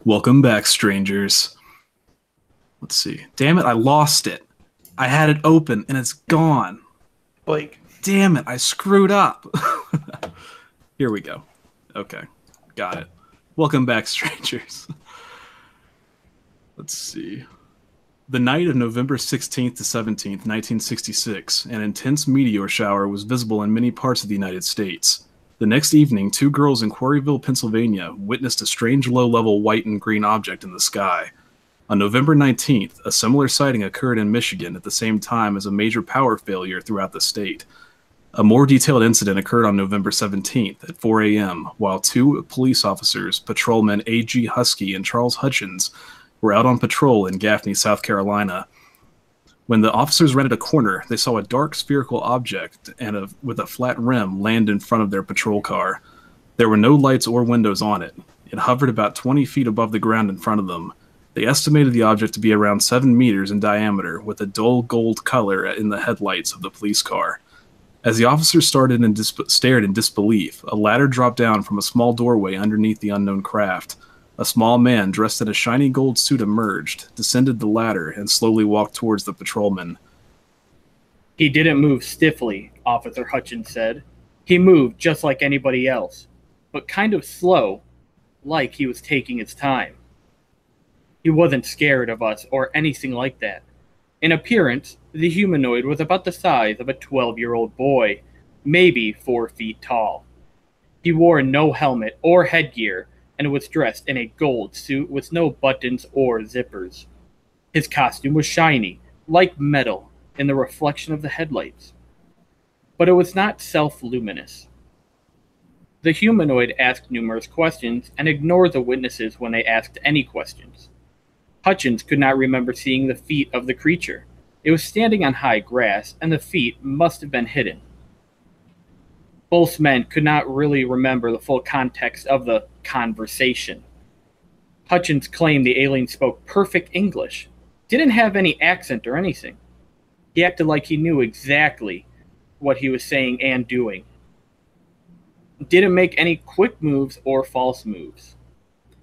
Welcome back, strangers. Let's see. Damn it, I lost it. I had it open and it's gone. Blake. Damn it, I screwed up. Here we go. Okay, got it. Welcome back, strangers. Let's see. The night of November 16th to 17th, 1966, an intense meteor shower was visible in many parts of the United States. The next evening, two girls in Quarryville, Pennsylvania, witnessed a strange low-level white and green object in the sky. On November 19th, a similar sighting occurred in Michigan at the same time as a major power failure throughout the state. A more detailed incident occurred on November 17th at 4 a.m. while two police officers, patrolmen A.G. Husky and Charles Hutchins, were out on patrol in Gaffney, South Carolina. When the officers rented a corner, they saw a dark spherical object with a flat rim land in front of their patrol car. There were no lights or windows on it. It hovered about 20 feet above the ground in front of them. They estimated the object to be around 7 meters in diameter, with a dull gold color in the headlights of the police car. As the officers stared in disbelief, a ladder dropped down from a small doorway underneath the unknown craft. A small man dressed in a shiny gold suit emerged, descended the ladder, and slowly walked towards the patrolman. He didn't move stiffly, Officer Hutchins said. He moved just like anybody else, but kind of slow, like he was taking his time. He wasn't scared of us or anything like that. In appearance, the humanoid was about the size of a 12-year-old boy, maybe 4 feet tall. He wore no helmet or headgear, and was dressed in a gold suit with no buttons or zippers. His costume was shiny, like metal, in the reflection of the headlights. But it was not self-luminous. The humanoid asked numerous questions and ignored the witnesses when they asked any questions. Hutchins could not remember seeing the feet of the creature. It was standing on high grass, and the feet must have been hidden. Both men could not really remember the full context of the conversation. Hutchins claimed the alien spoke perfect English, didn't have any accent or anything. He acted like he knew exactly what he was saying and doing. Didn't make any quick moves or false moves.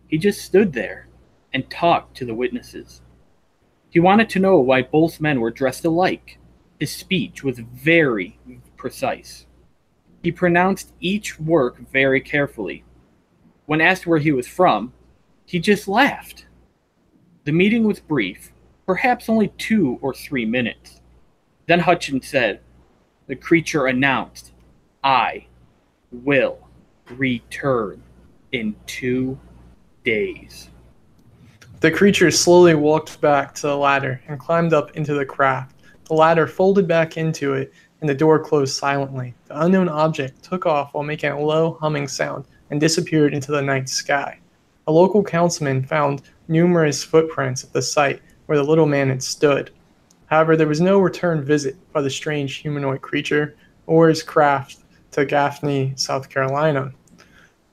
He just stood there and talked to the witnesses. He wanted to know why both men were dressed alike. His speech was very precise. He pronounced each word very carefully. When asked where he was from, he just laughed. The meeting was brief, perhaps only 2 or 3 minutes. Then Hutchins said, "The creature announced, 'I will return in 2 days.'" The creature slowly walked back to the ladder and climbed up into the craft. The ladder folded back into it, and the door closed silently. The unknown object took off while making a low humming sound and disappeared into the night sky. A local councilman found numerous footprints at the site where the little man had stood. However, there was no return visit by the strange humanoid creature or his craft to Gaffney, South Carolina.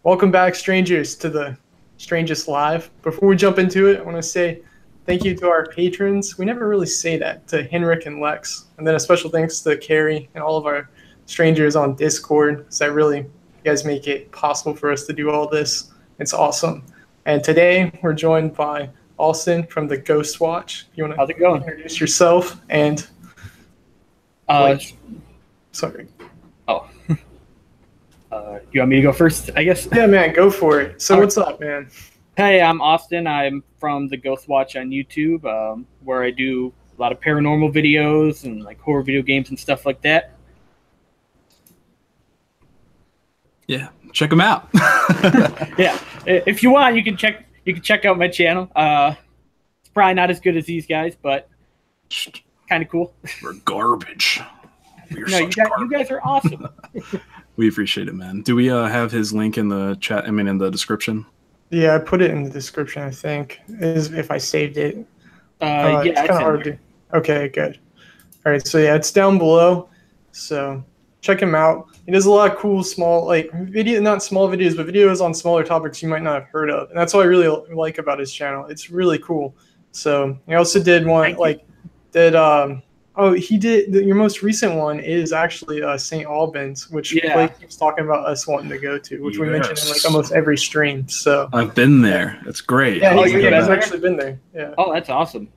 Welcome back, strangers, to the Strangest Live. Before we jump into it, I want to say thank you to our patrons. We never really say that, to Henrik and Lex. And then a special thanks to Carrie and all of our strangers on Discord, because that really, you guys make it possible for us to do all this. It's awesome. And today we're joined by Austin from the Ghost Watch. You want to How's it going? introduce yourself and... Sorry. Oh. You want me to go first, I guess? Yeah, man, go for it. So what's up, man? Hey, I'm Austin. I'm from the Ghost Watch on YouTube, where I do a lot of paranormal videos and like horror video games and stuff like that. Yeah, check them out. Yeah, if you want, you can check out my channel. It's probably not as good as these guys, but kind of cool. We're garbage. We're No, you guys are awesome. We appreciate it, man. Do we have his link in the chat? I mean, in the description? Yeah, I put it in the description, I think, is if I saved it. Yeah, it's kind of hard to... Okay, good. All right, so yeah, it's down below. So check him out. He does a lot of cool, small, like, not small videos, but videos on smaller topics you might not have heard of. And that's what I really like about his channel. It's really cool. So he also did one, Oh, he did. Your most recent one is actually St. Albans, which Yeah. Blake keeps talking about us wanting to go to, which we mentioned in like Yes. almost every stream. So I've been there. It's great. yeah, Oh, he's, you've yeah, been he's there? actually been there. Yeah. Oh, that's awesome.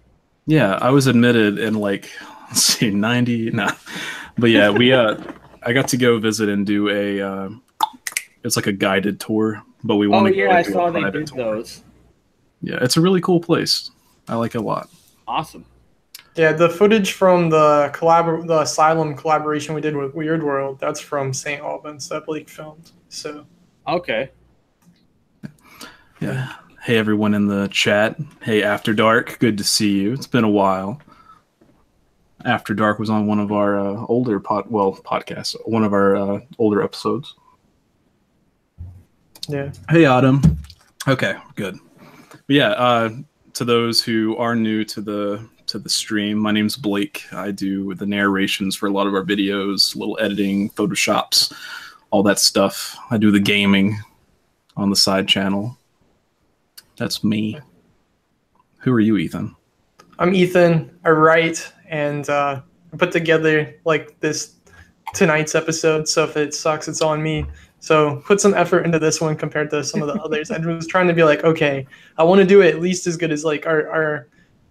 Yeah, I was admitted in like, let's see, 90. No, but yeah, I got to go visit and do it's like a guided tour, but we want Oh to go yeah, I like, do saw a they private did tour. those. Yeah, it's a really cool place. I like it a lot. Awesome. Yeah, the footage from the Asylum collaboration we did with Weird World, that's from St. Albans that Blake filmed. So Okay. Yeah. Hey, everyone in the chat. Hey, After Dark. Good to see you. It's been a while. After Dark was on one of our older podcasts, one of our older episodes. yeah. Hey, Autumn. Okay, good. But yeah, to those who are new to the stream, my name's Blake. I do the narrations for a lot of our videos, little editing, photoshops, all that stuff. I do the gaming on the side channel. That's me. Who are you, Ethan? I'm Ethan. I write and put together like this tonight's episode. So if it sucks, it's on me. So put some effort into this one compared to some of the others. I was trying to be like, okay, I want to do it at least as good as like our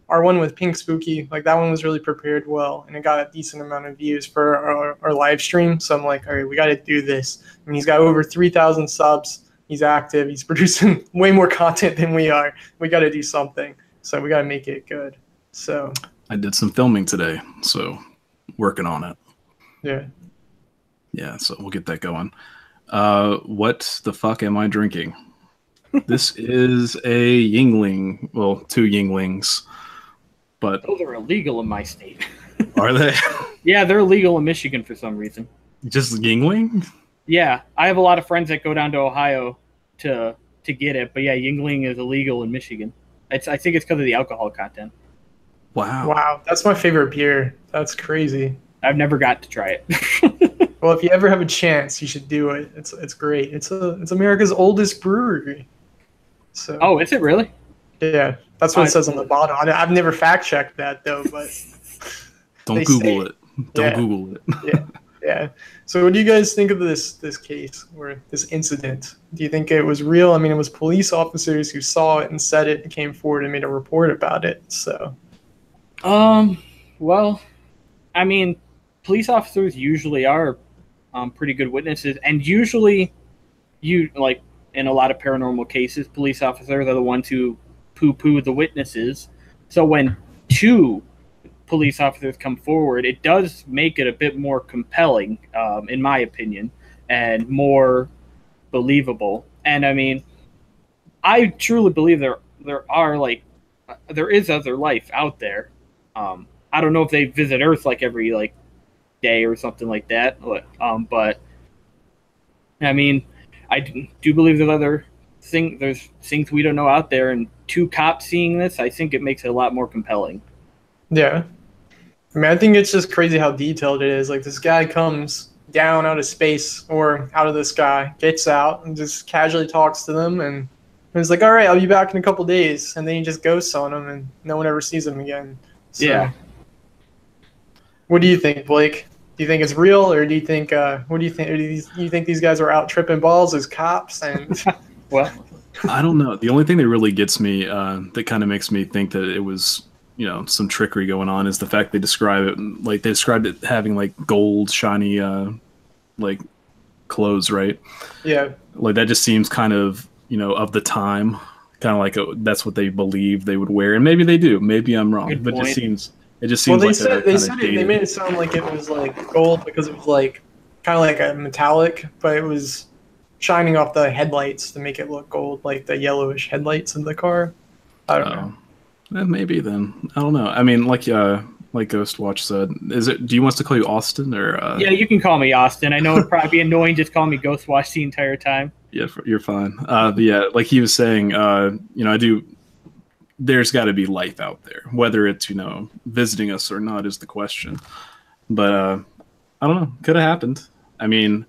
one with Pink Spooky. Like that one was really prepared well, and it got a decent amount of views for our live stream. So I'm like, all right, we got to do this. I mean, he's got over 3,000 subs. He's active. He's producing way more content than we are. We got to do something. So we got to make it good. So I did some filming today, so working on it. yeah. Yeah, so we'll get that going. What the fuck am I drinking? This is a Yingling. Well, two Yinglings. But Those are illegal in my state. are they? Yeah, they're illegal in Michigan for some reason. Just Yingling? Yeah, I have a lot of friends that go down to Ohio to get it, but yeah, Yingling is illegal in Michigan. I think it's because of the alcohol content. Wow. Wow, that's my favorite beer. That's crazy. I've never got to try it. Well, if you ever have a chance, you should do it. It's great. It's America's oldest brewery. So Oh, is it really? yeah, that's what it says on the bottom. I've never fact checked that though, but Don't they Google say- it. Don't yeah. Google it. yeah, yeah. So what do you guys think of this case or this incident? Do you think it was real? I mean, it was police officers who saw it and said it and came forward and made a report about it. So Well, I mean, police officers usually are pretty good witnesses, and usually, in a lot of paranormal cases, police officers are the ones who poo-poo the witnesses. So when two police officers come forward, it does make it a bit more compelling, in my opinion, and more believable. And I mean, I truly believe there is other life out there. I don't know if they visit Earth like every day or something like that, but I mean, I do believe there's things we don't know out there, and two cops seeing this, I think it makes it a lot more compelling. yeah, I mean, I think it's just crazy how detailed it is. Like this guy comes down out of space or out of the sky, gets out, and just casually talks to them, and he's like, "All right, I'll be back in a couple days," and then he just ghosts on them, and no one ever sees him again. So, Yeah. What do you think, Blake? Do you think it's real, or do you think? What do you think? Do you think these guys were out tripping balls as cops? And Well, I don't know. The only thing that really gets me, that kind of makes me think that it was, some trickery going on, is the fact they describe it like they described it having like gold, shiny, like clothes, right? yeah, Like that just seems kind of, of the time, kind of like that's what they believe they would wear, and maybe they do. Maybe I'm wrong, Good but point. it just well, seems they like said they made it sound like it was like gold because it was like kind of like a metallic, but it was shining off the headlights to make it look gold, like the yellowish headlights in the car. I don't know. Maybe then. I don't know. I mean, like Ghostwatch said, do you want us to call you Austin or? yeah, you can call me Austin. I know it'd probably be annoying just calling me Ghostwatch the entire time. Yeah, you're fine. But yeah, like he was saying, I do. There's got to be life out there, whether it's visiting us or not is the question. But I don't know. Could have happened. I mean,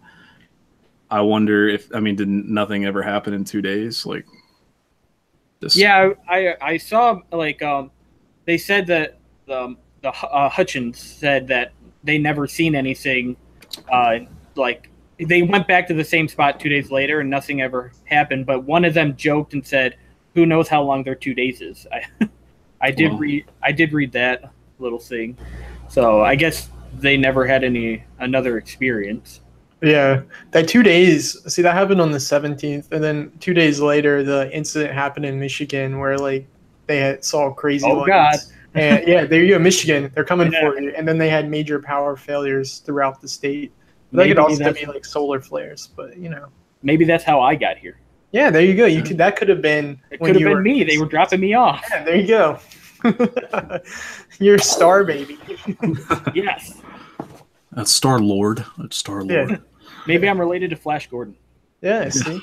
I wonder if did nothing ever happen in 2 days? Like, Yeah, I saw they said that Hutchins said that they never seen anything. Like they went back to the same spot 2 days later, and nothing ever happened. But one of them joked and said, "Who knows how long their 2 days is?" I did read that little thing, so I guess they never had another experience. Yeah, that 2 days. See, that happened on the 17th, and then 2 days later, the incident happened in Michigan where like they saw crazy lights. God! And yeah, there you go, Michigan. They're coming for you. And then they had major power failures throughout the state. That could also be like solar flares, but you know. Maybe that's how I got here. Yeah, there you go. That could have been. It could have been me. They were dropping me off. Yeah, there you go. You're Star Baby. Yes. That's Star Lord. That's Star Lord. Yeah. Maybe I'm related to Flash Gordon. Yeah, see.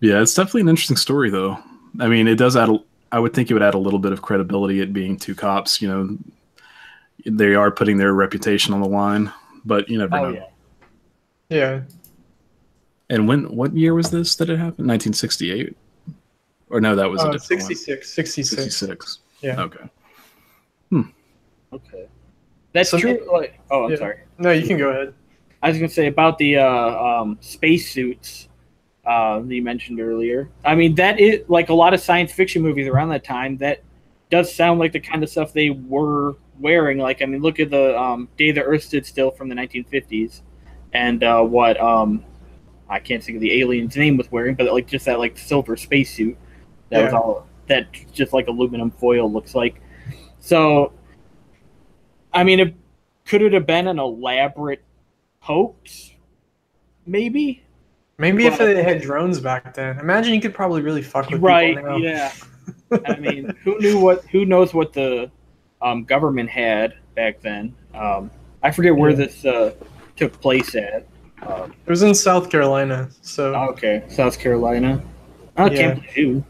Yeah, it's definitely an interesting story, though. I mean, it does add. I would think it would add a little bit of credibility, it being two cops. You know, they are putting their reputation on the line, but you never know. Yeah. Yeah. And what year was this that it happened? 1968? Or no, that was a different 66. 66. Yeah. Okay. Okay. That's true. Like, I'm sorry. No, you can go ahead. I was going to say about the spacesuits that you mentioned earlier. I mean, that is like a lot of science fiction movies around that time. That does sound like the kind of stuff they were wearing. Like, I mean, look at the Day the Earth Stood Still from the 1950s, and what I can't think of the alien's name was wearing, but like just that like silver spacesuit that was all that just like aluminum foil looks like. So, I mean, could it have been an elaborate hoax? Maybe. Maybe if they had drones back then. Imagine you could probably really fuck with people now. Yeah. I mean, who knows what the government had back then. I forget where this took place at. It was in South Carolina. So okay, South Carolina. I can't believe you.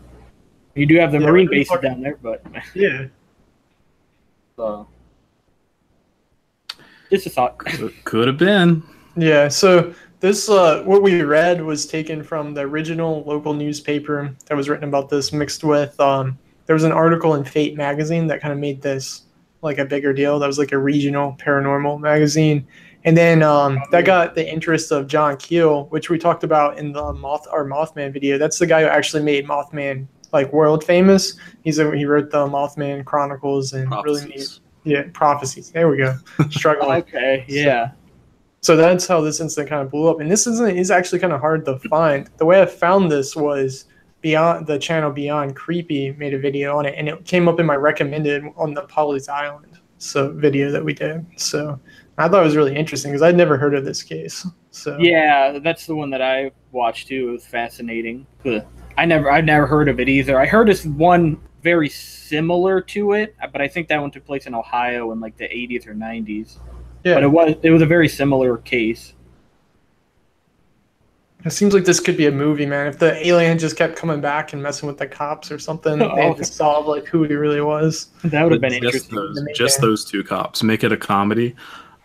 You do have the Marine bases down there, but yeah. Just a thought. Could have been. Yeah. So this what we read was taken from the original local newspaper that was written about this, mixed with there was an article in Fate magazine that kind of made this like a bigger deal. That was like a regional paranormal magazine. And then that got the interest of John Keel, which we talked about in the Mothman video. That's the guy who actually made Mothman like world famous. He wrote the Mothman Chronicles and Prophecies. Really neat, Prophecies. There we go. Struggling. Okay, yeah. So that's how this incident kind of blew up. And this incident is actually kind of hard to find. The way I found this was the channel Beyond Creepy made a video on it, and it came up in my recommended on the Polly's Island video that we did. So I thought it was really interesting because I'd never heard of this case. So yeah, that's the one that I watched too. It was fascinating. I'd never heard of it either. I heard this one very similar to it, but I think that one took place in Ohio in like the 80s or 90s. Yeah. But it was a very similar case. It seems like this could be a movie, man. If the alien just kept coming back and messing with the cops or something, they had to solve like who he really was. That would have been interesting. Just those two cops. Make it a comedy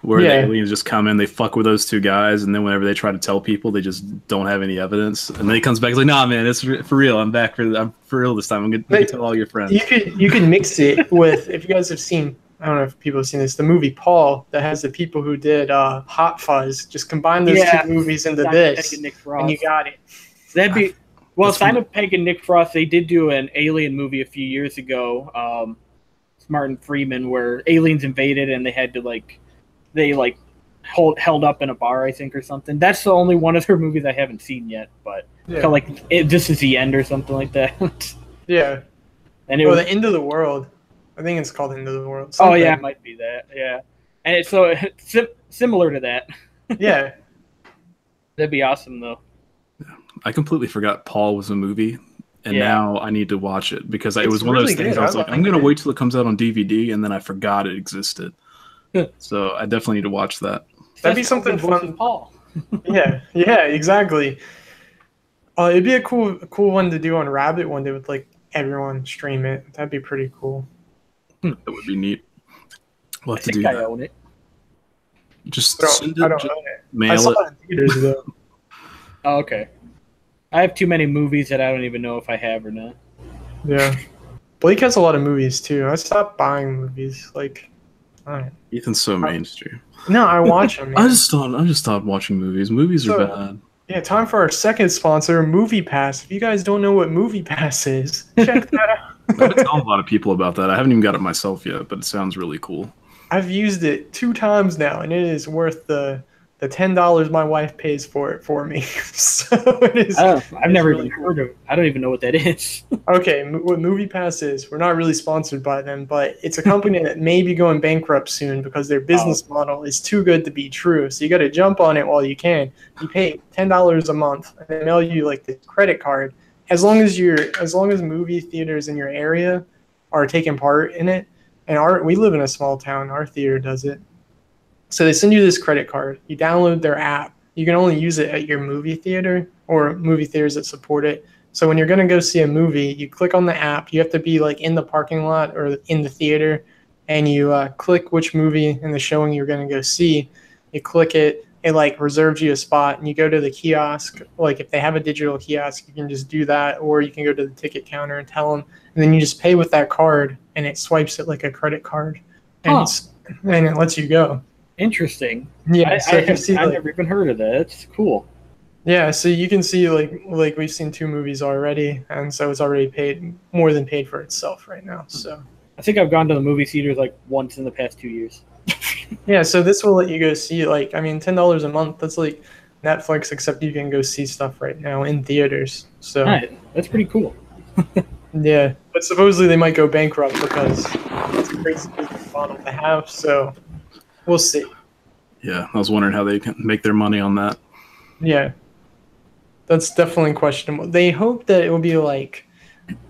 where the aliens just come in, they fuck with those two guys, and then whenever they try to tell people, they just don't have any evidence. And then he comes back, he's like, "Nah, man, it's for real. I'm for real this time. I'm gonna tell all your friends." You could mix it with, if you guys have seen, I don't know if people have seen this, the movie Paul that has the people who did Hot Fuzz. Just combine those two movies into this, and you got it. That'd be Simon Pegg and Nick Frost. They did do an alien movie a few years ago. Martin Freeman, where aliens invaded and they had to held up in a bar, I think, or something. That's the only one of their movies I haven't seen yet. But This Is the End or something like that. Yeah. And The End of the World. I think it's called End of the World. Oh yeah, it might be that. Yeah, and it's similar to that. Yeah, that'd be awesome though. I completely forgot Paul was a movie, and now I need to watch it because it was one of those things. I was like, I'm gonna wait till it comes out on DVD, and then I forgot it existed. So I definitely need to watch that. That'd be something fun, Paul. yeah, exactly. It'd be a cool one to do on Rabbit one day with like everyone stream it. That'd be pretty cool. That would be neat. We'll have to do I that. own it. Just I don't own it. Mail I saw it. it in theaters though. Oh, okay. I have too many movies that I don't even know if I have or not. Yeah. Blake has a lot of movies too. I stopped buying movies. Like, I don't know. Ethan's so mainstream. No, I watch them. I just stopped watching movies. Movies are bad. Yeah, time for our second sponsor, Movie Pass. If you guys don't know what Movie Pass is, check that out. I've been telling a lot of people about that. I haven't even got it myself yet, but it sounds really cool. I've used it 2 times now, and it is worth the $10 my wife pays for it for me. So it is. I've never really even heard of it. I don't even know what that is. Okay, what Movie Pass is, we're not really sponsored by them, but it's a company that may be going bankrupt soon because their business model is too good to be true. So you got to jump on it while you can. You pay $10 a month, and they mail you like the credit card. As long as movie theaters in your area are taking part in it, and we live in a small town, our theater does it. So they send you this credit card. You download their app. You can only use it at your movie theater or movie theaters that support it. So when you're going to go see a movie, you click on the app. You have to be like in the parking lot or in the theater, and you click which movie in the showing you're going to go see. You click it. It like reserves you a spot, and you go to the kiosk. Like if they have a digital kiosk, you can just do that, or you can go to the ticket counter and tell them, and then you just pay with that card, and it swipes it like a credit card, and it lets you go. Interesting. Yeah, I've never even heard of that. It's cool. Yeah, so you can see like we've seen 2 movies already, and so it's already more than paid for itself right now. So I think I've gone to the movie theaters like once in the past 2 years. Yeah, so this will let you go see $10 a month. That's like Netflix, except you can go see stuff right now in theaters. So that's pretty cool. Yeah, but supposedly they might go bankrupt because it's a crazy business model to have. So we'll see. Yeah, I was wondering how they can make their money on that. Yeah, that's definitely questionable. They hope that it will be like,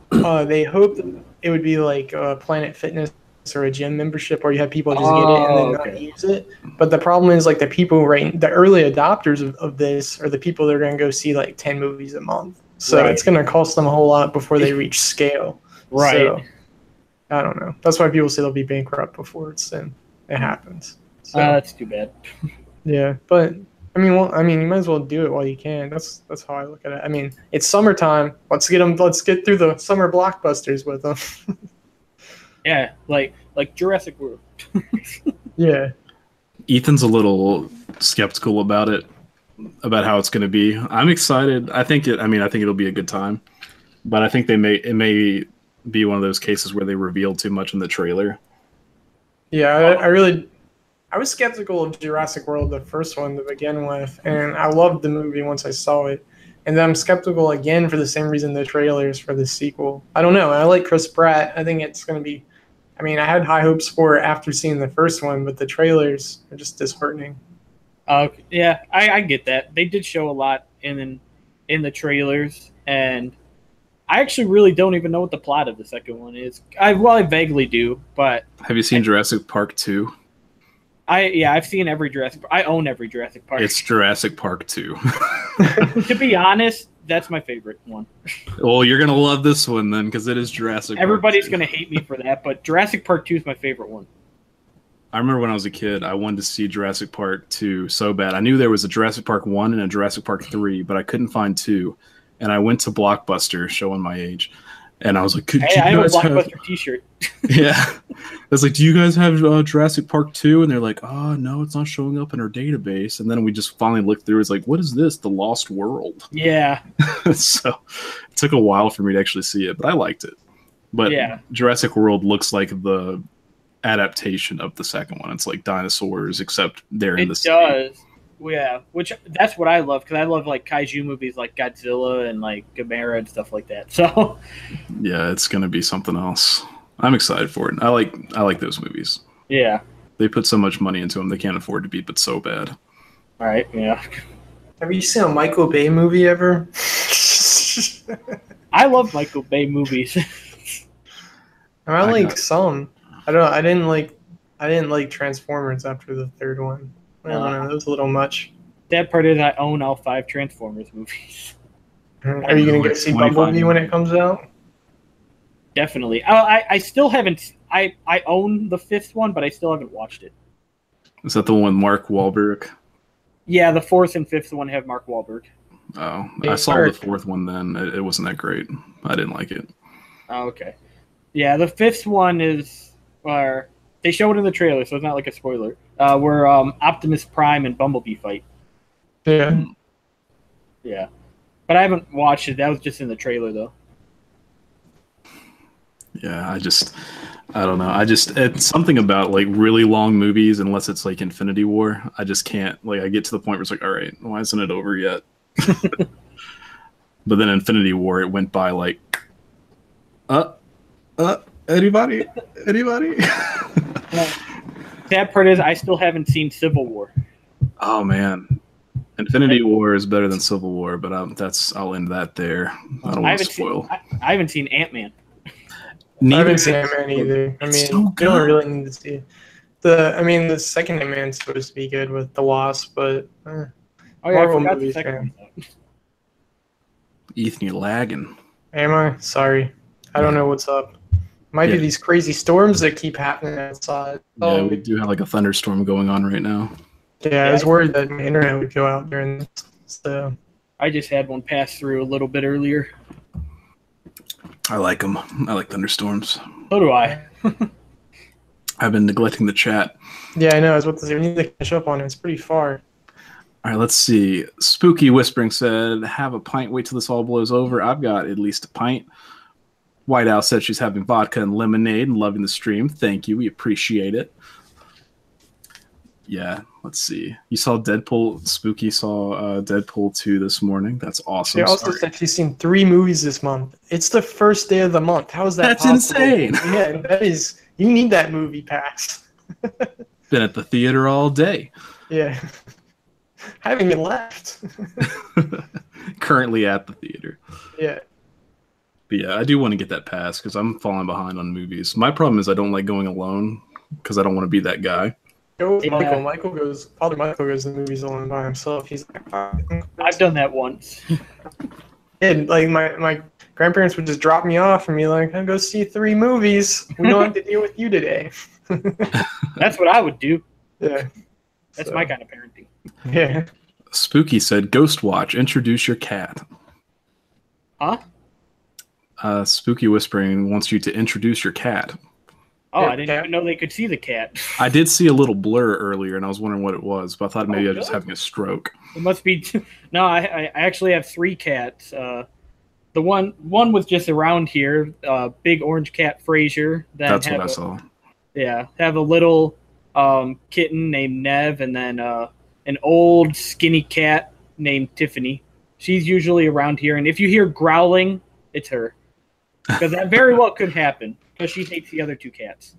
Planet Fitness or a gym membership, where you have people just get it and then not use it. But the problem is like the early adopters of this are the people that are going to go see like 10 movies a month. So it's going to cost them a whole lot before they reach scale. Right. So, I don't know. That's why people say they'll be bankrupt before it happens. So, that's too bad. Yeah, but you might as well do it while you can. That's how I look at it. I mean, it's summertime. Let's get through the summer blockbusters with them. Yeah, like Jurassic World. Yeah. Ethan's a little skeptical about how it's going to be. I'm excited. I think it'll be a good time, but I think it may be one of those cases where they reveal too much in the trailer. Yeah, I was skeptical of Jurassic World, the first one to begin with, and I loved the movie once I saw it. And then I'm skeptical again for the same reason the trailers for the sequel. I don't know. I like Chris Pratt. I think it's going to be... I had high hopes for it after seeing the first one, but the trailers are just disheartening. Yeah, I get that. They did show a lot in the trailers, and I actually really don't even know what the plot of the second one is. I vaguely do, but... Have you seen Jurassic Park 2? I've seen every Jurassic Park. I own every Jurassic Park. It's Jurassic Park 2. To be honest, that's my favorite one. Well, you're going to love this one then, because it is Jurassic Everybody's going to hate me for that, but Jurassic Park 2 is my favorite one. I remember when I was a kid, I wanted to see Jurassic Park 2 so bad. I knew there was a Jurassic Park 1 and a Jurassic Park 3, but I couldn't find 2. And I went to Blockbuster, showing my age, and I was like, I have a Blockbuster t-shirt. Yeah. I was like, do you guys have Jurassic Park 2? And they're like, oh, no, it's not showing up in our database. And then we just finally looked through. It's like, what is this? The Lost World. Yeah. So it took a while for me to actually see it, but I liked it. But Jurassic World looks like the adaptation of the second one. It's like dinosaurs, except they're in the sea. It does. Yeah, that's what I love, because I love like kaiju movies like Godzilla and like Gamera and stuff like that. So yeah, it's gonna be something else. I'm excited for it. I like those movies. Yeah, they put so much money into them, they can't afford to be but so bad. All right, yeah. Have you seen a Michael Bay movie ever? I love Michael Bay movies. I like some. I didn't like Transformers after the third one. I don't know, that was a little much. That part is I own all 5 Transformers movies. Are you going to go see Bumblebee when it comes out? Definitely. I still haven't... I own the 5th one, but I still haven't watched it. Is that the one with Mark Wahlberg? Yeah, the 4th and 5th one have Mark Wahlberg. Oh, I saw the 4th one then. It wasn't that great. I didn't like it. Oh, okay. Yeah, the fifth one is where they show it in the trailer, so it's not like a spoiler. Where Optimus Prime and Bumblebee fight. Yeah. Yeah, but I haven't watched it. That was just in the trailer, though. Yeah, I don't know. It's something about like really long movies, unless it's like Infinity War. I just can't. Like, I get to the point where it's like, all right, why isn't it over yet? But then Infinity War, it went by like, anybody? Sad part is I still haven't seen Civil War. Oh man, Infinity War is better than Civil War, but I'll end that there. I don't want to spoil. I haven't seen Ant-Man. I haven't seen Ant-Man either. I mean, so you don't really need to see it. The second Ant-Man's supposed to be good with the Wasp, but Marvel movies, man. Ethan, you're lagging. Am I? Sorry. I don't know what's up. Might be these crazy storms that keep happening outside. Yeah, we do have like a thunderstorm going on right now. Yeah, I was worried that my internet would go out during this. So I just had one pass through a little bit earlier. I like them. I like thunderstorms. So do I. I've been neglecting the chat. Yeah, I know. I was about to say, we need to catch up on it. It's pretty far. All right, let's see. Spooky Whispering said, have a pint, wait till this all blows over. I've got at least a pint. White Owl said she's having vodka and lemonade and loving the stream. Thank you. We appreciate it. Yeah, let's see. You saw Deadpool. Spooky saw Deadpool 2 this morning. That's awesome. She also said she's seen 3 movies this month. It's the first day of the month. How is that That's possible? insane. Yeah, that is. You need that movie pass. Been at the theater all day. Yeah. Haven't even left. Currently at the theater. Yeah. But yeah, I do want to get that pass because I'm falling behind on movies. My problem is I don't like going alone because I don't want to be that guy. Go with Michael. Father Michael goes to the movies alone by himself. He's like, I've done that once. And like my grandparents would just drop me off and be like, I'll go see 3 movies. We don't have to deal with you today. That's what I would do. Yeah. That's my kind of parenting. Yeah. Spooky said, Ghost Watch, introduce your cat. Huh? Spooky Whispering wants you to introduce your cat. Oh, Yeah, I didn't even know they could see the cat. I did see a little blur earlier, and I was wondering what it was, but I thought maybe I was just having a stroke. It must be. No, I actually have 3 cats. The one was just around here. Big orange cat Frazier. That's what I saw. Yeah, have a little kitten named Nev, and then an old skinny cat named Tiffany. She's usually around here, and if you hear growling, it's her. Because that very well could happen, because she hates the other 2 cats.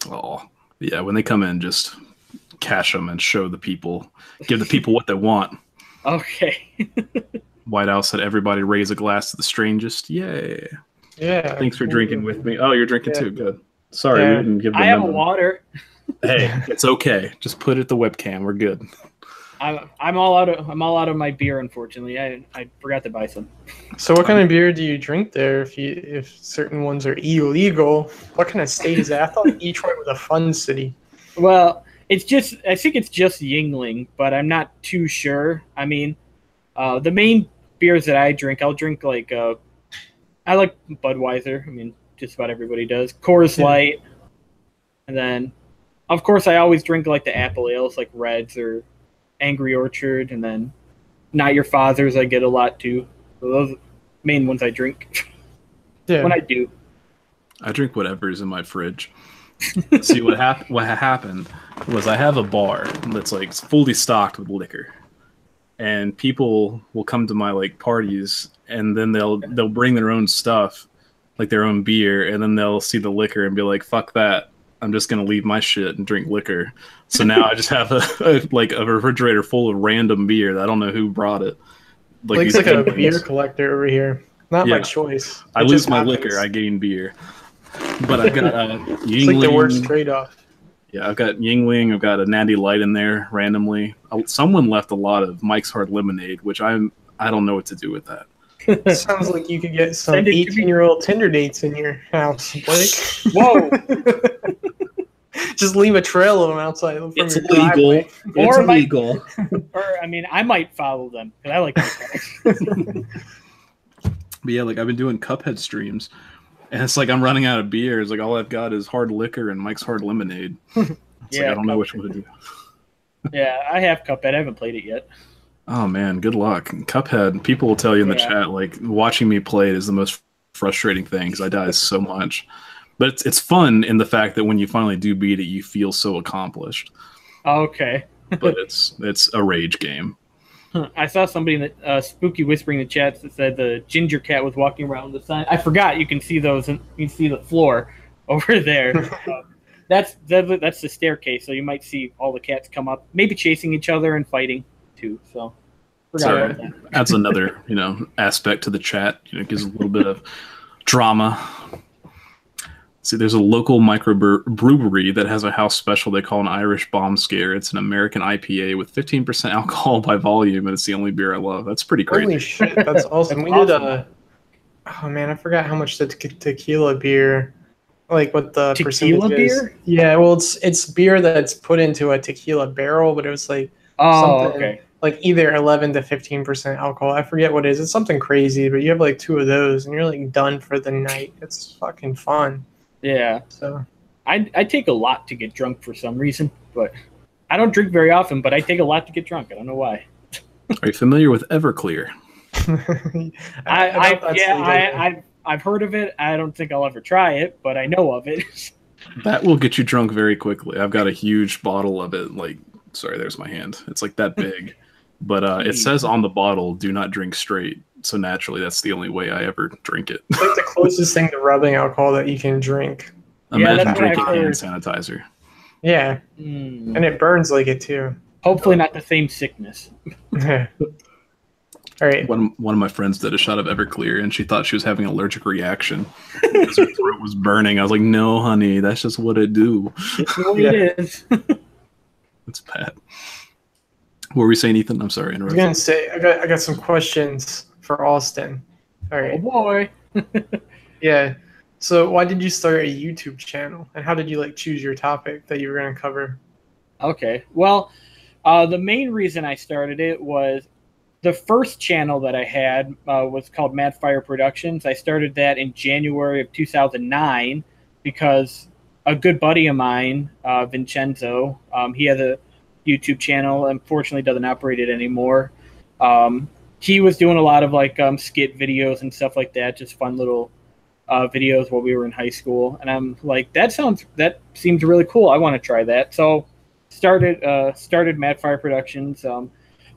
Oh, yeah, when they come in, just cash them and show the people, give the people what they want. Okay. White Owl said, everybody raise a glass to the strangest. Yay. Yeah. Thanks for drinking with me. Oh, you're drinking too. Good. Sorry, we didn't give them. I have water. Hey, it's okay. Just put it at the webcam. We're good. I'm all out of my beer, unfortunately. I forgot to buy some. So what kind of beer do you drink there if certain ones are illegal? What kind of state is that? I thought Detroit was a fun city. Well, I think it's just Yingling, but I'm not too sure. I mean, the main beers that I drink, I'll drink like I like Budweiser. I mean, just about everybody does. Coors Light. And then of course I always drink like the apple ales like Reds or Angry Orchard, and then Not Your Father's I get a lot too. So those are the main ones I drink. Yeah. When I do. I drink whatever's in my fridge. See, what happened was I have a bar that's like fully stocked with liquor. And people will come to my like parties, and then they'll bring their own stuff, like their own beer, and then they'll see the liquor and be like, fuck that. I'm just gonna leave my shit and drink liquor. So now I just have a refrigerator full of random beer that I don't know who brought it. Blake's like a beer collector over here. Not by choice. I lose my liquor, I gain beer. But I've got Yingling. It's like the worst trade-off. Yeah, I've got Yingling. I've got a Natty Light in there randomly. Someone left a lot of Mike's Hard Lemonade, which I don't know what to do with that. It sounds like you could get some 18-year-old Tinder dates in your house, Blake. Whoa! Just leave a trail of them outside from It's your illegal. driveway. It's illegal. Or I mean, I might follow them because I like. But yeah, like I've been doing Cuphead streams, And it's like I'm running out of beer. It's like all I've got is hard liquor and Mike's Hard Lemonade. It's like I don't know which one to do. Yeah, I have Cuphead. I haven't played it yet. Oh man, good luck. Cuphead, people will tell you in the chat, like watching me play it is the most frustrating thing because I die so much. But it's fun in the fact that when you finally do beat it, you feel so accomplished. Okay. But it's a rage game. I saw somebody in the spooky whispering in the chat that said the ginger cat was walking around the sign. I forgot you can see those, and you can see the floor over there. That's the staircase, so you might see all the cats come up, maybe chasing each other and fighting too. So forgot about that. Adds another aspect to the chat. Gives a little bit of drama. See, there's a local microbrewery that has a house special they call an Irish Bomb Scare. It's an American IPA with 15% alcohol by volume, and it's the only beer I love. That's pretty crazy. Holy shit, that's awesome. We did a... Oh, man, I forgot how much the tequila beer... Like, what the tequila percentage beer? is. Yeah, well, it's beer that's put into a tequila barrel, but it was like... Okay. Like, either 11 to 15% alcohol. I forget what it is. It's something crazy, but you have, like, 2 of those, and you're, like, done for the night. It's fucking fun. Yeah. So I take a lot to get drunk for some reason, but I don't drink very often, but I take a lot to get drunk. I don't know why. Are you familiar with Everclear? I've heard of it. I don't think I'll ever try it, but I know of it. That will get you drunk very quickly. I've got a huge bottle of it. Like, sorry, there's my hand. It's like that big. But it says on the bottle, do not drink straight. So naturally, that's the only way I ever drink it. It's like the closest thing to rubbing alcohol that you can drink. Imagine drinking hand sanitizer. Yeah. And it burns like it too. Hopefully not the same sickness. All right. One of my friends did a shot of Everclear, and she thought she was having an allergic reaction because her throat was burning. I was like, no, honey, that's just what it do. It's the way it is. It's bad. What were we saying, Ethan? I'm sorry. I was going to say, I got some questions for Austin. All right. Oh, boy. Yeah. So why did you start a YouTube channel? And how did you choose your topic that you were going to cover? Okay. Well, the main reason I started it was the first channel that I had was called Mad Fire Productions. I started that in January of 2009 because a good buddy of mine, Vincenzo, he has a YouTube channel. Unfortunately, doesn't operate it anymore. He was doing a lot of skit videos and stuff like that, just fun little videos while we were in high school. And I'm like, that seems really cool. I want to try that. So started Mad Fire Productions.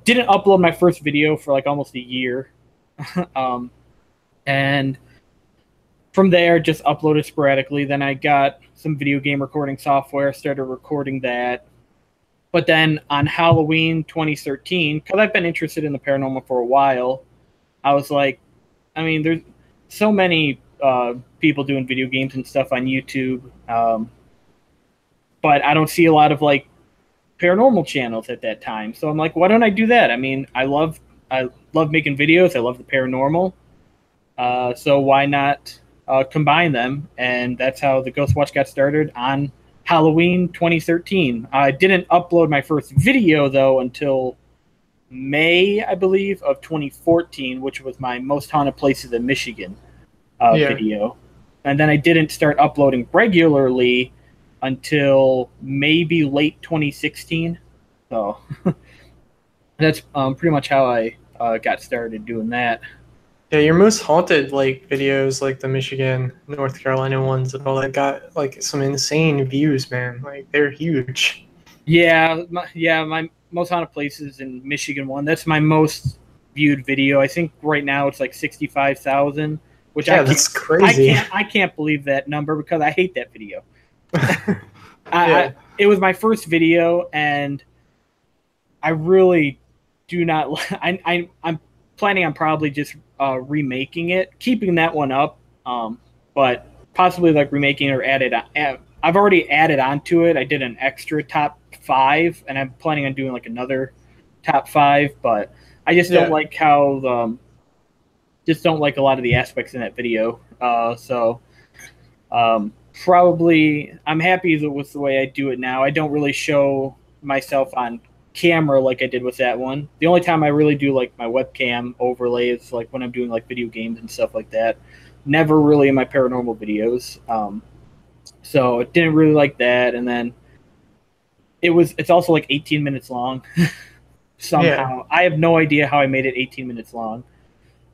Didn't upload my first video for almost a year. And from there, just uploaded sporadically. Then I got some video game recording software, started recording that. But then on Halloween 2013, because I've been interested in the paranormal for a while, I was like, I mean, there's so many people doing video games and stuff on YouTube, but I don't see a lot of paranormal channels at that time. So I'm like, why don't I do that? I mean, I love making videos. I love the paranormal. So why not combine them? And that's how the Ghost Watch got started on Halloween 2013. I didn't upload my first video, though, until May, I believe, of 2014, which was my Most Haunted Places in Michigan video. And then I didn't start uploading regularly until maybe late 2016. So that's pretty much how I got started doing that. Yeah, your most haunted videos, like the Michigan, North Carolina ones and all that, got some insane views, man. They're huge. Yeah, my Most Haunted Places in Michigan one. That's my most viewed video. I think right now it's 65,000, which that's crazy. I can't believe that number because I hate that video. It was my first video, and I really do not. I'm planning on probably just remaking it, keeping that one up, but possibly remaking it or I've already added onto it. I did an extra top 5, and I'm planning on doing another top 5, but I just don't like how just don't like a lot of the aspects in that video. So probably I'm happy with the way I do it now. I don't really show myself on camera like I did with that one. The only time I really do my webcam overlay is when I'm doing video games and stuff like that. never really in my paranormal videos. So I didn't really like that. And then it's also like 18 minutes long. Somehow. Yeah. I have no idea how I made it 18 minutes long.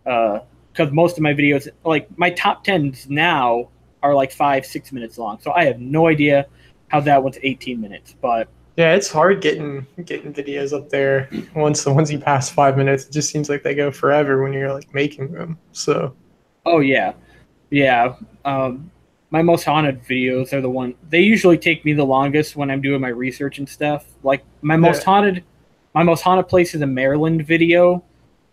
Because most of my videos, like my top 10s now, are like 5-6 minutes long. So I have no idea how that one's 18 minutes. But Yeah, it's hard getting videos up there once you pass 5 minutes. It just seems like they go forever when you're like making them. So oh yeah, yeah. My most haunted videos are the one they usually take me the longest when I'm doing my research and stuff. Like my most haunted places in Maryland video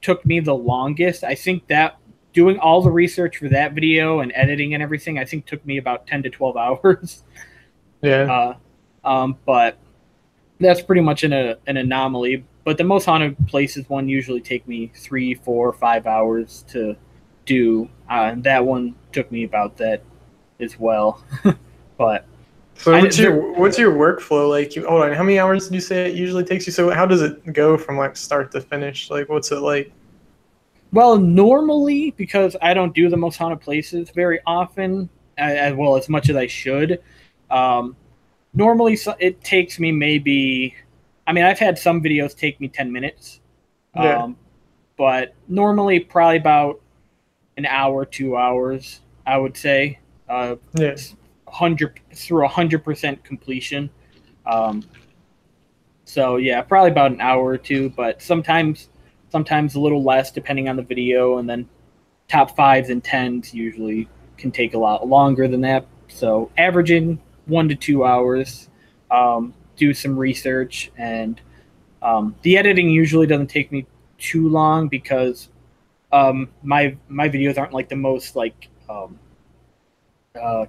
took me the longest. I think that doing all the research for that video and editing and everything, I think took me about 10 to 12 hours. yeah. But that's pretty much an anomaly. But the most haunted places one usually take me 3, 4, 5 hours to do. And that one took me about that as well. But So what's your workflow like? Hold on, how many hours did you say it usually takes you? So how does it go from like start to finish? Like what's it like? well, normally, because I don't do the most haunted places very often, as well as much as I should, normally it takes me maybe, I mean, I've had some videos take me 10 minutes, Yeah. but normally probably about an hour, 2 hours, I would say, Yeah. 100% completion. So yeah, probably about an hour or two, but sometimes a little less depending on the video, and then top 5s and 10s usually can take a lot longer than that. So averaging 1 to 2 hours, do some research, and the editing usually doesn't take me too long because my videos aren't like the most like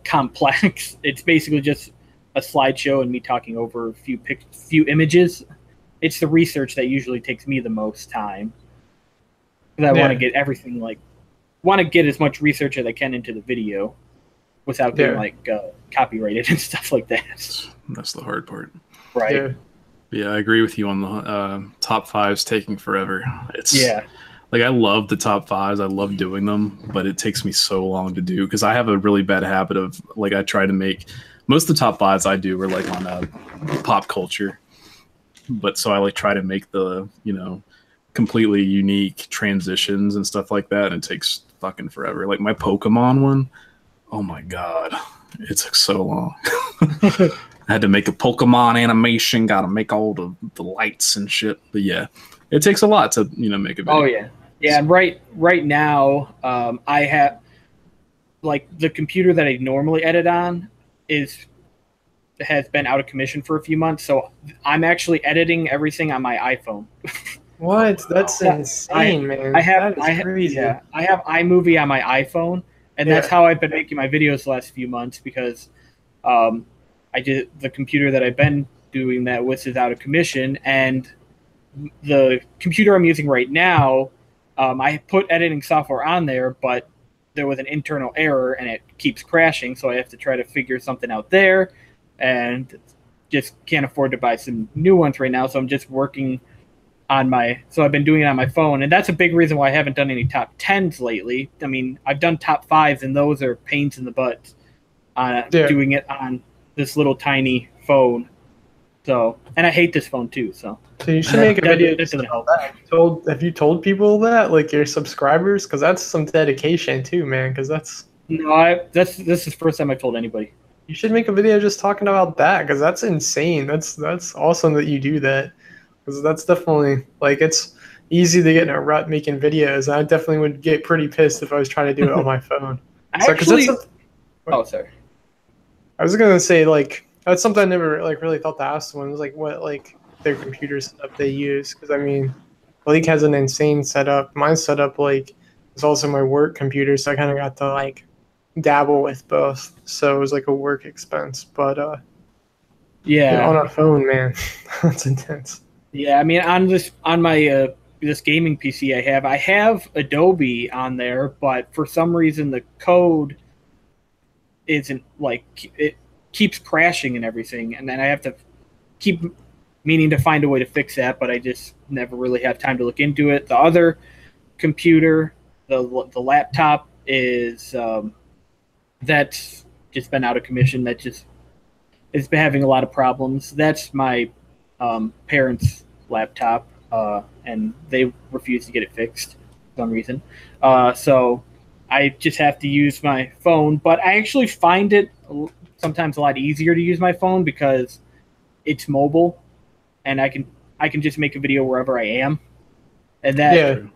complex. It's basically just a slideshow and me talking over a few images. It's the research that usually takes me the most time because I want to get everything want to get as much research as I can into the video without getting copyrighted and stuff like that. That's the hard part. Right. Yeah, I agree with you on the top 5s taking forever. It's like I love the top 5s. I love doing them, but it takes me so long to do because I have a really bad habit of like I try to make most of the top 5s I do are like on pop culture, but so I like try to make the completely unique transitions and stuff like that, and it takes fucking forever. Like my Pokemon one, oh my god, it took so long. I had to make a Pokemon animation, got to make all the lights and shit. But yeah, it takes a lot to make a video. Oh yeah, yeah. And right now, I have like the computer that I normally edit on has been out of commission for a few months, so I'm actually editing everything on my iPhone. What? That's insane, man. I have crazy. Yeah, I have iMovie on my iPhone, and that's how I've been making my videos the last few months because the computer that I've been doing that with is out of commission, and the computer I'm using right now, I put editing software on there, but there was an internal error and it keeps crashing, so I have to try to figure something out there, and just can't afford to buy some new ones right now, so I'm just working on so I've been doing it on my phone, and that's a big reason why I haven't done any top 10s lately. I mean, I've done top 5s, and those are pains in the butt doing it on this little tiny phone. So, and I hate this phone too. So you should make a video. That doesn't help. Have you told people that, like your subscribers? Because that's some dedication too, man. Because this is the first time I've told anybody. You should make a video just talking about that, because that's insane. That's awesome that you do that. Because that's definitely it's easy to get in a rut making videos. I definitely would get pretty pissed if I was trying to do it on my phone. Sorry. I was gonna say that's something I never really thought to ask someone. Was what their computer setup they use, because I mean, Blake has an insane setup. My setup is also my work computer, so I kind of got to dabble with both. So it was a work expense, but on a phone, man, that's intense. Yeah, I mean, on my this gaming PC I have Adobe on there, but for some reason the code isn't it keeps crashing and everything, and then I have to keep meaning to find a way to fix that, but I just never really have time to look into it. The other computer, the laptop, is that's just been out of commission. It's been having a lot of problems. That's my parents' laptop, and they refuse to get it fixed for some reason. So I just have to use my phone. But I actually find it sometimes a lot easier to use my phone because it's mobile, and I can just make a video wherever I am, and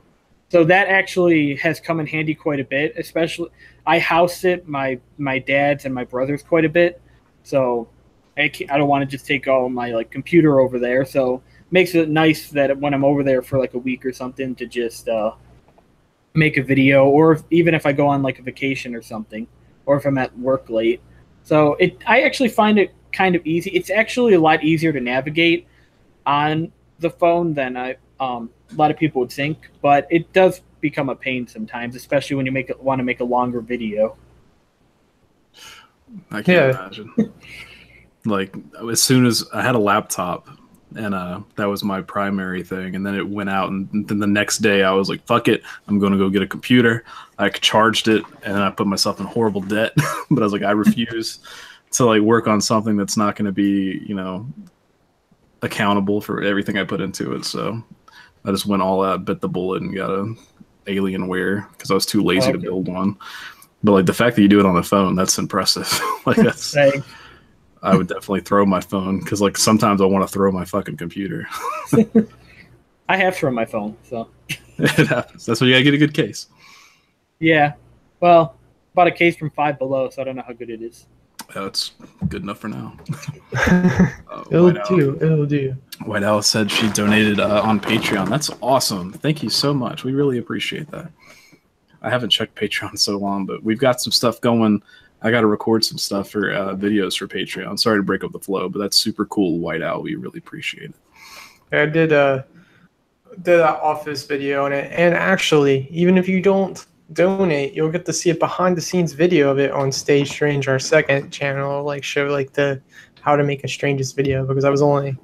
so that actually has come in handy quite a bit. Especially, I house sit my dad's and my brother's quite a bit, so I don't want to just take all my like computer over there. So it makes it nice that when I'm over there for like a week or something to just make a video, or even if I go on like a vacation or something, or if I'm at work late. So I actually find it kind of easy. It's actually a lot easier to navigate on the phone than a lot of people would think, but it does become a pain sometimes, especially when you want to make a longer video. I can't imagine. Like, as soon as I had a laptop, and that was my primary thing, and then it went out, and then the next day I was like, fuck it, I'm going to go get a computer. I charged it, and then I put myself in horrible debt. But I was like, I refuse to like work on something that's not going to be, you know, accountable for everything I put into it. So I just went all out, bit the bullet, and got a Alienware because I was too lazy to build one. But like the fact that you do it on the phone, that's impressive. Like that's, I would definitely throw my phone because like sometimes I want to throw my fucking computer. I have thrown my phone, so it happens. That's why you gotta get a good case. Yeah, well, bought a case from Five Below, so I don't know how good it is. Yeah, it's good enough for now. It'll do. White Alice said she donated on Patreon. That's awesome. Thank you so much. We really appreciate that. I haven't checked Patreon so long, but we've got some stuff going. I got to record some stuff for videos for Patreon. Sorry to break up the flow, but that's super cool, White Owl. We really appreciate it. I did an office video on it, and actually, even if you don't donate, you'll get to see a behind-the-scenes video of it on Stay Strange, our second channel. Like show like the how to make a strangest video, because I was only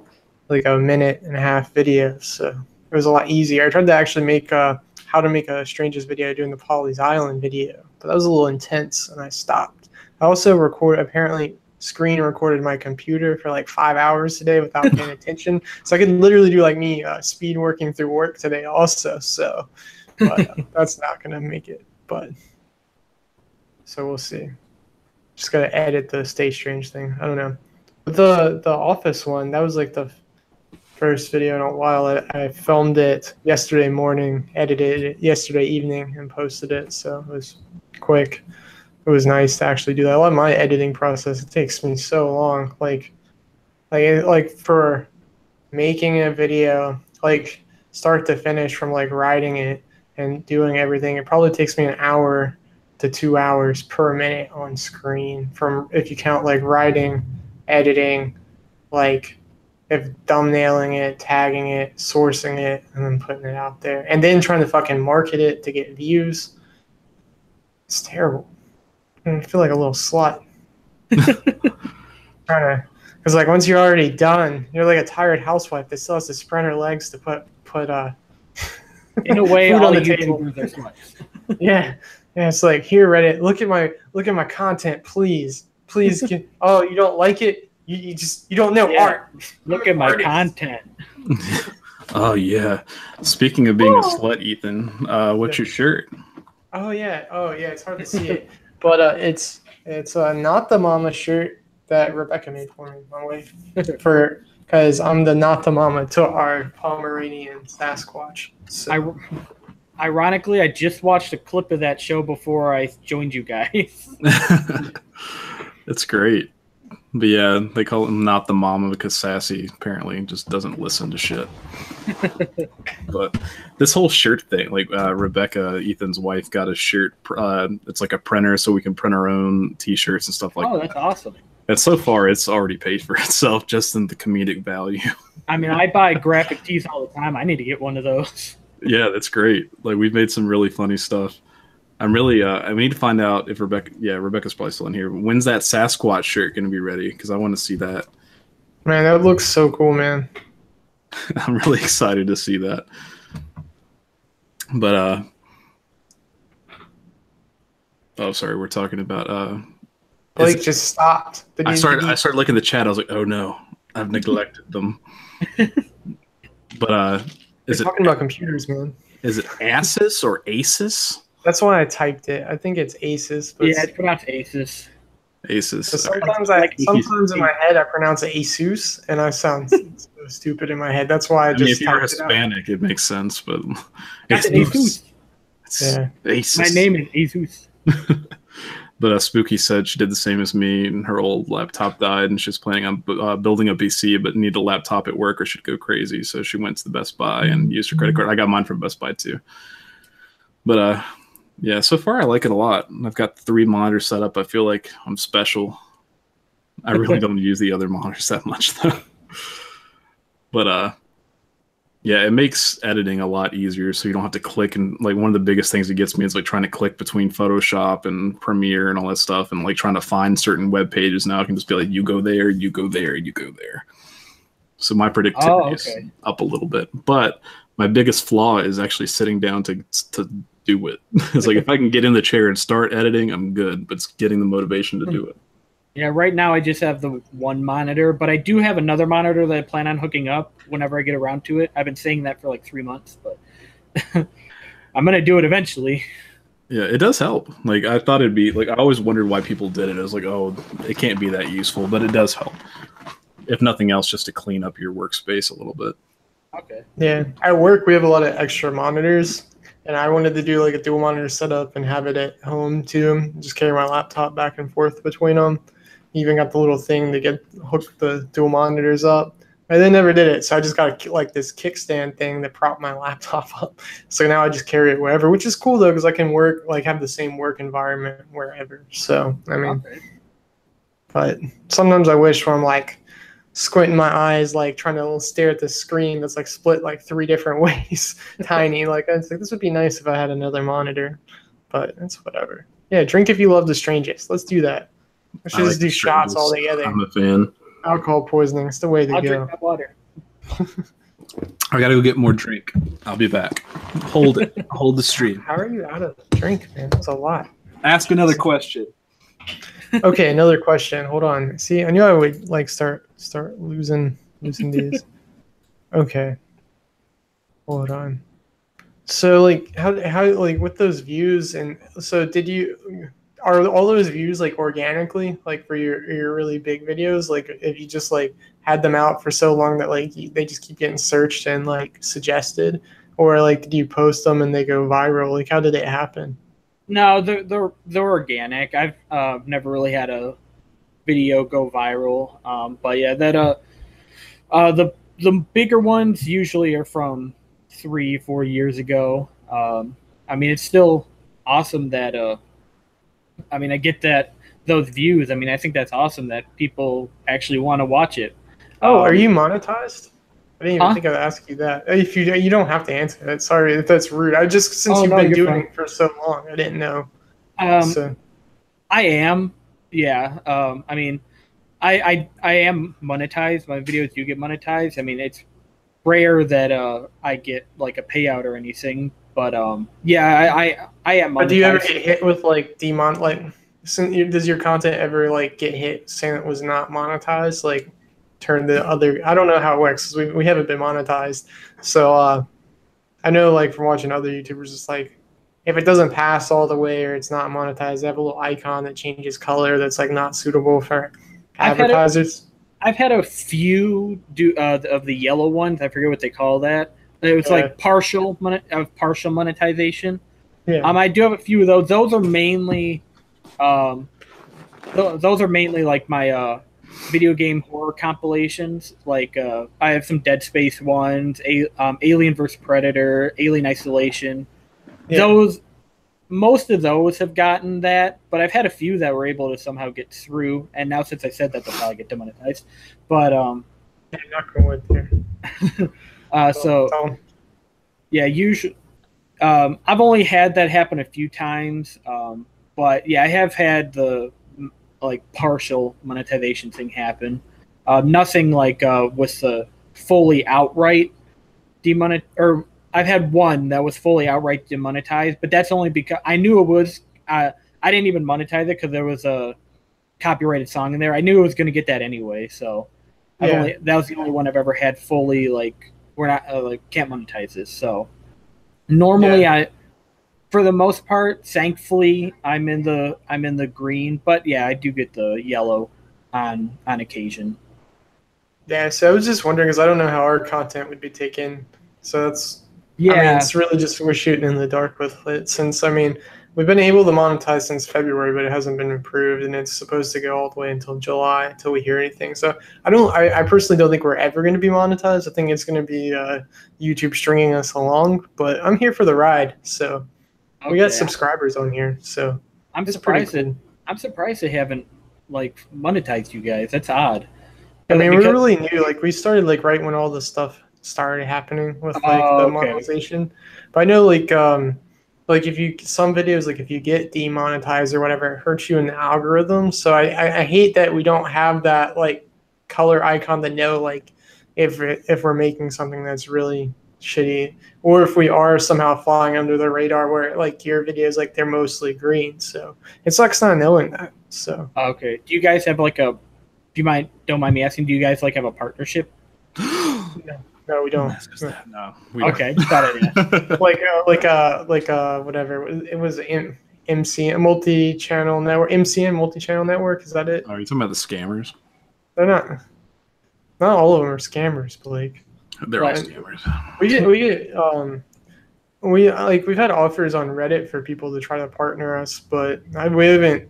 like a minute and a half video, so it was a lot easier. I tried to actually make how to make a strangest video doing the Polly's Island video, but that was a little intense, and I stopped. I also apparently screen recorded my computer for like 5 hours today without paying attention, so I could literally do like me speed working through work today also. So, but that's not gonna make it. But so we'll see. Just gotta edit the Stay Strange thing. I don't know. But the office one, that was like the first video in a while. I filmed it yesterday morning, edited it yesterday evening, and posted it. So it was quick. It was nice to actually do that. I love my editing process. It takes me so long. Like for making a video, like start to finish, from like writing it and doing everything, it probably takes me an hour to 2 hours per minute on screen. From if you count like writing, editing, like if thumbnailing it, tagging it, sourcing it, and then putting it out there, and then trying to fucking market it to get views. It's terrible. I feel like a little slut. Because like once you're already done, you're like a tired housewife that still has to spread her legs to put in a way food all on the the table. YouTubers are sluts. Yeah, it's like, here, Reddit, look at my content, please oh, you don't like it? You don't know art. Look at my content. Oh yeah. Speaking of being a slut, Ethan, what's your shirt? Oh yeah, it's hard to see it, but it's not the mama shirt that Rebecca made for me, my wife, because I'm the not the mama to our Pomeranian Sasquatch. So. Ironically, I just watched a clip of that show before I joined you guys. It's great. But yeah, they call him not the mama because Sassy apparently just doesn't listen to shit. But this whole shirt thing, like Rebecca, Ethan's wife, got a shirt. It's like a printer, so we can print our own T-shirts and stuff like that. Oh, that's awesome. And so far, it's already paid for itself just in the comedic value. I mean, I buy graphic tees all the time. I need to get one of those. Yeah, that's great. Like, we've made some really funny stuff. I'm really, I need to find out if Rebecca's probably still in here. When's that Sasquatch shirt going to be ready? Because I want to see that. Man, that looks so cool, man. I'm really excited to see that. But, Oh, sorry. We're talking about. Blake just stopped. I started looking at the chat. I was like, oh no, I've neglected them. But We're talking about computers, man. Is it Asus or Asus? That's why I typed it. I think it's Asus. But Yeah, it's pronounced Asus. Asus. Sometimes in my head I pronounce it Asus, and I sound so stupid in my head. That's why I just. If you're Hispanic, it makes sense, but Asus. Yeah. Asus. My name is Asus. But Spooky said she did the same as me, and her old laptop died, and she's planning on building a PC, but needed a laptop at work or she'd go crazy. So she went to the Best Buy and used her credit card. I got mine from Best Buy too. But yeah, so far I like it a lot. I've got 3 monitors set up. I feel like I'm special. I really don't use the other monitors that much though. But yeah, it makes editing a lot easier, so you don't have to click. And like one of the biggest things that gets me is like trying to click between Photoshop and Premiere and all that stuff, and like trying to find certain web pages. Now I can just be like, you go there, you go there, you go there. So my productivity is up a little bit. But my biggest flaw is actually sitting down to do it. It's like if I can get in the chair and start editing, I'm good. But it's getting the motivation to do it. Yeah, right now I just have the one monitor, but I do have another monitor that I plan on hooking up whenever I get around to it. I've been saying that for like 3 months, but I'm going to do it eventually. Yeah, it does help. Like I thought it'd be like, I always wondered why people did it. I was like, oh, it can't be that useful, but it does help. If nothing else, just to clean up your workspace a little bit. Okay. Yeah, at work we have a lot of extra monitors, and I wanted to do like a dual monitor setup and have it at home too. Just carry my laptop back and forth between them. Even got the little thing to get hooked the dual monitors up. I then never did it, so I just got like this kickstand thing that propped my laptop up. So now I just carry it wherever, which is cool though, because I can work like have the same work environment wherever. So I mean, but sometimes I wish when I'm like squinting my eyes, like trying to stare at the screen that's like split like 3 different ways, tiny. Like I was like, this would be nice if I had another monitor, but it's whatever. Yeah, drink if you love the strangest. Let's do that. We should just do shots all together. I'm a fan. Alcohol poisoning. It's the way to go. Drink that water. I gotta go get more drink. I'll be back. Hold it. Hold the stream. How are you out of drink, man? That's a lot. Ask another question. Okay, another question. Hold on. See, I knew I would like start losing these. Okay. Hold on. So like how like with those views, and so are all those views like organically, like for your really big videos? Like if you just like had them out for so long that like they just keep getting searched and like suggested, or like did you post them and they go viral? Like how did it happen? No, they're organic. I've never really had a video go viral. But yeah, that the bigger ones usually are from 3-4 years ago. I mean, it's still awesome that I mean, I get that those views. I mean, I think that's awesome that people actually want to watch it. Oh, are you monetized? I didn't even think I'd ask you that. If you don't have to answer that. Sorry if that's rude. I just since you've been doing it for so long, I didn't know. I am. Yeah. I mean, I am monetized. My videos do get monetized. I mean, it's rare that I get like a payout or anything. But yeah, I am monetized. But do you ever get hit with like does your content ever like get hit saying it was not monetized? Like turn the other, I don't know how it works because we haven't been monetized. So I know like from watching other YouTubers, it's like if it doesn't pass all the way or it's not monetized, they have a little icon that changes color that's like not suitable for advertisers. I've had a few of the yellow ones. I forget what they call that. It was like partial monetization. Yeah. I do have a few of those. Those are mainly like my video game horror compilations. Like I have some Dead Space ones, Alien vs Predator, Alien Isolation. Yeah. Most of those have gotten that, but I've had a few that were able to somehow get through. And now since I said that, they'll probably get demonetized. But yeah, not going here. Yeah, usually I've only had that happen a few times, but yeah, I have had the like partial monetization thing happen. Nothing like with the fully outright I've had one that was fully outright demonetized, but that's only because I knew it was. I I didn't even monetize it because there was a copyrighted song in there. I knew it was going to get that anyway, so that was the only one I've ever had fully like we're not like can't monetize this. So normally for the most part, thankfully I'm in the green, but yeah, I do get the yellow on occasion. Yeah, so I was just wondering because I don't know how our content would be taken. So that's I mean, it's really just we're shooting in the dark with it since we've been able to monetize since February, but it hasn't been approved, and it's supposed to go all the way until July until we hear anything. So I personally don't think we're ever going to be monetized. I think it's going to be YouTube stringing us along, but I'm here for the ride. So we got subscribers on here, so I'm surprised I'm surprised they haven't like monetized you guys. That's odd. I mean, we're really new. Like we started like right when all this stuff started happening with like the monetization. But I know like if you some videos like if you get demonetized or whatever, it hurts you in the algorithm. So I hate that we don't have that like color icon to know like if we're making something that's really shitty or if we are somehow flying under the radar where like your videos like they're mostly green. So it sucks not knowing that. So okay, do you guys have like a don't mind me asking, do you guys like have a partnership? No, we don't. No, we don't. Okay, got it. Whatever. It was MCN multi-channel network. MCN multi-channel network. Is that it? Oh, are you talking about the scammers? They're not. Not all of them are scammers, Blake. They're all scammers. We've had offers on Reddit for people to try to partner us, but we haven't.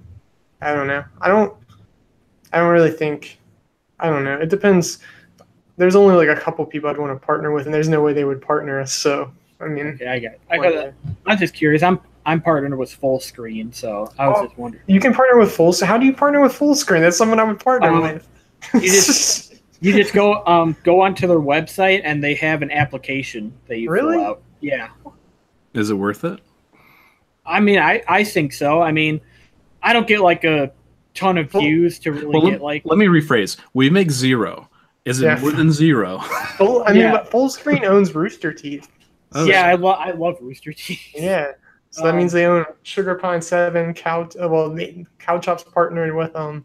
I don't know. I don't really think. I don't know. It depends. There's only like a couple people I'd want to partner with, and there's no way they would partner us. So I mean, okay, I got it. I'm just curious. I'm partnered with Full Screen, so I was just wondering. You can partner with Full. So how do you partner with Full Screen? That's someone I would partner with. You just go onto their website, and they have an application that you fill out. Yeah. Is it worth it? I mean, I think so. I mean, I don't get like a ton of views to really get like. Let me rephrase. We make zero. Is it more than zero? But Full Screen owns Rooster Teeth. Oh, yeah, I love Rooster Teeth. Yeah, so that means they own Sugar Pine 7, Cow Chop's partnered with them.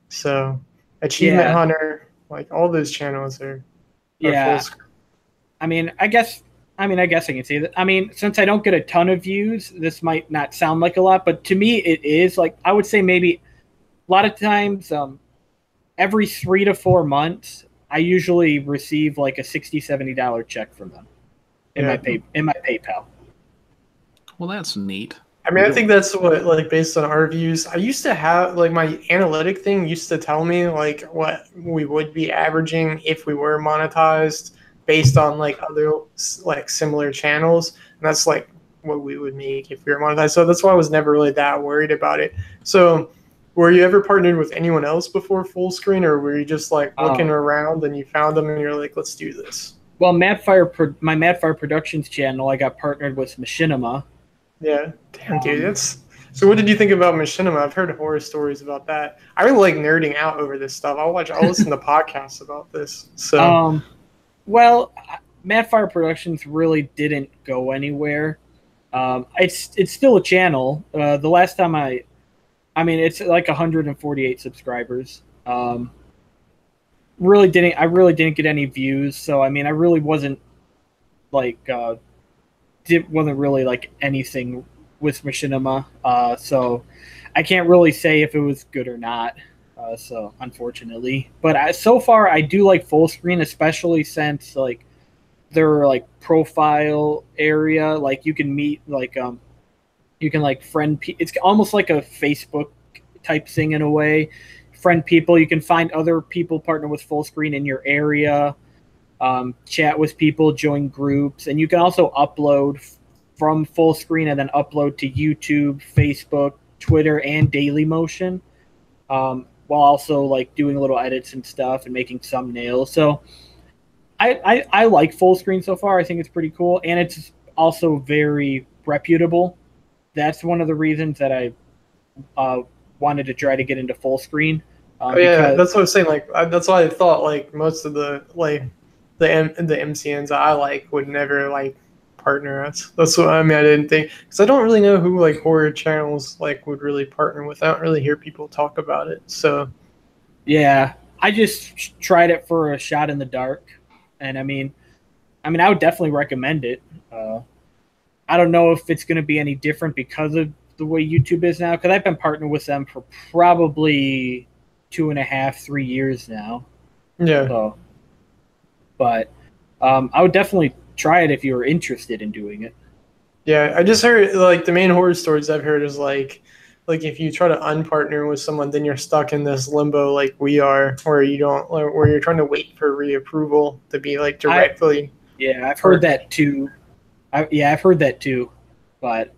So Achievement Hunter, like all those channels are Full Screen. I guess I can say that. I mean, since I don't get a ton of views, this might not sound like a lot, but to me it is. Like I would say maybe a lot of times every 3 to 4 months I usually receive like a $60-$70 check from them in my PayPal. Well, that's neat. I mean, I think that's what, like, based on our views, I used to have, like, my analytic thing used to tell me, like, what we would be averaging if we were monetized based on, like, other, like, similar channels. And that's, like, what we would make if we were monetized. So that's why I was never really that worried about it. So were you ever partnered with anyone else before Full Screen, or were you just, like, looking around and you found them and you're like, let's do this? Well, my Madfire Productions channel, I got partnered with Machinima. Yeah, damn, dude. So what did you think about Machinima? I've heard horror stories about that. I really like nerding out over this stuff. I'll listen to podcasts about this. So, well, Madfire Productions really didn't go anywhere. It's still a channel. The last time I mean, it's like 148 subscribers. I really didn't get any views. So I mean, I really wasn't like. Wasn't really like anything with Machinima, so I can't really say if it was good or not. So unfortunately, but so far I do like Full Screen, especially since like their like profile area, like you can meet like you can like friend. It's almost like a Facebook type thing in a way. Friend people, you can find other people partner with Full Screen in your area. Chat with people, join groups, and you can also upload from Full Screen and then upload to YouTube, Facebook, Twitter, and Dailymotion, while also like doing little edits and stuff and making thumbnails. So I like Full Screen so far. I think it's pretty cool, and it's also very reputable. That's one of the reasons that I wanted to try to get into Full Screen. That's what I was saying. Like that's why I thought like most of the like the MCNs I like would never like partner. That's what I mean. I didn't think, because I don't really know who like horror channels like would really partner with. I don't really hear people talk about it. So Yeah, I just tried it for a shot in the dark, and I mean, I would definitely recommend it. I don't know if it's going to be any different because of the way YouTube is now, because I've been partnered with them for probably 2.5, 3 years now. yeah. So, but I would definitely try it if you were interested in doing it. Yeah, I just heard like the main horror stories I've heard is like if you try to unpartner with someone, then you're stuck in this limbo like we are, where you don't where you're trying to wait for reapproval to be like directly. I've heard that too. I've heard that too, but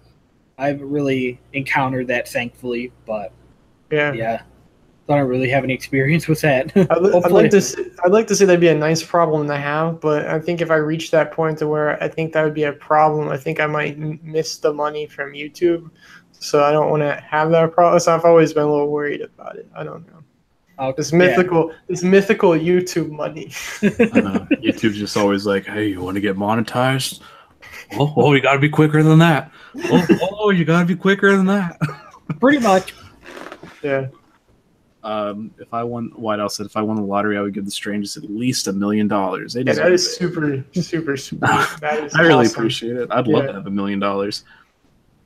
I haven't really encountered that, thankfully. But yeah, I don't really have any experience with that. I'd like to say that'd be a nice problem to have, but I think if I reach that point to where I think that would be a problem, I think I might miss the money from YouTube. So I don't want to have that problem. So I've always been a little worried about it. I don't know. This mythical YouTube money. YouTube's just always like, hey, you want to get monetized? Oh, you got to be quicker than that. Oh, you got to be quicker than that. Pretty much. Yeah. If I won the lottery, I would give the Strangest at least $1 million. That is super, super, super. That is I really awesome. appreciate it. I'd love to have $1 million.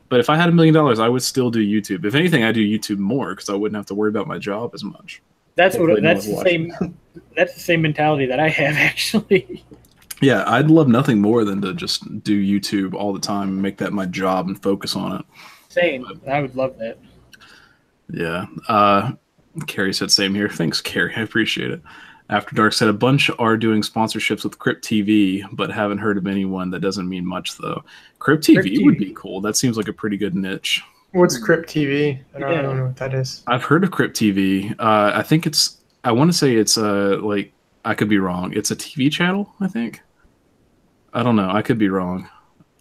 But if I had $1 million, I would still do YouTube. If anything, I do YouTube more because I wouldn't have to worry about my job as much. That's the same mentality that I have, actually. Yeah, I'd love nothing more than to just do YouTube all the time and make that my job and focus on it. Same. I would love that. Yeah. Carrie said same here. Thanks, Carrie. I appreciate it. After Dark said a bunch are doing sponsorships with Crypt TV, but haven't heard of anyone. That doesn't mean much, though. Crypt TV would be cool. That seems like a pretty good niche. What's Crypt TV? I don't know what that is. I've heard of Crypt TV. I think I want to say it's like, I could be wrong. It's a TV channel, I think. I don't know. I could be wrong.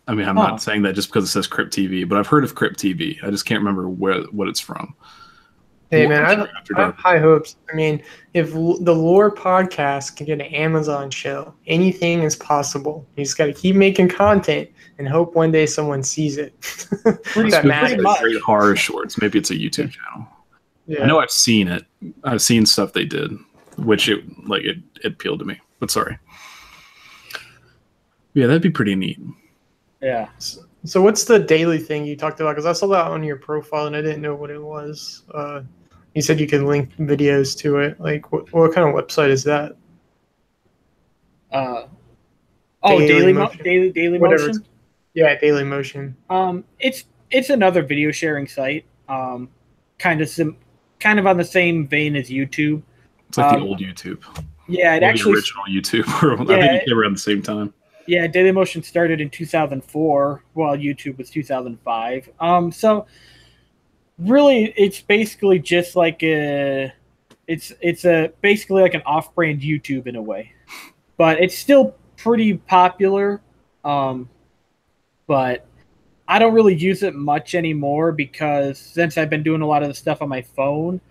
I mean, I'm not saying that just because it says Crypt TV, but I've heard of Crypt TV. I just can't remember what it's from. Hey, man, I have high hopes. I mean, if the Lore podcast can get an Amazon show, anything is possible. You just got to keep making content and hope one day someone sees it. Pretty much. Great horror shorts. Maybe it's a YouTube channel. Yeah. I know I've seen it. I've seen stuff they did, which it appealed to me. But sorry. Yeah, that'd be pretty neat. Yeah. So what's the daily thing you talked about? Because I saw that on your profile and I didn't know what it was. You said you could link videos to it. Like, what kind of website is that? Daily Motion. Yeah, Daily Motion. It's another video sharing site. Kind of on the same vein as YouTube. It's like the old YouTube. Yeah, the original YouTube. I think it came around the same time. Yeah, Dailymotion started in 2004, while YouTube was 2005. So really, it's basically just like basically like an off-brand YouTube in a way, but it's still pretty popular. But I don't really use it much anymore because since I've been doing a lot of the stuff on my phone,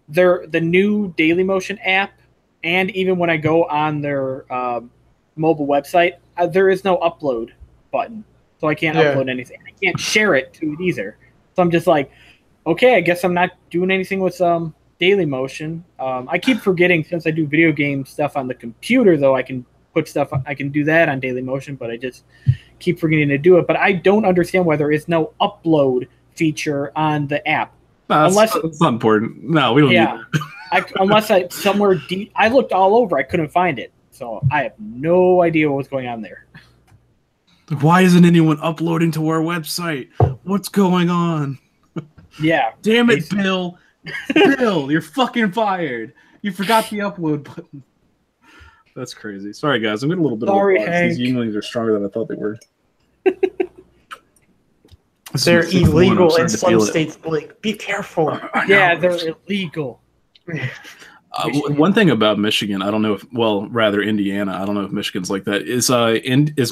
the new Dailymotion app, and even when I go on their mobile website, there is no upload button, so I can't upload anything. I can't share it to it either. So I'm just like, okay, I guess I'm not doing anything with Dailymotion. I keep forgetting, since I do video game stuff on the computer, though, I can do that on Dailymotion, but I just keep forgetting to do it. But I don't understand why there is no upload feature on the app. Unless it's not important. No, we don't need that. Unless I looked all over, I couldn't find it. So I have no idea what was going on there. Why isn't anyone uploading to our website? What's going on? Yeah. Damn it, Bill. Bill, you're fucking fired. You forgot the upload button. That's crazy. Sorry, guys. I'm getting a little bit of a buzz. These younglings are stronger than I thought they were. They're illegal in some states, Blake. Be careful. Yeah, they're illegal. One thing about Michigan, I don't know if, rather Indiana, I don't know if Michigan's like that. Is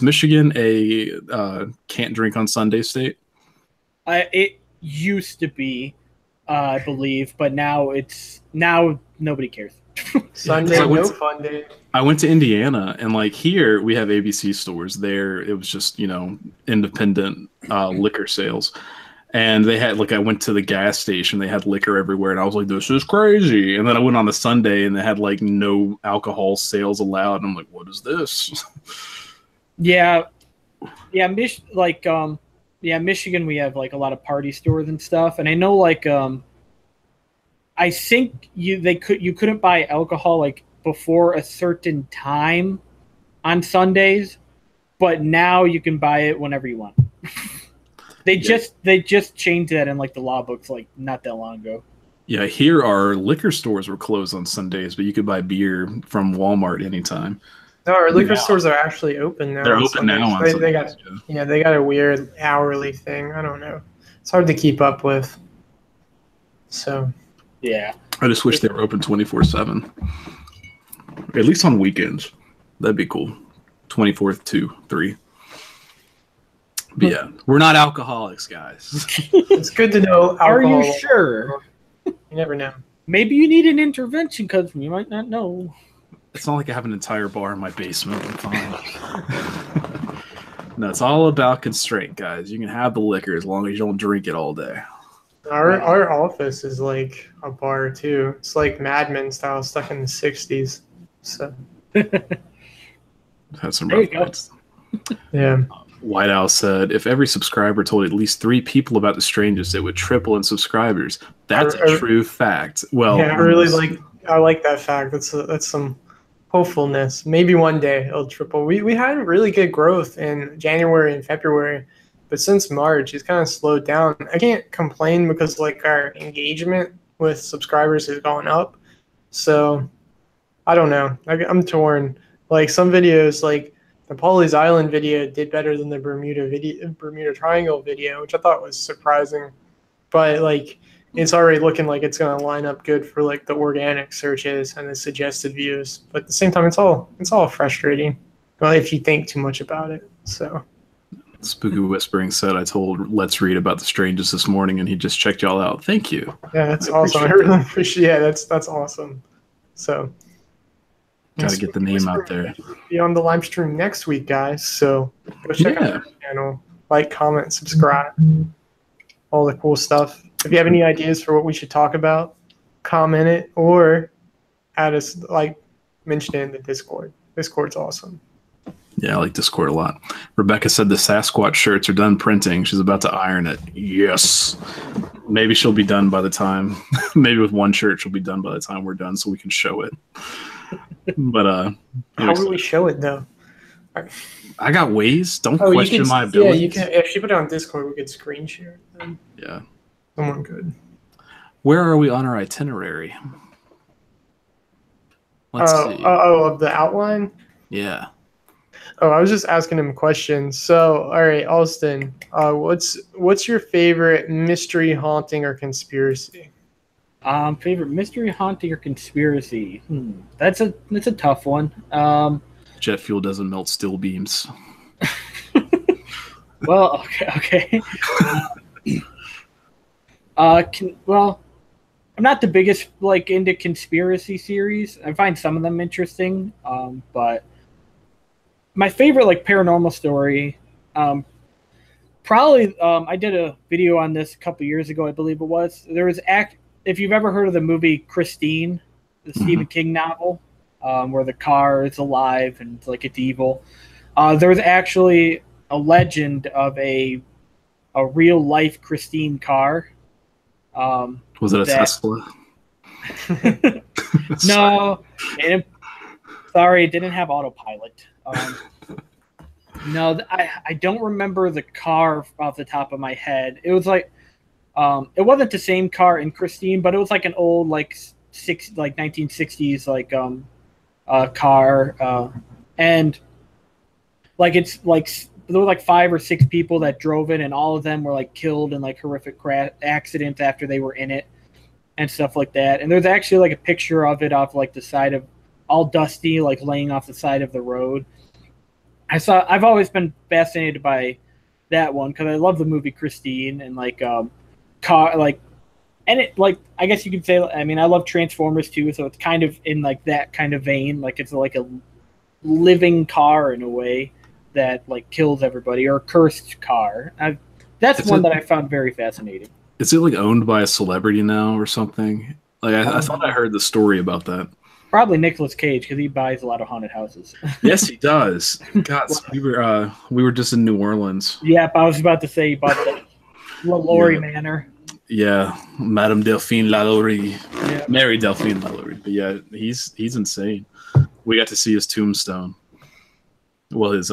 Michigan a can't drink on Sunday state? It used to be, I believe, but now nobody cares. Sunday, I went no to- fun day. I went to Indiana, and like here we have ABC stores. There it was just independent liquor sales, and they had like I went to the gas station. They had liquor everywhere, and I was like, "This is crazy." And then I went on the Sunday, and they had like no alcohol sales allowed. And I'm like, "What is this?" Yeah, yeah, Michigan. We have like a lot of party stores and stuff, and I know like I think you couldn't buy alcohol like before a certain time on Sundays, but now you can buy it whenever you want. They just changed that in like the law books like not that long ago. Yeah, here our liquor stores were closed on Sundays, but you could buy beer from Walmart anytime. No, our liquor stores are actually open now. They're on open now Sundays. on They got Sundays, yeah. they got a weird hourly thing. I don't know. It's hard to keep up with. So Yeah. I just wish they were open 24/7. At least on weekends. That'd be cool. 24th to 3. But yeah, we're not alcoholics, guys. it's good to know. Are Alcohol. you sure? You never know. Maybe you need an intervention because you might not know. It's not like I have an entire bar in my basement. I'm fine. No, it's all about constraint, guys. You can have the liquor as long as you don't drink it all day. Our office is like a bar too. It's like Mad Men style, stuck in the '60s. So Had some There you rough go. nights. yeah. White Owl said, if every subscriber told at least 3 people about the Strangest, it would triple in subscribers. That's a true fact. Well, Yeah, I like that fact. That's some hopefulness. Maybe one day it'll triple. We had really good growth in January and February, but since March it's kind of slowed down. I can't complain because like our engagement with subscribers has gone up. So I don't know. I'm torn. Like some videos, like the Pawleys Island video did better than the Bermuda Triangle video, which I thought was surprising. But like it's already looking like it's going to line up good for like the organic searches and the suggested views. But at the same time, it's all frustrating. Well, if you think too much about it. So Spooky Whispering said, I told Let's Read about the Strangest this morning, and he just checked y'all out. Thank you. yeah, that's awesome. I really appreciate. Yeah, that's awesome. So Got to get the name out there. be on the live stream next week, guys. So go check out our channel, like, comment, subscribe, all the cool stuff. If you have any ideas for what we should talk about, comment it or add us, like, mention it in the Discord. Discord's awesome. Yeah, I like Discord a lot. Rebecca said the Sasquatch shirts are done printing. She's about to iron it. Yes. Maybe she'll be done by the time. Maybe with one shirt she'll be done by the time we're done, so we can show it. But how will we show it though? I got ways. Don't question my ability. Yeah, you can. If she put it on Discord, we could screen share it. Then. Yeah. Someone could. Where are we on our itinerary? Let's see. Of the outline. Yeah. Oh, I was just asking him questions. So, all right, Alston, what's your favorite mystery, haunting, or conspiracy? Favorite mystery, haunting, or conspiracy? That's a tough one. Jet fuel doesn't melt steel beams. Well, okay. Well, I'm not the biggest into conspiracy series. I find some of them interesting, but my favorite paranormal story, probably I did a video on this a couple years ago, I believe it was. There was if you've ever heard of the movie Christine, the Stephen King novel, where the car is alive and it's evil. There was actually a legend of a real life Christine car. Was it a Tesla? No, sorry, it didn't have autopilot. No, I don't remember the car off the top of my head. It was it wasn't the same car in Christine, but it was an old 1960s car, and there were 5 or 6 people that drove it, and all of them were killed in horrific accidents after they were in it and stuff like that. And there's actually a picture of it off the side of, all dusty, laying off the side of the road. I've always been fascinated by that one because I love the movie Christine, and and it, like, I guess you could say, I mean, I love Transformers too, so it's kind of in like that kind of vein. Like it's like a living car in a way that like kills everybody, or a cursed car. That's one that I found very fascinating. Is it like owned by a celebrity now or something? Like I thought I heard the story about that. Probably Nicolas Cage, because he buys a lot of haunted houses. Yes, he does. God, we were just in New Orleans. Yep, I was about to say he bought the LaLaurie Manor. Yeah, Madame Delphine LaLaurie, Yeah. Mary Delphine LaLaurie. But yeah, he's insane. We got to see his tombstone. Well, his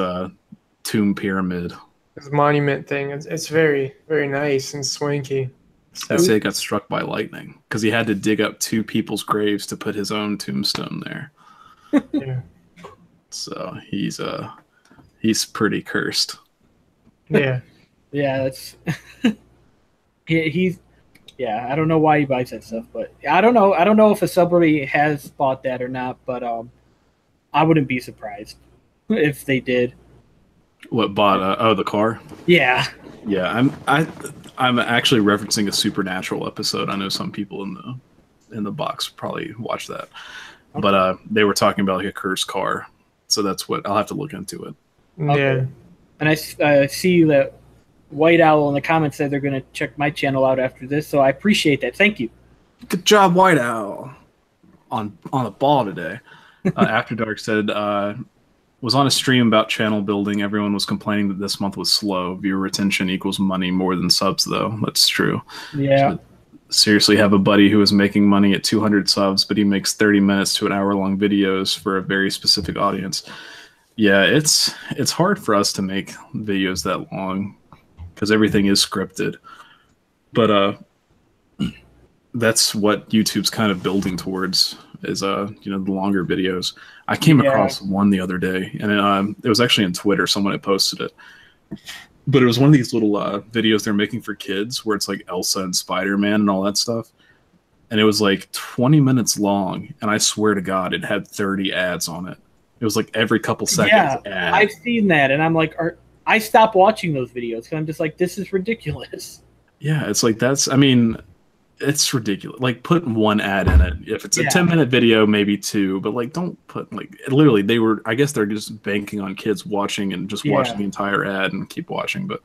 tomb pyramid. His monument thing. It's very, very nice and swanky. They say it got struck by lightning because he had to dig up 2 people's graves to put his own tombstone there. Yeah. So he's pretty cursed. Yeah. Yeah, that's he's yeah. I don't know why he buys that stuff, but I don't know. I don't know if a celebrity has bought that or not, but I wouldn't be surprised if they did. What bought? The car. Yeah. Yeah, I'm actually referencing a Supernatural episode. I know some people in the box probably watch that, Okay. but they were talking about like a cursed car. So that's what I'll have to look into it. Yeah. And I see that White Owl in the comments said they're going to check my channel out after this, so I appreciate that. Thank you. Good job, White Owl. On the ball today. After Dark said was on a stream about channel building. Everyone was complaining that this month was slow. Viewer retention equals money more than subs, though. That's true. Yeah. So, seriously, have a buddy who is making money at 200 subs, but he makes 30 minutes to an hour-long videos for a very specific audience. Yeah, it's hard for us to make videos that long because everything is scripted. But that's what YouTube's kind of building towards is the longer videos. I came across one the other day, and it was actually on Twitter. Someone had posted it, but it was one of these little videos they're making for kids where it's like Elsa and Spider-Man and all that stuff. And it was like 20 minutes long, and I swear to God, it had 30 ads on it. It was like every couple seconds. Yeah, ad. I've seen that, and I'm like, I stopped watching those videos because I'm just like, this is ridiculous. Yeah, it's like it's ridiculous. Like, put one ad in it. If it's a 10-minute video, maybe 2, but like, don't put literally. I guess they're just banking on kids watching and just watching the entire ad and keep watching. But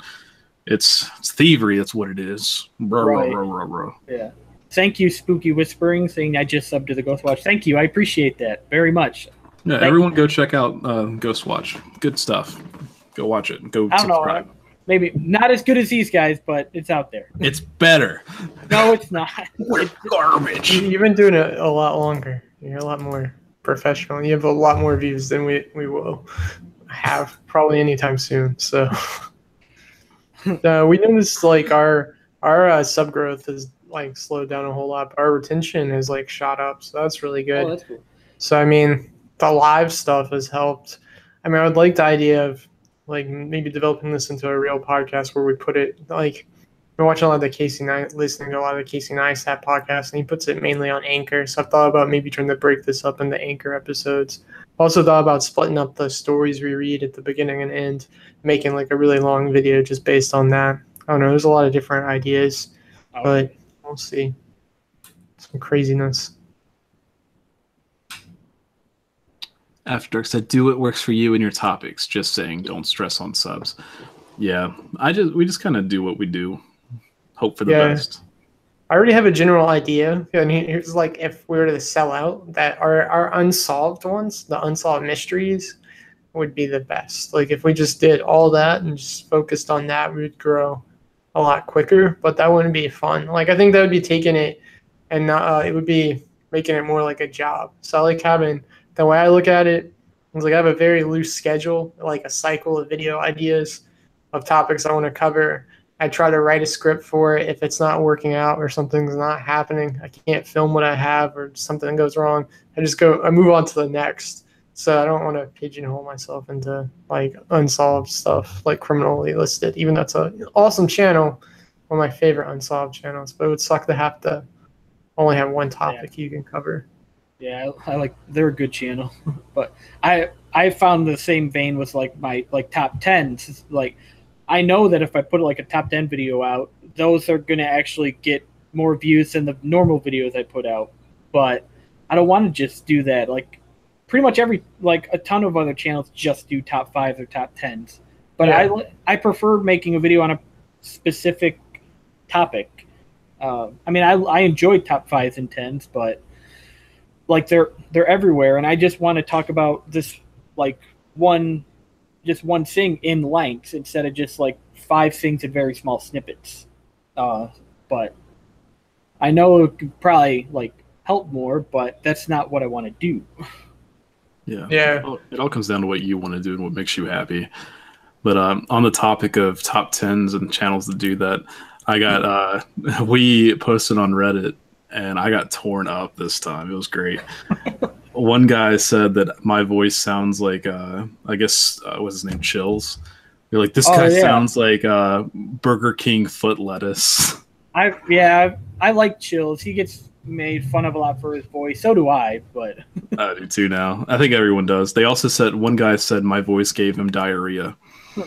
it's thievery. That's what it is. Bro. Yeah. Thank you, Spooky Whispering, saying I just subbed to the Ghost Watch. Thank you. I appreciate that very much. Yeah, everyone go check out Ghost Watch. Good stuff. Go watch it. Go subscribe. Maybe not as good as these guys, but it's out there. It's better. No, it's not. It's garbage. You've been doing it a lot longer. You're a lot more professional. You have a lot more views than we will have probably anytime soon. So we noticed like our sub growth has like slowed down a whole lot. Our retention has like shot up, so that's really good. Oh, that's cool. So I mean, the live stuff has helped. I mean, I would like the idea of like maybe developing this into a real podcast where we put it like I'm watching a lot of the listening to a lot of the Casey Neistat podcasts, and he puts it mainly on Anchor. So I've thought about maybe trying to break this up into Anchor episodes. Also thought about splitting up the stories we read at the beginning and end, making like a really long video just based on that. I don't know. There's a lot of different ideas, but we'll see. Some craziness. After Dark said, "Do what works for you and your topics." Just saying, don't stress on subs. Yeah, we just kind of do what we do. Hope for the best. I already have a general idea, and here's like if we were to sell out, that our unsolved ones, the unsolved mysteries, would be the best. Like if we just did all that and just focused on that, we would grow a lot quicker. But that wouldn't be fun. Like I think that would be taking it, and not, it would be making it more like a job. So I like having. The way I look at it is like I have a very loose schedule, like a cycle of video ideas of topics I want to cover. I try to write a script for it. If it's not working out or something's not happening, I can't film what I have or something goes wrong, I move on to the next. So I don't want to pigeonhole myself into like unsolved stuff, like criminally listed, even though it's an awesome channel, one of my favorite unsolved channels, but it would suck to have to only have one topic you can cover. Yeah, they're a good channel, but I found the same vein with like my like top 10s. Like I know that if I put like a top 10 video out, those are gonna actually get more views than the normal videos I put out. But I don't want to just do that. Like pretty much a ton of other channels just do top 5s or top 10s. But I prefer making a video on a specific topic. I mean, I enjoy top 5s and 10s, but like they're everywhere, and I just want to talk about this like one thing in length instead of just like 5 things in very small snippets. But I know it could probably like help more, but that's not what I want to do. Yeah. It all comes down to what you want to do and what makes you happy. But on the topic of top 10s and channels that do that, I got we posted on Reddit and I got torn up this time. It was great. One guy said that my voice sounds like I guess what's his name, Chills. You're like, this guy sounds like Burger King foot lettuce. I like Chills. He gets made fun of a lot for his voice. So do I, but I do too now. I think everyone does. They also said, one guy said my voice gave him diarrhea. A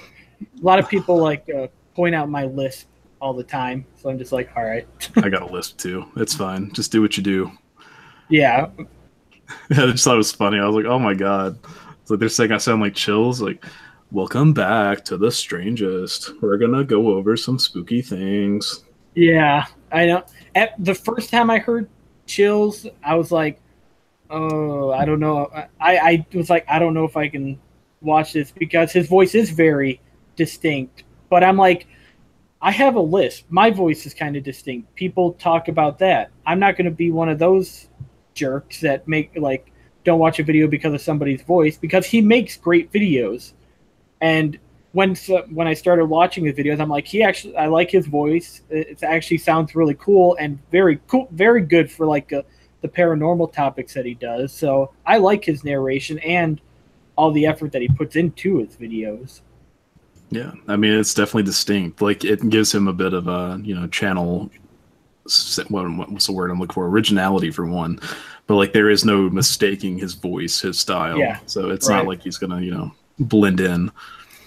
lot of people like point out my lisp all the time, so I'm just like, all right. I got a lisp too. It's fine. Just do what you do. Yeah. I just thought it was funny. I was like, oh my god. It's like they're saying I sound like Chills. Like, welcome back to the Strangest. We're gonna go over some spooky things. Yeah, I know. At the first time I heard Chills, I was like, oh, I don't know. I was like, I don't know if I can watch this because his voice is very distinct. But I'm like, I have a lisp. My voice is kind of distinct. People talk about that. I'm not going to be one of those jerks that don't watch a video because of somebody's voice, because he makes great videos. And when I started watching his videos, I'm like, I like his voice. It actually sounds really cool and very cool, very good for like the paranormal topics that he does. So I like his narration and all the effort that he puts into his videos. Yeah, I mean, it's definitely distinct. Like, it gives him a bit of a, channel, what's the word I'm looking for? Originality, for one. But, like, there is no mistaking his voice, his style. Yeah, so it's not like he's going to, blend in.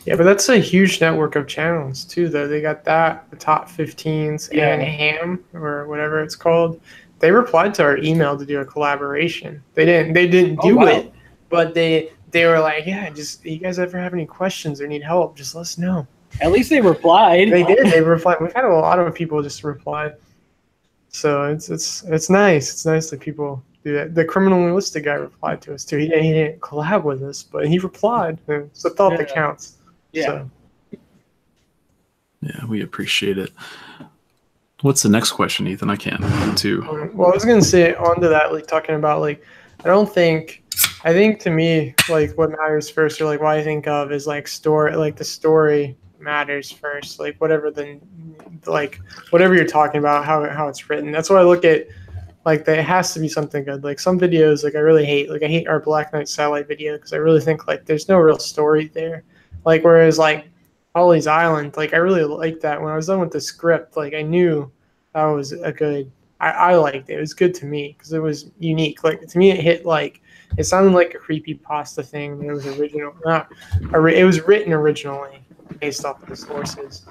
Yeah, but that's a huge network of channels, too, though. They got the top 15s, and Ham, or whatever it's called. They replied to our email to do a collaboration. They didn't do it, but they were like, yeah, just, you guys ever have any questions or need help, just let us know. At least they replied. They did. They replied. We've had a lot of people just reply. So it's nice. It's nice that people do that. The criminalistic guy replied to us too. He didn't collab with us, but he replied. It's a thought that counts. Yeah. So. Yeah, we appreciate it. What's the next question, Ethan? I can't. Too. Well, I was gonna say onto that, like talking about like, I think to me, like what matters first, or like what I think of is like the story matters first. Like whatever you're talking about, how it's written. That's why I look at, like, it has to be something good. Like some videos, like I really hate. Like I hate our Black Knight Satellite video because I really think like there's no real story there. Like whereas like Holly's Island, like I really liked that. When I was done with the script, like I knew that was a good. I liked it. It was good to me because it was unique. Like to me, it hit like. It sounded like a creepypasta thing, but it was original. It was written originally based off of the sources.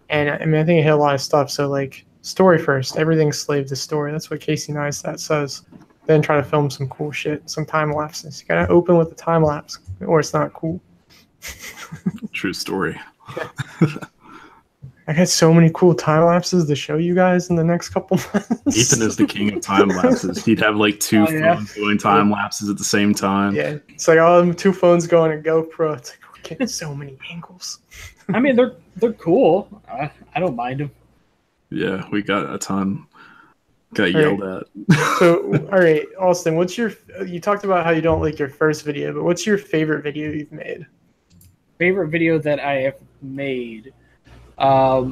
And I mean, I think it hit a lot of stuff. So, like, story first. Everything's slave to story. That's what Casey Neistat says. Then try to film some cool shit, some time lapses. You gotta open with the time lapse, or it's not cool. True story. I got so many cool time lapses to show you guys in the next couple months. Ethan is the king of time lapses. He'd have like two phones doing time lapses at the same time. Yeah, it's like all them 2 phones going to GoPro. It's like we're getting so many angles. I mean, they're cool. I don't mind them. Yeah, we got a ton. Got yelled at. So, all right, Austin, you talked about how you don't like your first video, but what's your favorite video you've made? Favorite video that I have made? I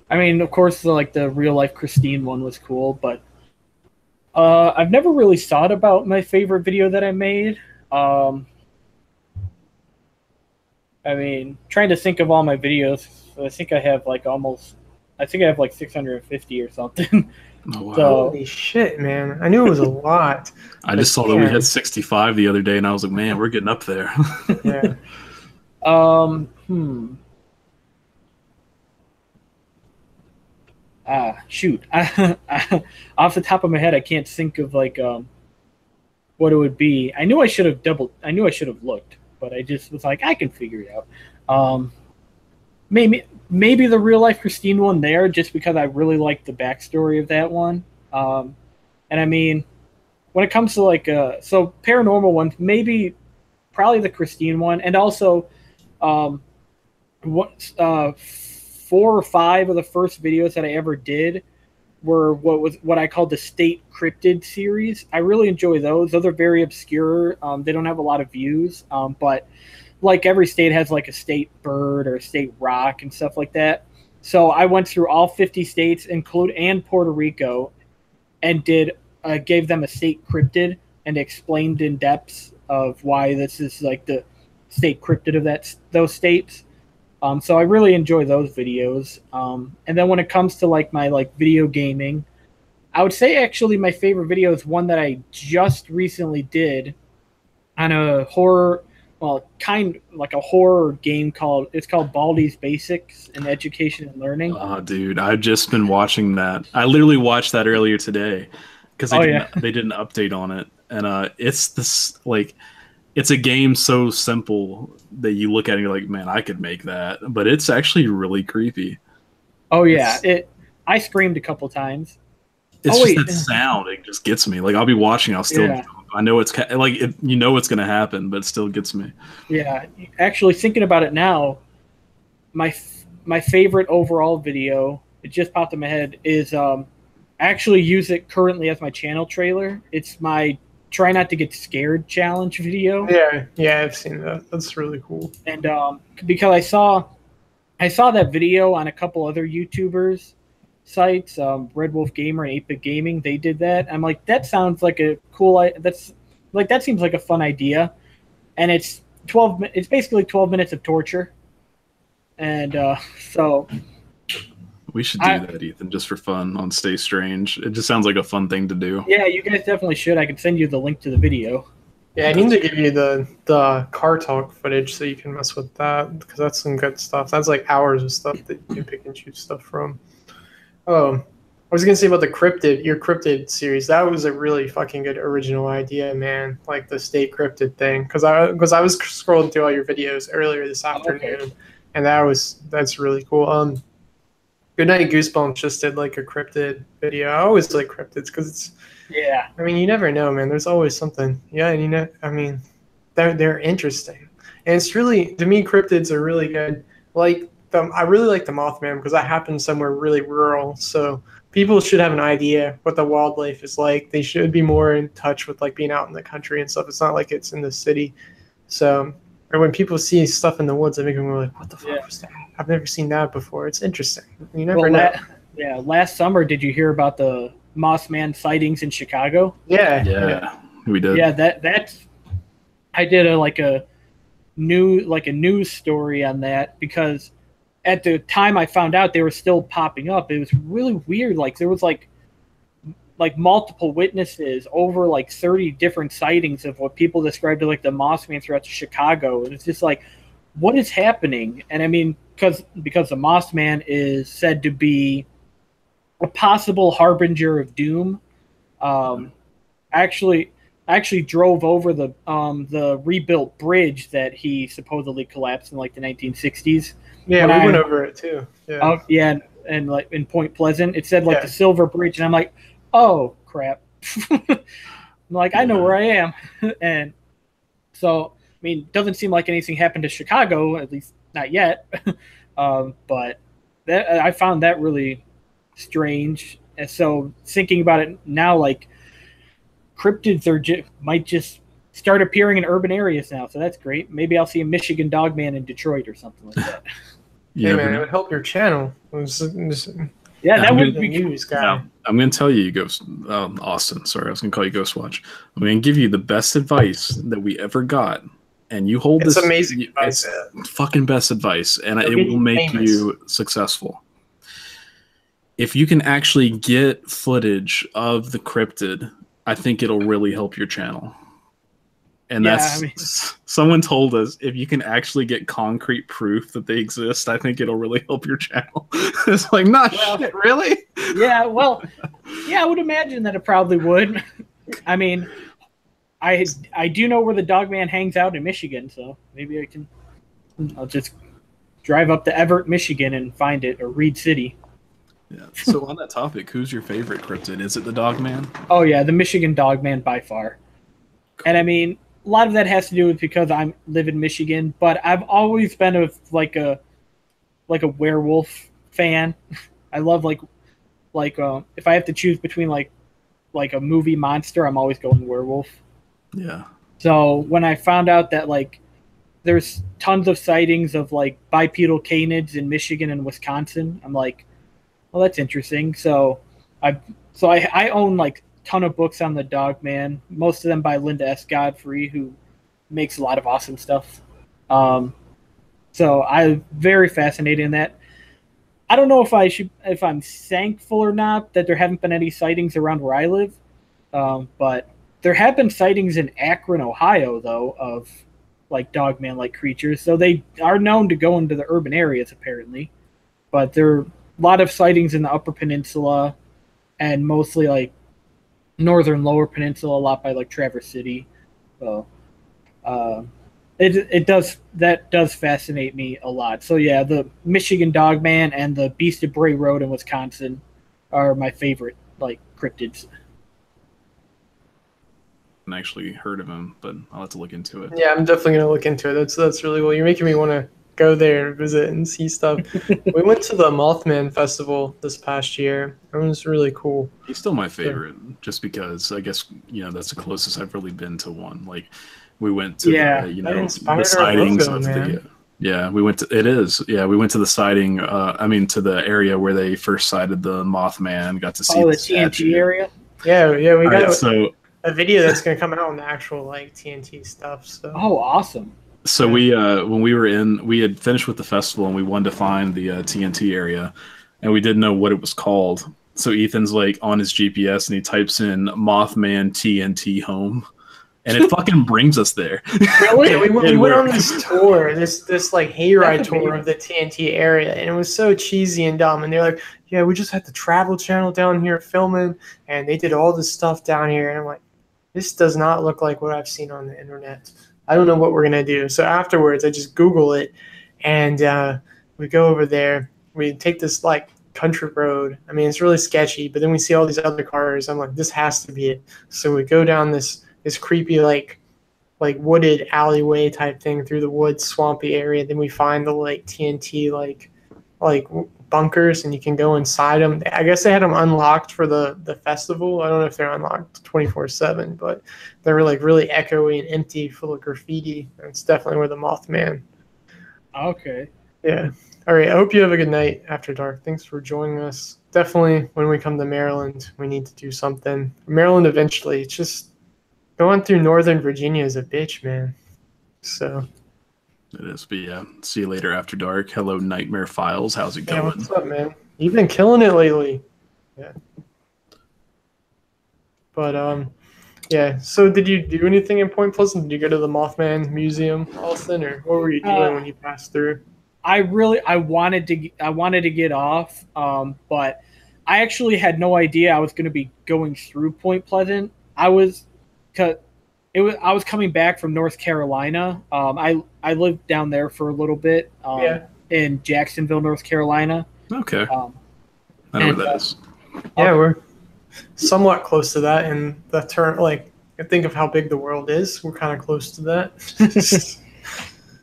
mean, of course, the real life Christine one was cool, but I've never really thought about my favorite video that I made. I mean, trying to think of all my videos, I think I have like 650 or something. Oh, wow. So, holy shit, man! I knew it was a lot. I just saw that we had 65 the other day, and I was like, man, we're getting up there. Yeah. Shoot, off the top of my head, I can't think of like what it would be. I knew I should have looked, but I just was like, I can figure it out. Maybe the real life Christine one there, just because I really like the backstory of that one. And I mean, when it comes to like so paranormal ones, probably the Christine one, and also what 4 or 5 of the first videos that I ever did were what I called the State Cryptid series. I really enjoy those. Those are very obscure. They don't have a lot of views, but like every state has like a state bird or a state rock and stuff like that. So I went through all 50 states, and Puerto Rico, and gave them a state cryptid and explained in depth of why this is like the state cryptid of those states. So I really enjoy those videos. And then when it comes to like my like video gaming, I would say actually my favorite video is one that I just recently did on a horror, kind of like a horror game called Baldi's Basics in Education and Learning. Oh, dude, I've just been watching that. I literally watched that earlier today because they did an update on it, and it's this like. It's a game so simple that you look at it and you're like, man, I could make that. But it's actually really creepy. Oh, yeah. I screamed a couple times. It's that sound. It just gets me. Like, I'll be watching. I'll still, I know it's like, you know what's going to happen, but it still gets me. Yeah. Actually, thinking about it now, my favorite overall video, it just popped in my head, is I actually use it currently as my channel trailer. It's my Try Not to Get Scared challenge video. Yeah, I've seen that. That's really cool. And because I saw that video on a couple other YouTubers sites, Red Wolf Gamer and 8-Bit Gaming, they did that. I'm like, that sounds like a cool. That seems like a fun idea. And it's basically 12 minutes of torture. And so we should do that, Ethan, just for fun on Stay Strange. It just sounds like a fun thing to do. Yeah, you guys definitely should. I can send you the link to the video. Yeah, I need to give you the car talk footage so you can mess with that, because that's some good stuff. That's like hours of stuff that you can pick and choose stuff from. I was gonna say about your cryptid series. That was a really fucking good original idea, man. Like the state cryptid thing, because I was scrolling through all your videos earlier this afternoon, and that's really cool. Goodnight Goosebumps just did like a cryptid video. I always like cryptids because it's. Yeah. I mean, you never know, man. There's always something. Yeah, and I mean, they're interesting, and it's really, to me, cryptids are really good. Like I really like the Mothman because that happened somewhere really rural. So people should have an idea what the wildlife is like. They should be more in touch with like being out in the country and stuff. It's not like it's in the city. So, or when people see stuff in the woods, they make them go like, "What the fuck was that? I've never seen that before." It's interesting. You never know. Last summer, did you hear about the Mothman sightings in Chicago? Yeah, we did. Yeah, that's. I did a news story on that because at the time I found out they were still popping up. It was really weird. Like there was like multiple witnesses, over like 30 different sightings of what people described as like the Mothman throughout Chicago. And it's just like, what is happening? And I mean, because the Mothman is said to be a possible harbinger of doom. Actually drove over the rebuilt bridge that he supposedly collapsed in like the 1960s. Yeah, we went over it too. Yeah. And like in Point Pleasant, it said like the Silver Bridge, and I'm like, oh crap. I'm like, I know where I am. And so, I mean, it doesn't seem like anything happened to Chicago, at least not yet. But I found that really strange. And so thinking about it now, like cryptids might just start appearing in urban areas now. So that's great. Maybe I'll see a Michigan Dogman in Detroit or something like that. Yeah, man, it would help your channel. That would be news guy. Now, I'm going to tell you, Austin. Sorry, I was going to call you Ghostwatch. I'm going to give you the best advice that we ever got, and you hold this. It's amazing advice. It's fucking best advice, and it will make you successful. If you can actually get footage of the cryptid, I think it'll really help your channel. And Yeah, that's I mean, someone told us if you can actually get concrete proof that they exist, I think it'll really help your channel. It's like, nah, Well, shit, really? yeah, well, yeah, I would imagine that it probably would. I mean, I do know where the Dogman hangs out in Michigan, so maybe I'll just drive up to Everett, Michigan, and find it, or Reed City. Yeah. So on that topic, who's your favorite cryptid? Is it the Dogman? Oh yeah, the Michigan Dogman by far. And I mean, a lot of that has to do with because I live in Michigan, but I've always been like a werewolf fan. I love if I have to choose between like a movie monster, I'm always going werewolf. Yeah. So when I found out that like there's tons of sightings of like bipedal canids in Michigan and Wisconsin, I'm like, well, that's interesting. So I own like ton of books on the Dogman, most of them by Linda S. Godfrey, who makes a lot of awesome stuff. So I'm very fascinated in that. I don't know if I'm thankful or not that there haven't been any sightings around where I live, but there have been sightings in Akron, Ohio, though, of like Dogman-like creatures. So they are known to go into the urban areas, apparently. But there are a lot of sightings in the Upper Peninsula and mostly like northern Lower Peninsula, a lot by like Traverse City. So that does fascinate me a lot. So yeah, the Michigan Dogman and the Beast of Bray Road in Wisconsin are my favorite like cryptids. I haven't actually heard of him, but I'll have to look into it. Yeah, I'm definitely gonna look into it. That's really cool. You're making me want to go there and visit and see stuff. We went to the Mothman Festival this past year. It was really cool. He's still my favorite, just because I guess that's the closest I've really been to one. Like we went to the sightings of the. Yeah, we went to we went to the sighting. To the area where they first sighted the Mothman. Got to see the statue. TNT area. Yeah, we got a video that's gonna come out on the actual like TNT stuff. So. Oh, awesome. So we when we had finished with the festival and we wanted to find the TNT area, and we didn't know what it was called. So Ethan's like on his GPS and he types in Mothman TNT home, and it fucking brings us there. Really? Yeah, we went on this tour, this like hayride tour of the TNT area, and it was so cheesy and dumb. And they're like, "Yeah, we just had the Travel Channel down here filming, and they did all this stuff down here." And I'm like, "This does not look like what I've seen on the internet. I don't know what we're gonna do." So afterwards, I just Google it, and we go over there. We take this like country road. I mean, it's really sketchy, but then we see all these other cars. I'm like, this has to be it. So we go down this creepy like wooded alleyway type thing through the woods, swampy area. Then we find the like TNT like bunkers, and you can go inside them. I guess they had them unlocked for the festival. I don't know if they're unlocked 24/7, but they were like really echoey and empty, full of graffiti. It's definitely where the Mothman. Okay. Yeah. All right. I hope you have a good night after dark. Thanks for joining us. Definitely, when we come to Maryland, we need to do something. Maryland eventually. It's just going through Northern Virginia is a bitch, man. So. It is, but yeah. See you later after dark. Hello, Nightmare Files. How's it going? Yeah, what's up, man? You've been killing it lately. Yeah. But yeah. So did you do anything in Point Pleasant? Did you go to the Mothman Museum, Austin, or what were you doing when you passed through? I wanted to get off, but I actually had no idea I was going to be going through Point Pleasant. I was coming back from North Carolina. I lived down there for a little bit. In Jacksonville, North Carolina. Okay. I know where that is. Yeah, we're somewhat close to that, and the turn like think of how big the world is. We're kind of close to that.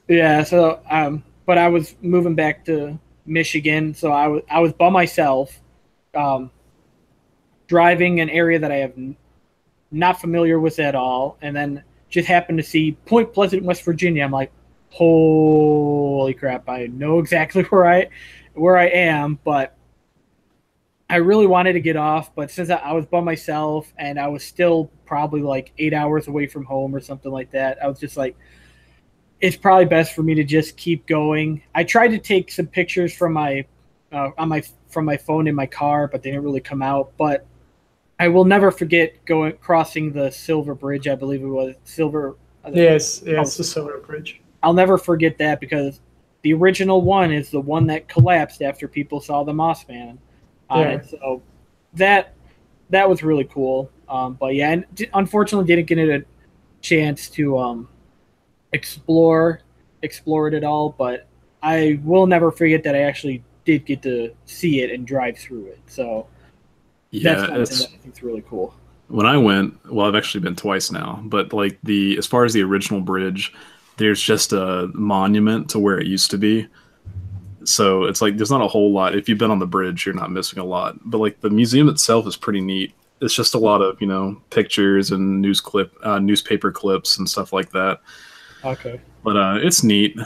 Yeah. So but I was moving back to Michigan, so I was by myself, driving an area that I have not familiar with at all, and then just happened to see Point Pleasant, West Virginia. I'm like, holy crap! I know exactly where I am, but I really wanted to get off. But since I was by myself and I was still probably like 8 hours away from home or something like that, I was just like, it's probably best for me to just keep going. I tried to take some pictures from my phone in my car, but they didn't really come out. But I will never forget crossing the Silver Bridge. I believe it was Yes, yeah, it's the Solar Bridge. I'll never forget that because the original one is the one that collapsed after people saw the Mothman on it. So that was really cool. But yeah, and unfortunately didn't get a chance to explore it at all. But I will never forget that I actually did get to see it and drive through it. So yeah, that's something that I think is really cool. When I went, well, I've actually been twice now, but like as far as the original bridge, there's just a monument to where it used to be. So it's like there's not a whole lot. If you've been on the bridge, you're not missing a lot. But like the museum itself is pretty neat. It's just a lot of pictures and newspaper clips and stuff like that. Okay. But it's neat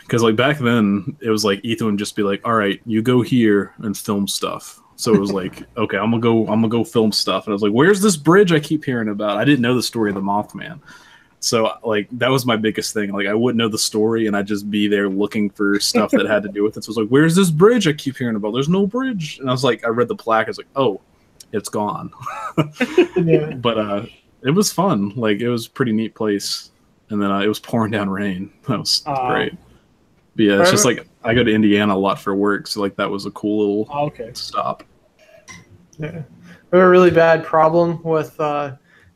because like back then it was like Ethan would just be like, "All right, you go here and film stuff." So it was like, okay, I'm gonna go film stuff. And I was like, where's this bridge I keep hearing about? I didn't know the story of the Mothman. So like that was my biggest thing. Like I wouldn't know the story and I'd just be there looking for stuff that had to do with it. So I was like, where's this bridge I keep hearing about? There's no bridge. And I was like, I read the plaque, I was like, oh, it's gone. Yeah. But it was fun. Like it was a pretty neat place. And then it was pouring down rain. That was great. But yeah, it's just like I go to Indiana a lot for work, so like that was a cool little stop. Yeah, we have a really bad problem with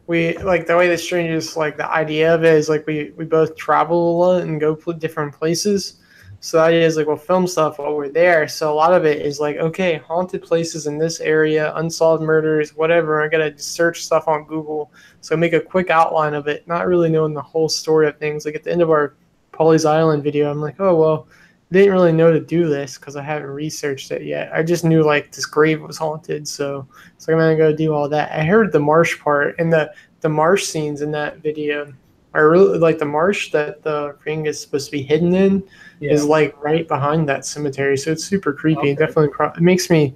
we like the way the Strangest, like the idea of it is like we both travel a lot and go different places. So the idea is like we'll film stuff while we're there. So a lot of it is like, okay, haunted places in this area, unsolved murders, whatever. I gotta search stuff on Google. So make a quick outline of it, not really knowing the whole story of things. Like at the end of our Polly's Island video, I'm like, oh well, I didn't really know to do this because I haven't researched it yet. I just knew like this grave was haunted, so I'm gonna go do all that. I heard the marsh part and the marsh scenes in that video. I really like the marsh that the ring is supposed to be hidden in is like right behind that cemetery, so it's super creepy. Definitely, it makes me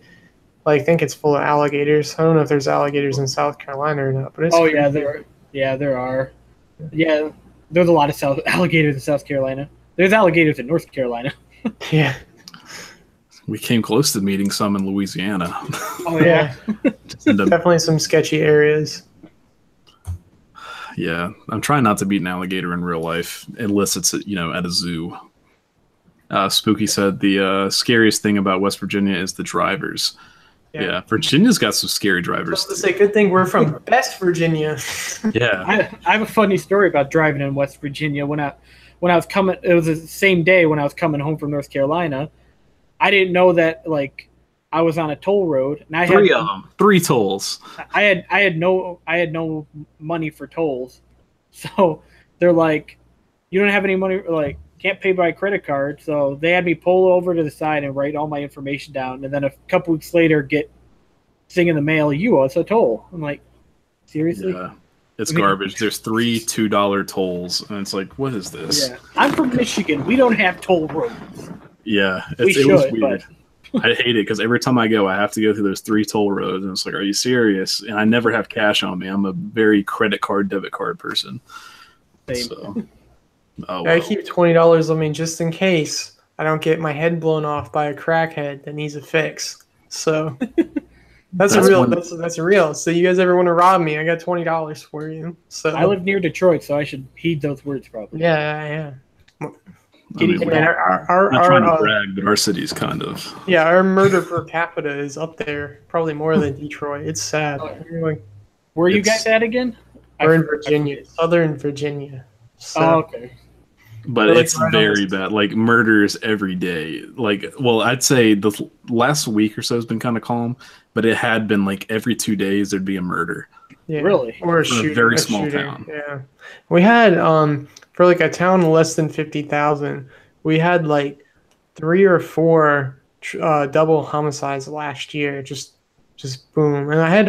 like think it's full of alligators. I don't know if there's alligators in South Carolina or not, but it's creepy. There are. Yeah, there's a lot of alligators in South Carolina. There's alligators in North Carolina. Yeah. We came close to meeting some in Louisiana. Oh yeah. Definitely some sketchy areas. Yeah, I'm trying not to beat an alligator in real life, unless it's at a zoo. Spooky said the scariest thing about West Virginia is the drivers. Yeah, Virginia's got some scary drivers. It's a good thing we're from West Virginia. Yeah, I have a funny story about driving in West Virginia. When I was coming, it was the same day when I was coming home from North Carolina. I didn't know that like I was on a toll road, and I had 3 tolls. I had no money for tolls, so they're like, you don't have any money, like can't pay by credit card. So they had me pull over to the side and write all my information down, and then a couple weeks later get thing in the mail, you owe us a toll. I'm like, seriously? Yeah. It's garbage. There's 3 $2 tolls, and it's like, what is this? Yeah. I'm from Michigan. We don't have toll roads. Yeah, it was weird. I hate it because every time I go, I have to go through those 3 toll roads, and it's like, are you serious? And I never have cash on me. I'm a very credit card, debit card person. Same. So, well. I keep $20 on me just in case I don't get my head blown off by a crackhead that needs a fix. So that's real. So you guys ever want to rob me? I got $20 for you. So I live near Detroit, so I should heed those words probably. Yeah. I mean, I'm not trying to brag, but our city's kind of. Yeah, our murder per capita is up there, probably more than Detroit. It's sad. Where are you guys at again? We're in Virginia, Southern Virginia. So. Oh, okay. But it's very bad. Like murders every day. Like, well, I'd say the last week or so has been kind of calm, but it had been like every 2 days there'd be a murder. Yeah. Really? Or a very small town. Yeah. We had for like a town less than 50,000, we had like 3 or 4 double homicides last year. Just boom. And I had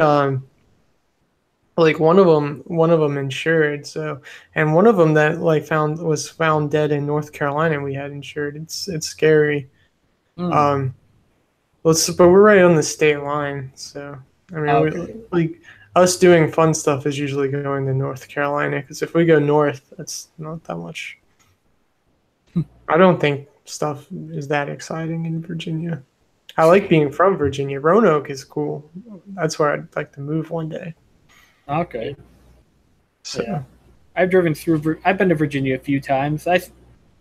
like one of them insured. So, and one of them that like was found dead in North Carolina. We had insured. It's scary. But we're right on the state line. So I mean, like us doing fun stuff is usually going to North Carolina, because if we go north, that's not that much. I don't think stuff is that exciting in Virginia. I like being from Virginia. Roanoke is cool. That's where I'd like to move one day. Okay. So, I've driven through. I've been to Virginia a few times.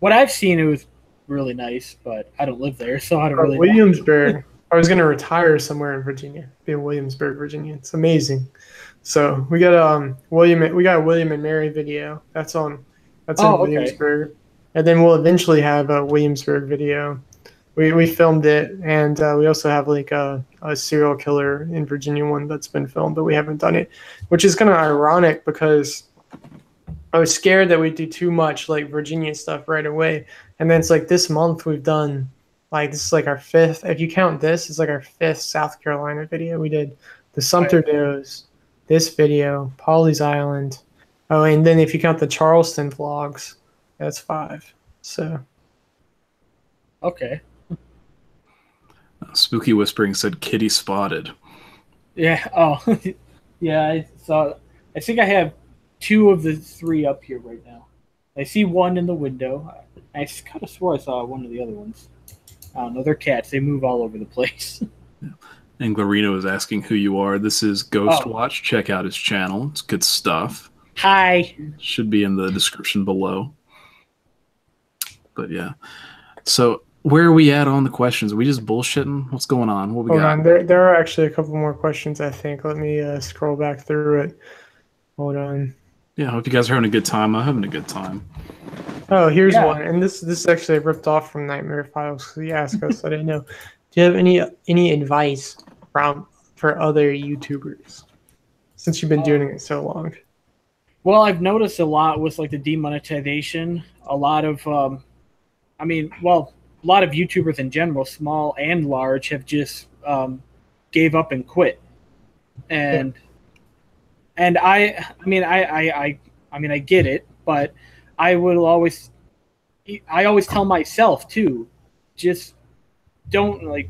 What I've seen, it was really nice, but I don't live there, so I don't really know. Williamsburg. I was gonna retire somewhere in Virginia. Be in Williamsburg, Virginia. It's amazing. So we got we got a William and Mary video. That's in Williamsburg, and then we'll eventually have a Williamsburg video. We filmed it, and we also have like a serial killer in Virginia one that's been filmed, but we haven't done it, which is kind of ironic because I was scared that we'd do too much like Virginia stuff right away, and then it's like this month we've done like this is like our fifth. If you count this, it's like our fifth South Carolina video. We did the Sumter Does, this video, Pawleys Island. Oh, and then if you count the Charleston vlogs, that's 5. So okay. Spooky Whispering said kitty spotted. Yeah. Oh, yeah. I saw. I think I have 2 of the 3 up here right now. I see one in the window. I kind of swore I saw one of the other ones. I don't know. They're cats. They move all over the place. And Glorino is asking who you are. This is Ghost Watch. Check out his channel. It's good stuff. Hi. Should be in the description below. But yeah. So where are we at on the questions? Are we just bullshitting? What's going on? What we Hold got? on. There are actually a couple more questions, I think. Let me scroll back through it. Hold on. Yeah, I hope you guys are having a good time. I'm having a good time. Oh, here's one. And this is actually ripped off from Nightmare Files because he asked us. I didn't know. Do you have any advice for other YouTubers since you've been doing it so long? Well, I've noticed a lot with like the demonetization. A lot of, a lot of YouTubers in general, small and large, have just gave up and quit. And I get it, but I always tell myself too, just don't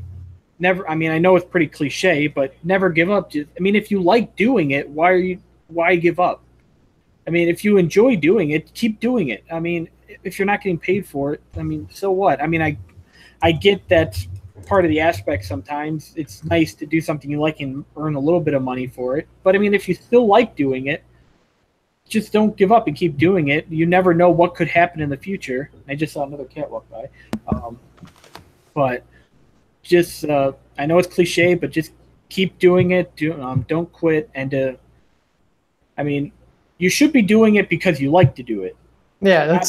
never. I mean, I know it's pretty cliche, but never give up. If you like doing it, why give up? I mean, if you enjoy doing it, keep doing it. I mean, if you're not getting paid for it, so what? I mean, I get that part of the aspect sometimes. It's nice to do something you like and earn a little bit of money for it. But, if you still like doing it, just don't give up and keep doing it. You never know what could happen in the future. I just saw another cat walk by. But just, I know it's cliche, but just keep doing it. Don't quit. And, you should be doing it because you like to do it. Yeah,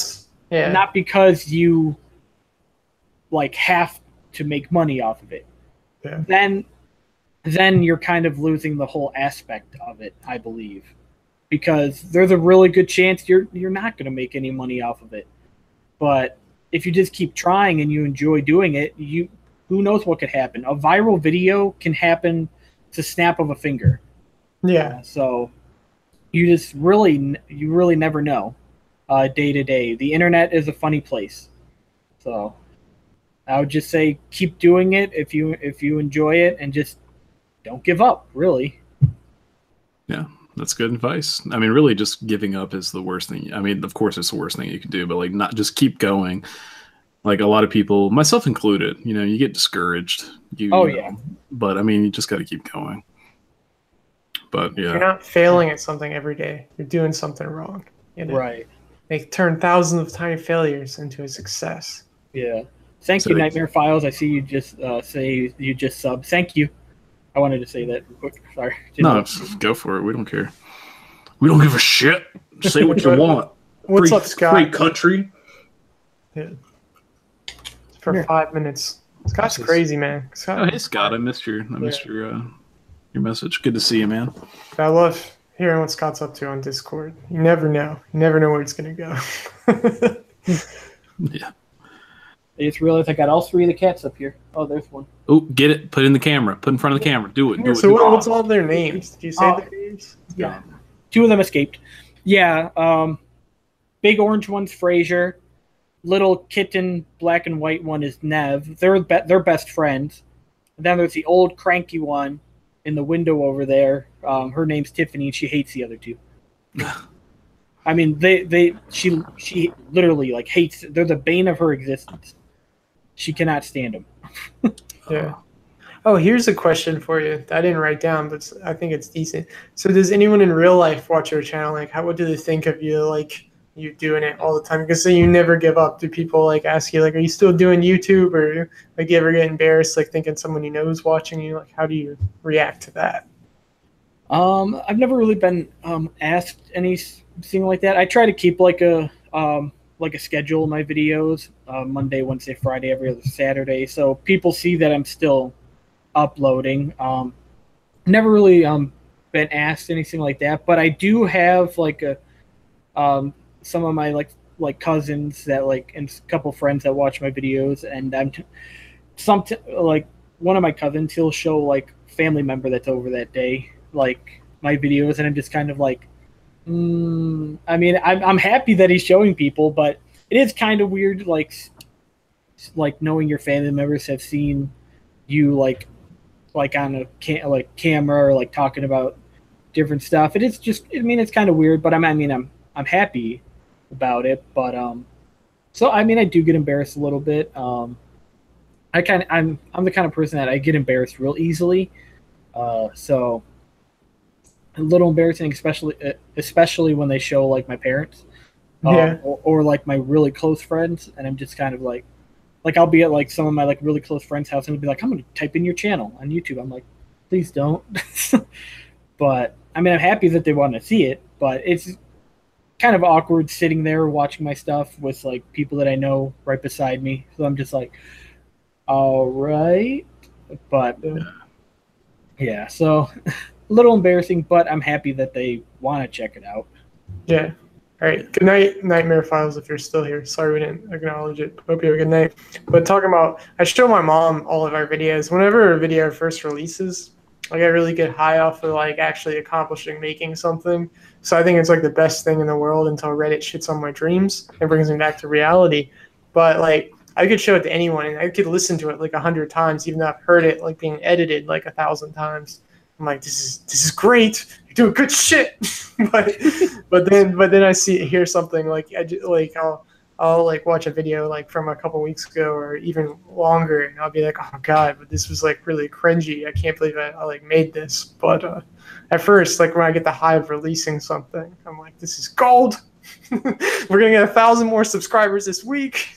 not because you have to make money off of it. Yeah. Then you're kind of losing the whole aspect of it, I believe, because there's a really good chance you're not going to make any money off of it. But if you just keep trying and you enjoy doing it, who knows what could happen? A viral video can happen to snap of a finger. Yeah. So you really never know. Day to day, the internet is a funny place. So I would just say keep doing it if you enjoy it, and just don't give up, really. Yeah, that's good advice. Really just giving up is the worst thing. Of course it's the worst thing you can do, but not just keep going. Like a lot of people, myself included, you get discouraged. But you just got to keep going. But yeah. You're not failing at something every day. You're doing something wrong. Right. They turn thousands of tiny failures into a success. Yeah. Thank you, Nightmare Files. I see you just say you just subbed. Thank you. I wanted to say that real quick. Sorry. No, go for it. We don't care. We don't give a shit. Say what you want. What's up, Scott? Free country. Yeah. For 5 minutes. Scott's crazy, man. Scott, hey, Scott. I missed your message. Good to see you, man. I love hearing what Scott's up to on Discord. You never know. You never know where it's going to go. Yeah. I just realized I got all 3 of the cats up here. Oh, there's one. Oh, get it. Put it in the camera. Put it in front of the camera. Do it. What's all their names? Did you say their names? Yeah. 2 of them escaped. Yeah. Big orange one's Fraser. Little kitten, black and white one is Nev. They're best friends. And then there's the old cranky one in the window over there. Her name's Tiffany, and she hates the other 2. She literally hates. They're the bane of her existence. She cannot stand them. Yeah, Oh, here's a question for you that I didn't write down, but I think it's decent. So, does anyone in real life watch your channel? Like, what do they think of you? Like, you doing it all the time? Because so you never give up. Do people like ask you, like, are you still doing YouTube, or like, you ever get embarrassed, like thinking someone you know is watching you? Like, how do you react to that? I've never really been asked anything like that. I try to keep like a schedule of my videos, Monday, Wednesday, Friday, every other Saturday, so people see that I'm still uploading. Never really been asked anything like that, but I do have like some of my like cousins that like and a couple friends that watch my videos, and like one of my cousins, he'll show like family member that's over that day like my videos, and I'm just kind of like, I mean, I'm happy that he's showing people, but it is kind of weird, like knowing your family members have seen you like on a camera or like talking about different stuff. It is just, I mean, it's kind of weird, but I'm happy about it. But so I mean, I do get embarrassed a little bit. I'm the kind of person that I get embarrassed real easily. So a little embarrassing, especially when they show like my parents, Yeah. or like my really close friends, and I'm just kind of like I'll be at like some of my like really close friends' house and they'll be like, I'm gonna type in your channel on YouTube. I'm like, please don't. But I mean, I'm happy that they want to see it, but it's kind of awkward sitting there watching my stuff with like people that I know right beside me. So I'm just like, all right, but yeah, so a little embarrassing, but I'm happy that they want to check it out. Yeah. All right. Good night, Nightmare Files, if you're still here. Sorry we didn't acknowledge it. Hope you have a good night. But talking about, I show my mom all of our videos. Whenever a video first releases, like I really get high off of like actually accomplishing making something. So I think it's like the best thing in the world until Reddit shits on my dreams and brings me back to reality. But like I could show it to anyone and I could listen to it like 100 times, even though I've heard it like being edited like 1,000 times. I'm like, this is great. You're doing good shit. but then I hear something like I'll like watch a video like from a couple weeks ago or even longer, and I'll be like, oh god, but this was like really cringy. I can't believe I like made this. But at first, like when I get the high of releasing something, I'm like, this is gold. We're gonna get 1,000 more subscribers this week.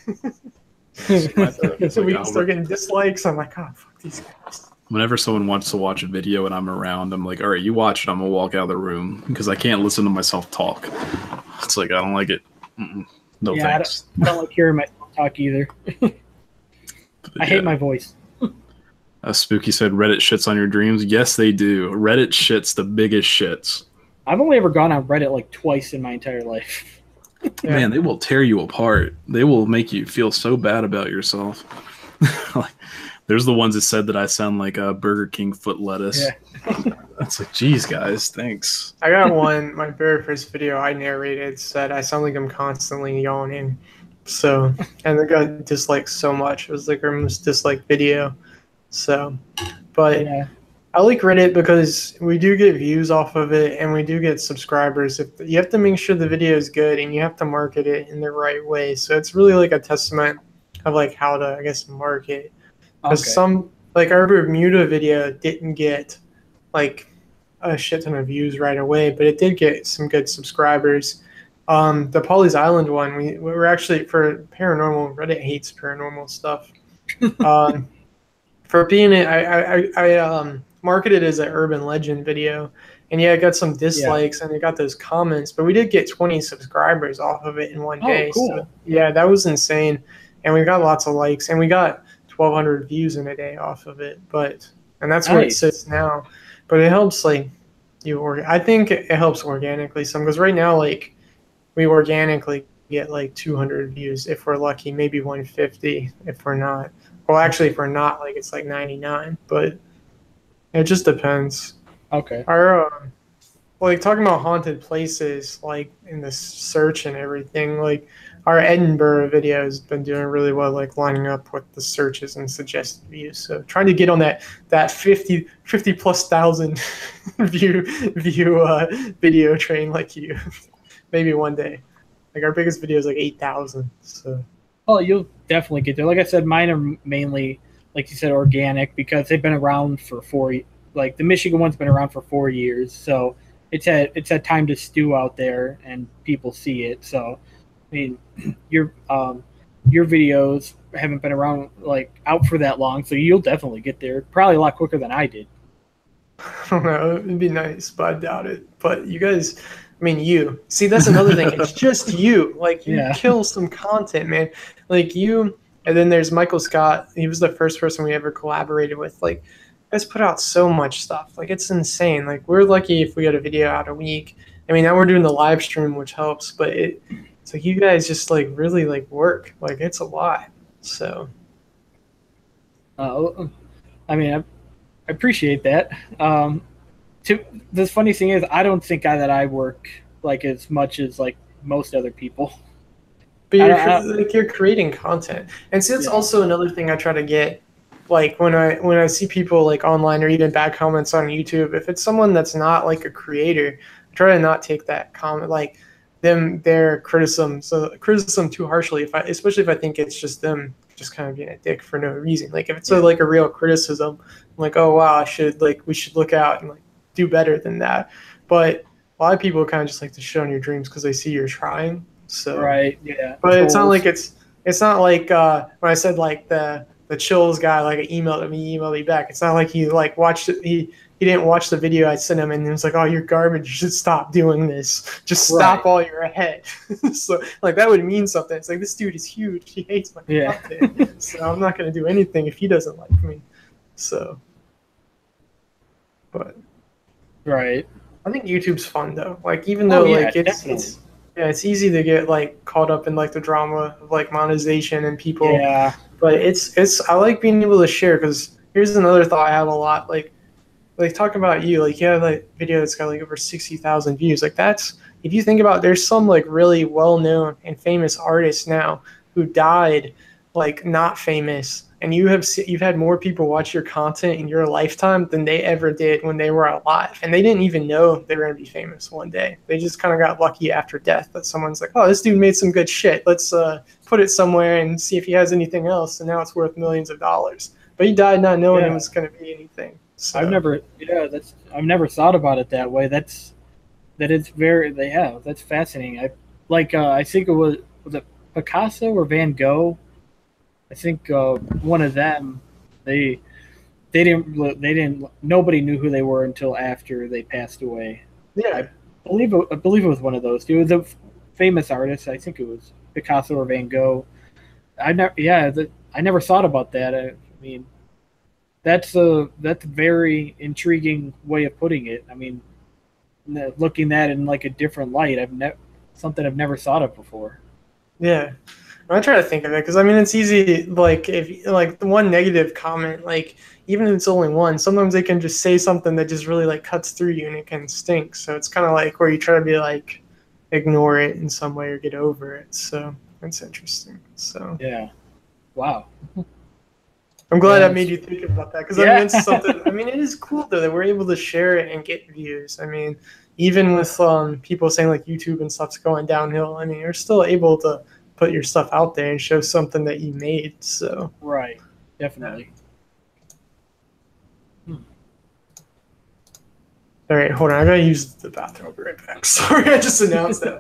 So we can start getting dislikes. I'm like, oh fuck these guys. Whenever someone wants to watch a video and I'm around, I'm like, all right, you watch it. I'm going to walk out of the room because I can't listen to myself talk. It's like, I don't like it. No thanks. I don't like hearing myself talk either. I hate my voice. Spooky said Reddit shits on your dreams. Yes, they do. Reddit shits the biggest shits. I've only ever gone on Reddit like twice in my entire life. Yeah. Man, they will tear you apart. They will make you feel so bad about yourself. Like, there's the ones that said that I sound like a Burger King foot lettuce. Yeah. That's like, geez, guys, thanks. I got one. My very first video I narrated said I sound like I'm constantly yawning. So, and it got disliked so much. It was like our most disliked video. So, but yeah. I like Reddit because we do get views off of it and we do get subscribers. If you have to make sure the video is good and you have to market it in the right way. So it's really like a testament of like how to, I guess, market. Because some, like our Bermuda video didn't get like a shit ton of views right away, but it did get some good subscribers. The Polly's Island one, we were actually, for paranormal, Reddit hates paranormal stuff. For being it, I marketed as an urban legend video, and yeah, it got some dislikes and it got those comments, but we did get 20 subscribers off of it in one day. Oh, cool. So, yeah, that was insane, and we got lots of likes, and we got 1,200 views in a day off of it, and that's where it sits now. But it helps like I think it helps organically some, because right now like we organically get like 200 views if we're lucky, maybe 150 if we're not. Well, actually, if we're not, like it's like 99, but it just depends. Okay. Our like talking about haunted places, like in the search and everything, like our Edinburgh video has been doing really well, like lining up with the searches and suggested views. So trying to get on that 50 plus thousand view video train like you. Maybe one day. Like our biggest video is like 8,000. So. Oh, you'll definitely get there. Like I said, mine are mainly like you said, organic, because they've been around for like the Michigan one's been around for 4 years, so it's had time to stew out there and people see it. So, I mean, your videos haven't been around like out for that long, so you'll definitely get there probably a lot quicker than I did. I don't know. It'd be nice, but I doubt it. But you guys, I mean, you see, that's another thing. It's just you. Like, you kill some content, man. Like, you, and then there's Michael Scott. He was the first person we ever collaborated with. Like, you guys put out so much stuff. Like, it's insane. Like, we're lucky if we get a video out a week. I mean, now we're doing the live stream, which helps, but it's like you guys just, like, really, like, work. Like, it's a lot. So. I mean, I appreciate that. The funny thing is, I don't think that I work like as much as like most other people. But you're creating content, and see, that's also another thing I try to get. Like when I see people like online or even bad comments on YouTube, if it's someone that's not like a creator, I try to not take that comment like their criticism too harshly. Especially if I think it's just them just kind of being a dick for no reason. Like if it's like a real criticism, I'm like, oh wow, we should look out and like do better than that. But a lot of people kind of just like to shit on your dreams because they see you're trying. So right, yeah. But it's not like it's not like when I said like the chills guy like emailed me back. It's not like he like watched it. He didn't watch the video I sent him and he was like, oh, you're garbage. You should stop doing this. Just stop while you're ahead. So like that would mean something. It's like, this dude is huge. He hates my content. So I'm not going to do anything if he doesn't like me. So, but. Right. I think YouTube's fun though. Like even though like it's easy to get like caught up in like the drama of like monetization and people. Yeah. But I like being able to share, because here's another thought I have a lot. Like talk about you, like you have like video that's got like over 60,000 views. Like that's, if you think about, there's some like really well-known and famous artists now who died like not famous, and you've had more people watch your content in your lifetime than they ever did when they were alive, and they didn't even know they were going to be famous one day. They just kind of got lucky after death that someone's like, oh, this dude made some good shit, let's put it somewhere and see if he has anything else, and now it's worth millions of dollars. But he died not knowing it was going to be anything. So. I've never thought about it that way. That's fascinating. I think it was it Picasso or Van Gogh? I think one of them. They didn't. Nobody knew who they were until after they passed away. Yeah, I believe it was one of those two. The famous artists. I think it was Picasso or Van Gogh. I never thought about that. I mean. That's a very intriguing way of putting it. I mean, looking at it in like a different light. Something I've never thought of before. Yeah, I try to think of it because I mean it's easy. Like if like the one negative comment, like even if it's only one, sometimes they can just say something that just really like cuts through you and it can stink. So it's kind of like where you try to be like ignore it in some way or get over it. So that's interesting. So yeah, wow. I'm glad I made you think about that, because I mean it's something. I mean it is cool though that we're able to share it and get views. I mean even with people saying like YouTube and stuff's going downhill, I mean you're still able to put your stuff out there and show something that you made. So right, definitely. All right, hold on. I gotta use the bathroom. I'll be right back. Sorry, I just announced that.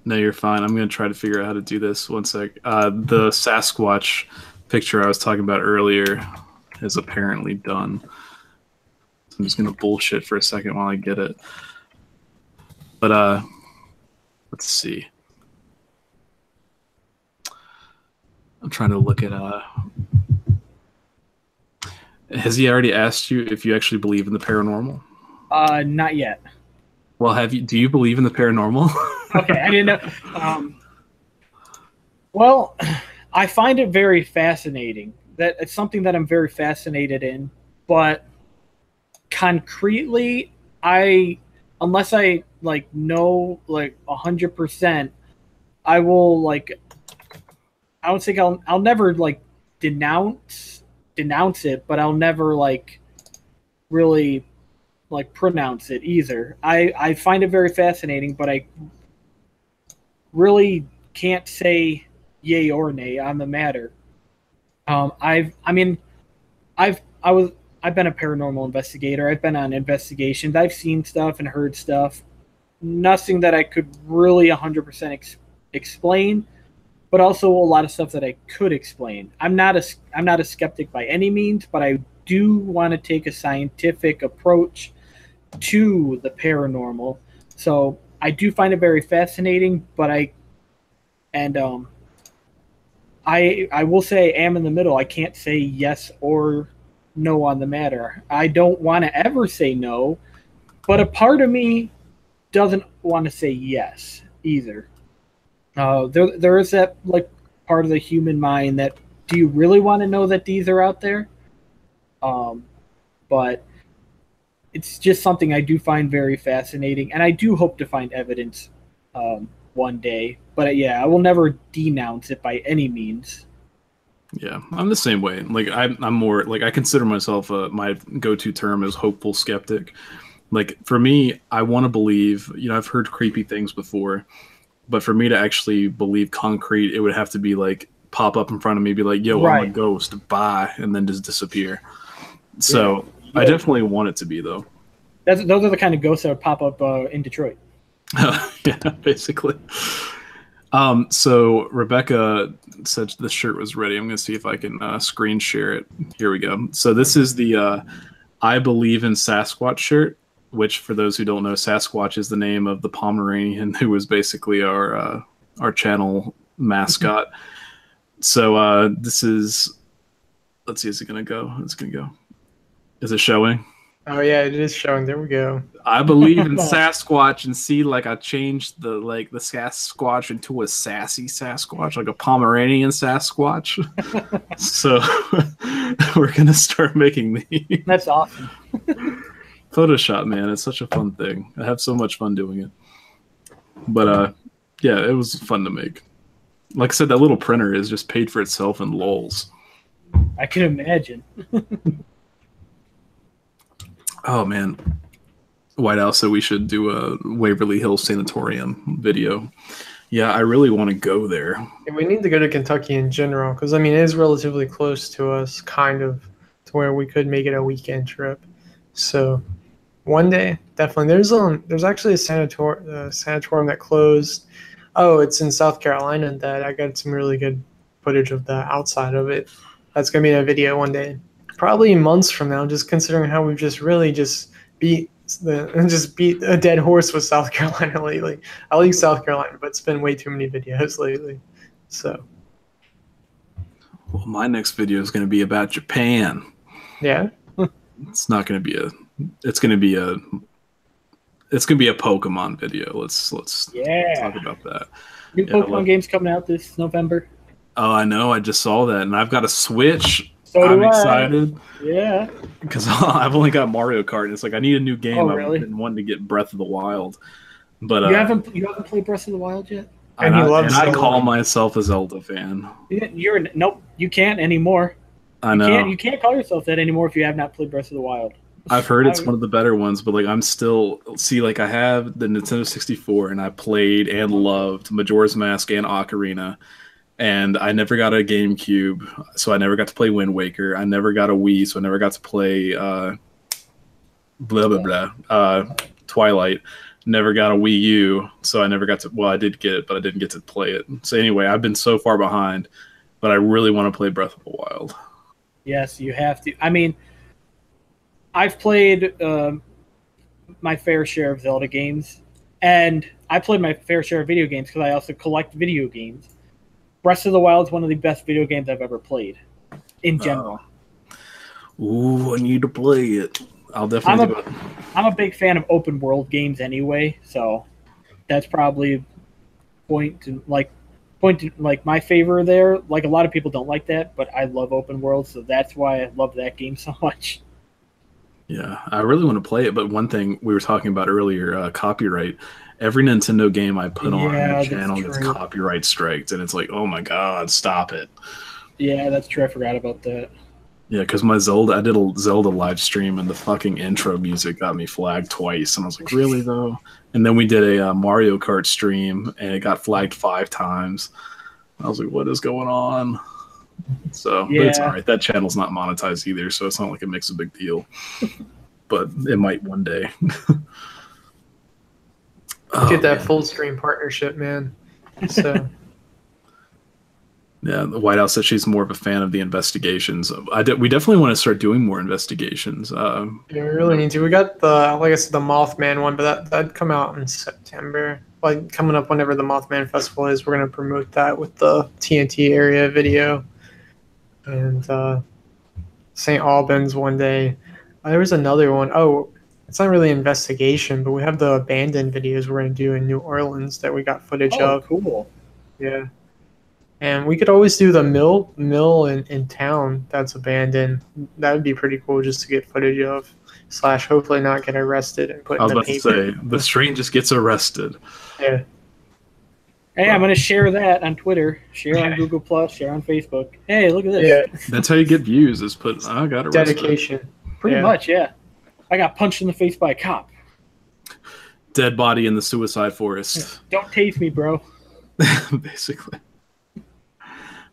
No, you're fine. I'm gonna try to figure out how to do this. One sec. The Sasquatch picture I was talking about earlier is apparently done. So I'm just gonna bullshit for a second while I get it. But let's see. I'm trying to look at has he already asked you if you actually believe in the paranormal? Not yet. Well, do you believe in the paranormal? Okay, I didn't know. Well, I find it very fascinating. That it's something that I'm very fascinated in, but concretely, unless I like know like 100%, I will like. I don't think I'll never like denounce it, but I'll never like really like pronounce it either. I find it very fascinating, but I really can't say yay or nay on the matter. I mean, I've been a paranormal investigator. I've been on investigations. I've seen stuff and heard stuff. Nothing that I could really 100% explain, but also a lot of stuff that I could explain. I'm not a skeptic by any means, but I do want to take a scientific approach to the paranormal. So I do find it very fascinating, but and I will say I am in the middle. I can't say yes or no on the matter. I don't want to ever say no, but a part of me doesn't want to say yes either. There is that like part of the human mind that do you really want to know that these are out there? But it's just something I do find very fascinating, and I do hope to find evidence one day. But yeah, I will never denounce it by any means. Yeah, I'm the same way. Like I'm more like I consider myself my go-to term is hopeful skeptic. Like for me, I want to believe. You know, I've heard creepy things before, but for me to actually believe concrete, it would have to be like pop up in front of me, be like, "Yo, I'm a ghost, bye," and then just disappear. So yeah. I definitely want it to be though. Those are the kind of ghosts that would pop up in Detroit. Yeah, basically. So Rebecca said the shirt was ready. I'm going to see if I can screen share it. Here we go. So this is the I Believe in Sasquatch shirt, which for those who don't know, Sasquatch is the name of the Pomeranian who was basically our channel mascot. So this is, let's see, is it going to go? It's going to go. Is it showing? Oh yeah, it is showing. There we go. I believe in Sasquatch, and see, like I changed the Sasquatch into a sassy Sasquatch, like a Pomeranian Sasquatch. So we're gonna start making these. That's awesome. Photoshop, man, it's such a fun thing. I have so much fun doing it. But yeah, it was fun to make. Like I said, that little printer is just paid for itself in lols. I can imagine. Oh man, White House said we should do a Waverly Hills Sanatorium video. Yeah, I really want to go there. We need to go to Kentucky in general because I mean it is relatively close to us, kind of, to where we could make it a weekend trip. So one day, definitely. There's actually a sanatorium that closed. Oh, it's in South Carolina. That I got some really good footage of the outside of it. That's gonna be in a video one day. Probably months from now, just considering how we've just really beat a dead horse with South Carolina lately. I like South Carolina, but it's been way too many videos lately. So, well, my next video is going to be about Japan. Yeah, it's not going to be a. It's going to be a. It's going to be a Pokemon video. Let's talk about that. New Pokemon games coming out this November. Oh, I know. I just saw that, and I've got a Switch. So I'm excited. Yeah. Because I've only got Mario Kart, and it's like I need a new game. Oh, really? I've been wanting to get Breath of the Wild, but you haven't played Breath of the Wild yet. And I call myself a Zelda fan. Nope, you can't anymore. I know. You can't call yourself that anymore if you have not played Breath of the Wild. I've heard it's one of the better ones, but like I'm still like I have the Nintendo 64, and I played and loved Majora's Mask and Ocarina. And I never got a GameCube, so I never got to play Wind Waker. I never got a Wii, so I never got to play Twilight. Never got a Wii U, so I never got to. Well, I did get it, but I didn't get to play it. So anyway, I've been so far behind, but I really want to play Breath of the Wild. Yes, you have to. I mean, I've played my fair share of Zelda games, and I played my fair share of video games because I also collect video games. Breath of the Wild is one of the best video games I've ever played, in general. Ooh, I need to play it. I'll definitely do it. I'm a big fan of open world games anyway, so that's probably point to my favor there. Like a lot of people don't like that, but I love open world, so that's why I love that game so much. Yeah, I really want to play it, but one thing we were talking about earlier, copyright. Every Nintendo game I put on the channel gets copyright striked, and it's like, oh my god, stop it. Yeah, that's true. I forgot about that. Yeah, because I did a Zelda live stream, and the fucking intro music got me flagged twice, and I was like, really though? And then we did a Mario Kart stream, and it got flagged 5 times. I was like, what is going on? So, but it's all right. That channel's not monetized either, so it's not like it makes a big deal. But it might one day. Get that full screen partnership, man. So. Yeah, the White House said she's more of a fan of the investigations. We definitely want to start doing more investigations. Yeah, we really need to. We got the, like I said, the Mothman one, but that'd come out in September. Like coming up whenever the Mothman Festival is, we're gonna promote that with the TNT area video. And St. Albans one day. There was another one. Oh, it's not really investigation, but we have the abandoned videos we're gonna do in New Orleans that we got footage of. Cool. Yeah. And we could always do the mill in town that's abandoned. That would be pretty cool just to get footage of, / hopefully not get arrested and put in the paper. I was about to say, the Strangest gets arrested. Yeah. Hey, I'm going to share that on Twitter, share on Google+, share on Facebook. Hey, look at this. Yeah. That's how you get views, is put, I got arrested. Dedication. Pretty much, yeah. I got punched in the face by a cop. Dead body in the suicide forest. Don't tase me, bro. Basically.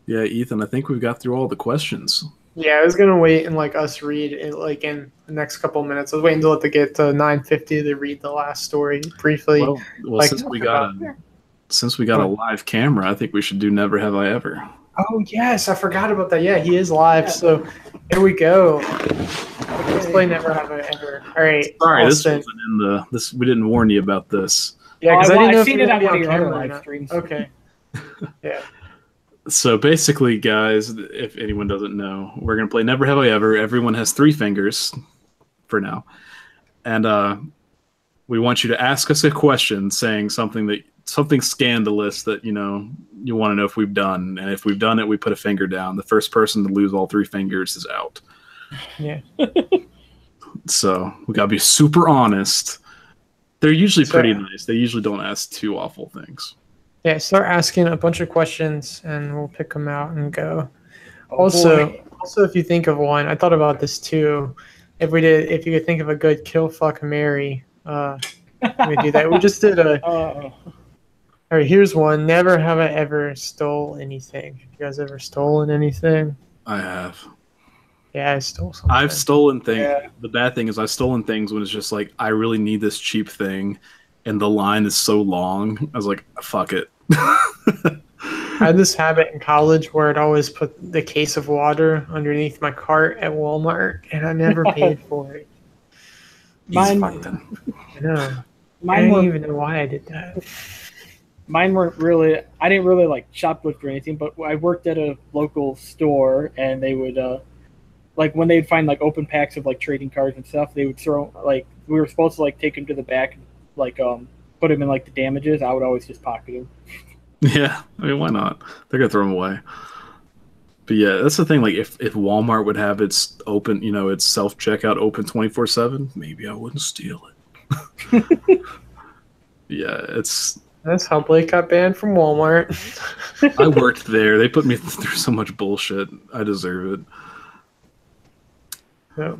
Yeah, Ethan, I think we've got through all the questions. Yeah, I was gonna wait and us read it in the next couple of minutes. I was waiting to get to 9:50 to read the last story briefly. Well, since we got a live camera, I think we should do Never Have I Ever. Oh yes, I forgot about that. Yeah, he is live. So here we go. Let's play Never Have I Ever. All right. Sorry, Austin. this wasn't in we didn't warn you about this. Yeah, because I didn't know I've seen it on one of your other camera live streams. Okay. Yeah. So basically, guys, if anyone doesn't know, we're going to play Never Have I Ever. Everyone has 3 fingers for now. And we want you to ask us a question saying something scandalous that, you want to know if we've done. And if we've done it, we put a finger down. The first person to lose all 3 fingers is out. Yeah. So we got to be super honest. They're usually pretty nice. They usually don't ask too awful things. Yeah, start asking a bunch of questions, and we'll pick them out and go. Also, if you think of one, I thought about this too. If you could think of a good kill, fuck, marry, we do that. We just did a. All right, here's one. Never have I ever stole anything. You guys ever stolen anything? I have. Yeah, I stole something. I've stolen things. Yeah. The bad thing is I've stolen things when it's just I really need this cheap thing. And the line is so long. I was like, fuck it. I had this habit in college where I'd always put the case of water underneath my cart at Walmart, and I never paid for it. Mine, I know. I don't even know why I did that. Mine weren't really. I didn't really shoplift or anything, but I worked at a local store, and they would when they'd find open packs of trading cards and stuff, they would throw we were supposed to take them to the back. Put them in the damages. I would always just pocket them. Yeah, I mean, why not? They're gonna throw them away. But yeah, that's the thing. If Walmart would have its open, its self checkout open 24/7, maybe I wouldn't steal it. Yeah, that's how Blake got banned from Walmart. I worked there. They put me through so much bullshit. I deserve it. Yeah.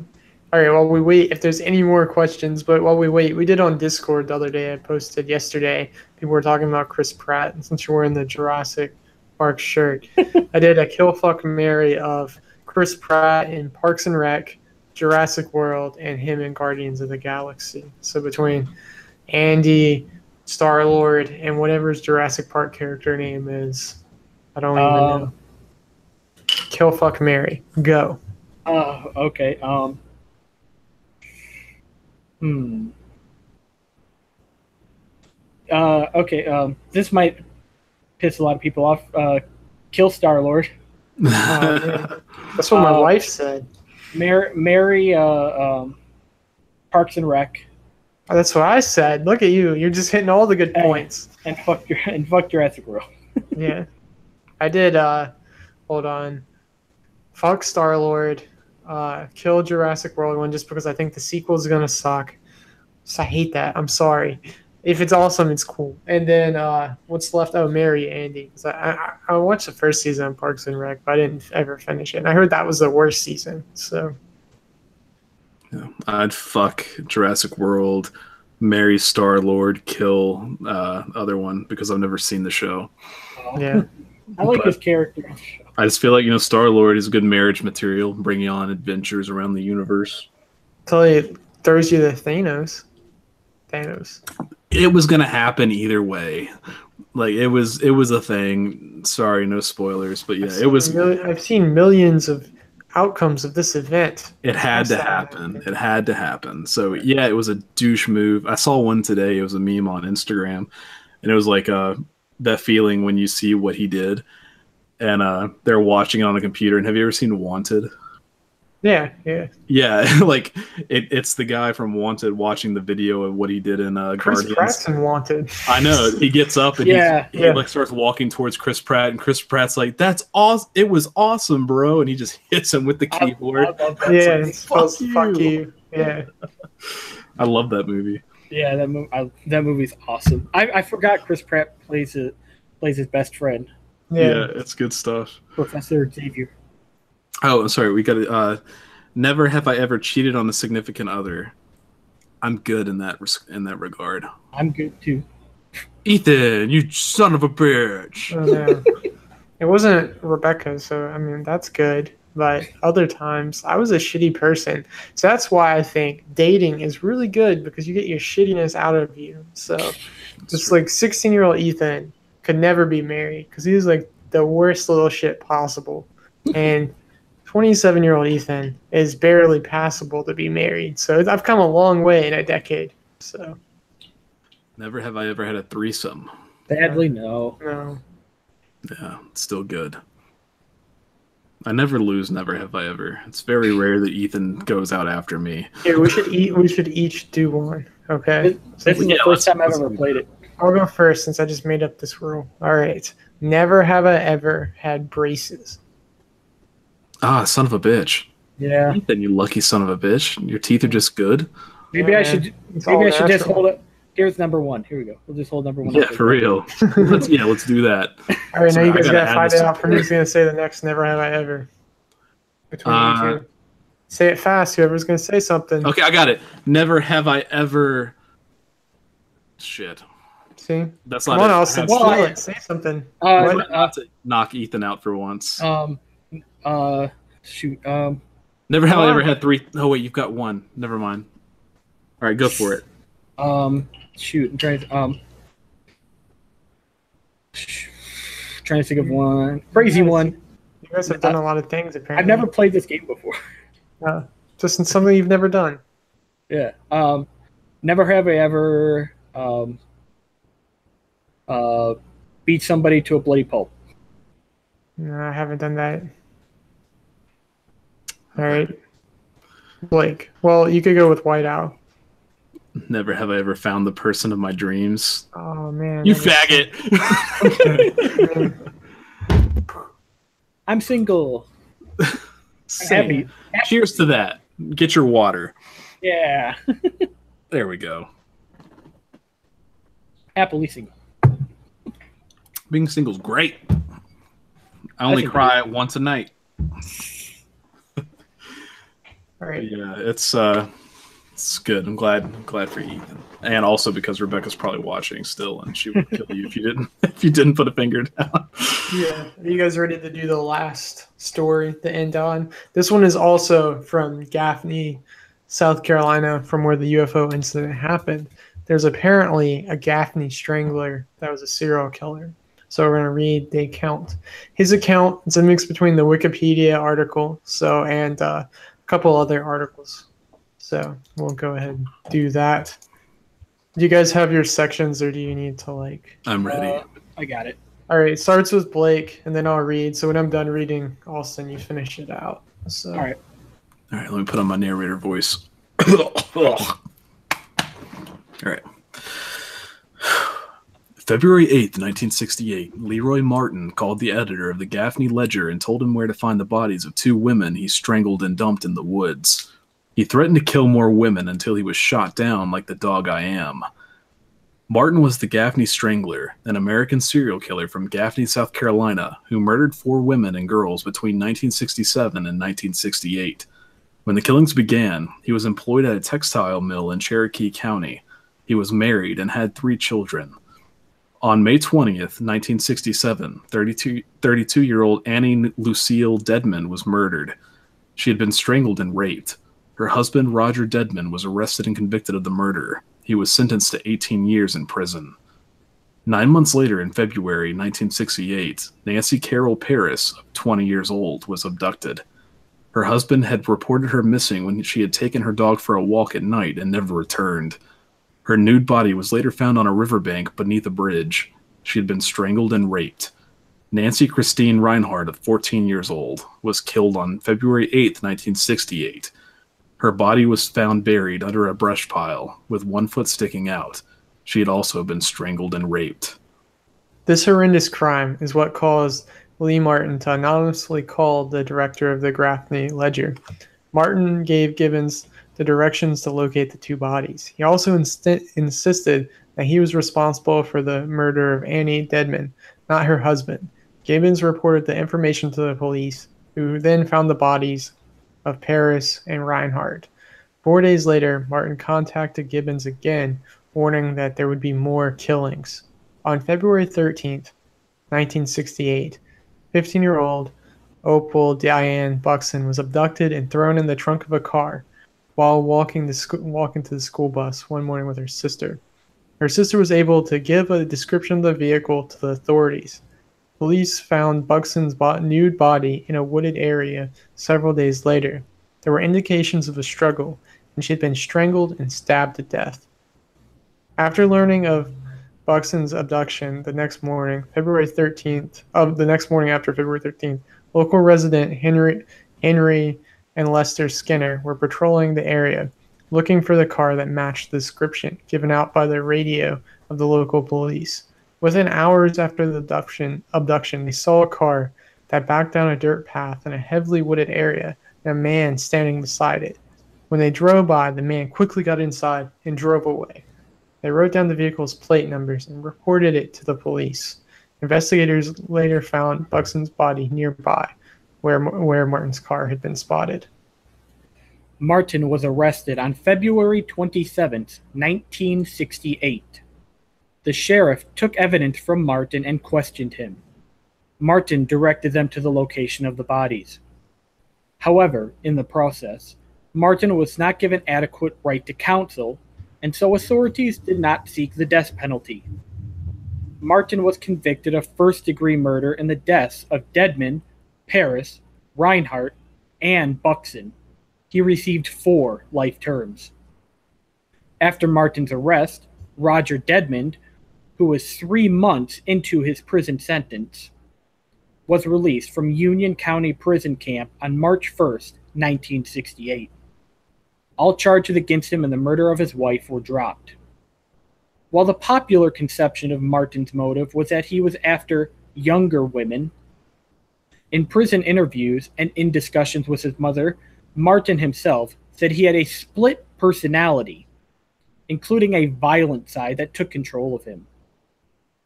All right, while we wait, if there's any more questions, but while we wait, we did on Discord the other day, I posted yesterday, people were talking about Chris Pratt, and since you're wearing the Jurassic Park shirt, I did a kill, fuck, marry of Chris Pratt in Parks and Rec, Jurassic World, and him in Guardians of the Galaxy. So between Andy, Star-Lord, and whatever his Jurassic Park character name is, I don't even know. Kill, fuck, marry. Go. Okay. Okay. This might piss a lot of people off. Kill Star-Lord. That's what my wife said. Marry Parks and Rec. Oh, that's what I said. Look at you. You're just hitting all the good points. And fuck Jurassic World. Yeah. I did hold on. Fuck Star-Lord. Kill Jurassic World one just because I think the sequel is gonna suck. So I hate that. I'm sorry. If it's awesome, it's cool. And then what's left? Oh, marry Andy. Because I watched the first season of Parks and Rec, but I didn't ever finish it. And I heard that was the worst season. So yeah, I'd fuck Jurassic World, marry Star-Lord, kill other one because I've never seen the show. Yeah, I like his character in the show. I just feel like, Star-Lord is good marriage material, bringing on adventures around the universe. Until he throws you to Thanos. Thanos. It was gonna happen either way. Like it was a thing. Sorry, no spoilers, but yeah, it was. I've seen millions of outcomes of this event. It had to happen. It had to happen. So yeah, it was a douche move. I saw one today. It was a meme on Instagram, and it was like that feeling when you see what he did, and they're watching it on the computer. And have you ever seen Wanted? Yeah. Like it's the guy from Wanted watching the video of what he did in Chris Guardians. Pratt's in Wanted. I know. He gets up and he like starts walking towards Chris Pratt, and Chris Pratt's like, "That's awesome! It was awesome, bro!" And he just hits him with the keyboard. Fuck you. Yeah. I love that movie. Yeah, that movie's awesome. I forgot Chris Pratt plays his best friend. Yeah, it's good stuff. Professor Xavier. Oh, sorry. We got to. Never have I ever cheated on a significant other. I'm good in that regard. I'm good too. Ethan, you son of a bitch. Oh, no. It wasn't Rebecca, so I mean that's good. But other times, I was a shitty person. So that's why I think dating is really good, because you get your shittiness out of you. So just like 16-year-old Ethan could never be married because he was like the worst little shit possible. And 27-year-old Ethan is barely passable to be married. So I've come a long way in a decade. So never have I ever had a threesome. Sadly, no. No. Yeah, it's still good. I never lose, never have I ever. It's very rare that Ethan goes out after me. Here, we should each do one, okay? This is the first time I've ever played it. I'll go first since I just made up this rule. All right. Never have I ever had braces. Ah, son of a bitch. Yeah. Ethan, you lucky son of a bitch. Your teeth are just good. Maybe I should just hold it. Here's number one. Here we go. We'll just hold number one. Yeah, for real. Let's do that. All right, now you guys gotta find it out for me. Who's gonna say the next "never have I ever"? Between you two, say it fast. Whoever's gonna say something. Okay, I got it. Never have I ever. Shit. See, that's not. Come on, Austin. Say something. Not to knock Ethan out for once. Shoot. Never have I ever had three. Oh wait, you've got one. Never mind. All right, go for it. Shoot. I'm trying to think of one crazy one. You guys have done a lot of things. Apparently, I've never played this game before. Just in something you've never done. Yeah. Never have I ever beat somebody to a bloody pulp. No, I haven't done that. All right, Blake. Well, you could go with White Owl. Never have I ever found the person of my dreams. Oh man, you faggot! I'm single. Happy. Cheers to that. Get your water. Yeah. There we go. Happily single. Being single's great. I only cry once a night. All right. Yeah, it's good. I'm glad for Ethan, and also because Rebecca's probably watching still, and she would kill you if you didn't put a finger down. Yeah. Are you guys ready to do the last story to end on? This one is also from Gaffney, South Carolina, from where the UFO incident happened. There's apparently a Gaffney strangler that was a serial killer. So we're going to read the account. His account is a mix between the Wikipedia article and a couple other articles. So we'll go ahead and do that. Do you guys have your sections, or do you need to I'm ready. I got it. All right, it starts with Blake, and then I'll read. So when I'm done reading, Austin, you finish it out. So. All right, let me put on my narrator voice. All right. February 8th, 1968, Leroy Martin called the editor of the Gaffney Ledger and told him where to find the bodies of 2 women he strangled and dumped in the woods. He threatened to kill more women until he was shot down like the dog I am. Martin was the Gaffney Strangler, an American serial killer from Gaffney, South Carolina, who murdered 4 women and girls between 1967 and 1968. When the killings began, he was employed at a textile mill in Cherokee County. He was married and had 3 children. On May 20th, 1967, 32-year-old Annie Lucille Dedman was murdered. She had been strangled and raped. Her husband, Roger Dedman, was arrested and convicted of the murder. He was sentenced to 18 years in prison. 9 months later, in February 1968, Nancy Carol Paris, 20 years old, was abducted. Her husband had reported her missing when she had taken her dog for a walk at night and never returned. Her nude body was later found on a riverbank beneath a bridge. She had been strangled and raped. Nancy Christine Reinhardt, of 14 years old, was killed on February 8, 1968. Her body was found buried under a brush pile, with one foot sticking out. She had also been strangled and raped. This horrendous crime is what caused Lee Martin to anonymously call the director of the Gaffney Ledger. Martin gave Gibbons the directions to locate the two bodies. He also insisted that he was responsible for the murder of Annie Dedman, not her husband. Gibbons reported the information to the police, who then found the bodies of Paris and Reinhardt. 4 days later, Martin contacted Gibbons again, warning that there would be more killings. On February 13th, 1968, 15-year-old Opal Diane Buxton was abducted and thrown in the trunk of a car while walking to the school bus one morning with her sister. Her sister was able to give a description of the vehicle to the authorities. Police found Buxton's nude body in a wooded area several days later. There were indications of a struggle, and she had been strangled and stabbed to death. After learning of Buxton's abduction the next morning, February 13th, after February 13th, local resident Henry and Lester Skinner were patrolling the area, looking for the car that matched the description given out by the radio of the local police. Within hours after the abduction, they saw a car that backed down a dirt path in a heavily wooded area and a man standing beside it. When they drove by, the man quickly got inside and drove away. They wrote down the vehicle's plate numbers and reported it to the police. Investigators later found Buxton's body nearby, where Martin's car had been spotted. Martin was arrested on February 27, 1968. The sheriff took evidence from Martin and questioned him. Martin directed them to the location of the bodies. However, in the process, Martin was not given adequate right to counsel, and so authorities did not seek the death penalty. Martin was convicted of first-degree murder in the deaths of Dedman, Paris, Reinhardt, and Buxton. He received 4 life terms. After Martin's arrest, Roger Dedman, who was 3 months into his prison sentence, was released from Union County Prison Camp on March 1st, 1968. All charges against him in the murder of his wife were dropped. While the popular conception of Martin's motive was that he was after younger women, in prison interviews and in discussions with his mother, Martin himself said he had a split personality, including a violent side that took control of him.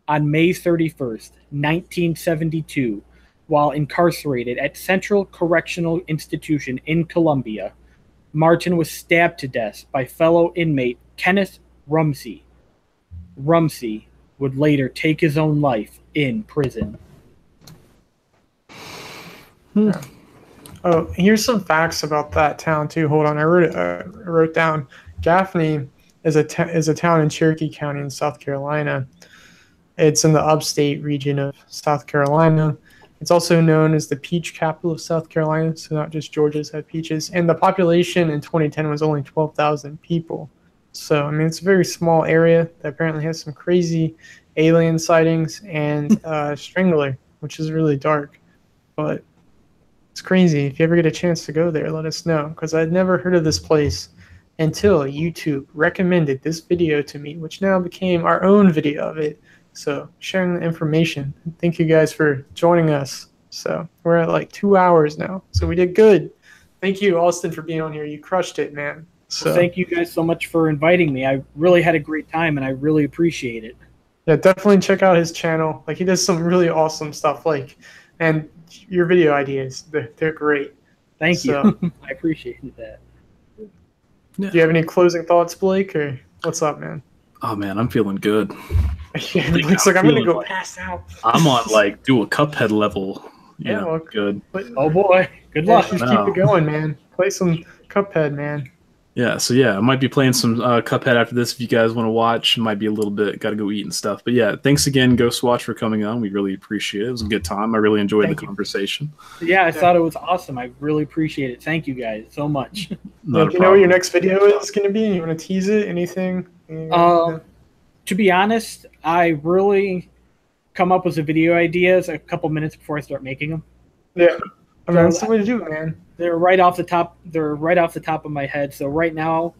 On May 31st, 1972, while incarcerated at Central Correctional Institution in Columbia, Martin was stabbed to death by fellow inmate Kenneth Rumsey. Rumsey would later take his own life in prison. Yeah. Oh, here's some facts about that town too. Hold on, I wrote down. Gaffney is a town in Cherokee County in South Carolina. It's in the upstate region of South Carolina. It's also known as the peach capital of South Carolina, so not just Georgia's had peaches. And the population in 2010 was only 12,000 people. So, I mean, it's a very small area that apparently has some crazy alien sightings and strangler, which is really dark. But it's crazy. If you ever get a chance to go there, let us know, because I'd never heard of this place until YouTube recommended this video to me, which now became our own video of it. So sharing the information. Thank you guys for joining us. So we're at like 2 hours now. So we did good. Thank you, Austin, for being on here. You crushed it, man. So well, thank you guys so much for inviting me. I really had a great time, and I really appreciate it. Yeah, definitely check out his channel. Like, he does some really awesome stuff. Like, and your video ideas, they're great. Thank you. I appreciate that. Yeah. Do you have any closing thoughts, Blake, or what's up, man? Oh man, I'm feeling good. Yeah, think Blake's I'm like, I'm gonna feeling go like- pass out. I'm on like do a Cuphead level. Yeah, well, Good. but, Oh boy, good yeah, luck. just No. keep it going, man. Play some Cuphead, man. Yeah, so yeah, I might be playing some Cuphead after this if you guys want to watch. Might be a little bit, got to go eat and stuff. But yeah, thanks again, Ghostwatch, for coming on. We really appreciate it. It was a good time. I really enjoyed Thank the you. conversation. Yeah, I thought it was awesome. I really appreciate it. Thank you guys so much. Not a Do you know what your problem. next video is going to be? You want to tease it? Anything? To be honest, I really come up with the video ideas a couple minutes before I start making them. Yeah. I mean, that's the way to do it, man. They're right off the top. They're right off the top of my head. So right now,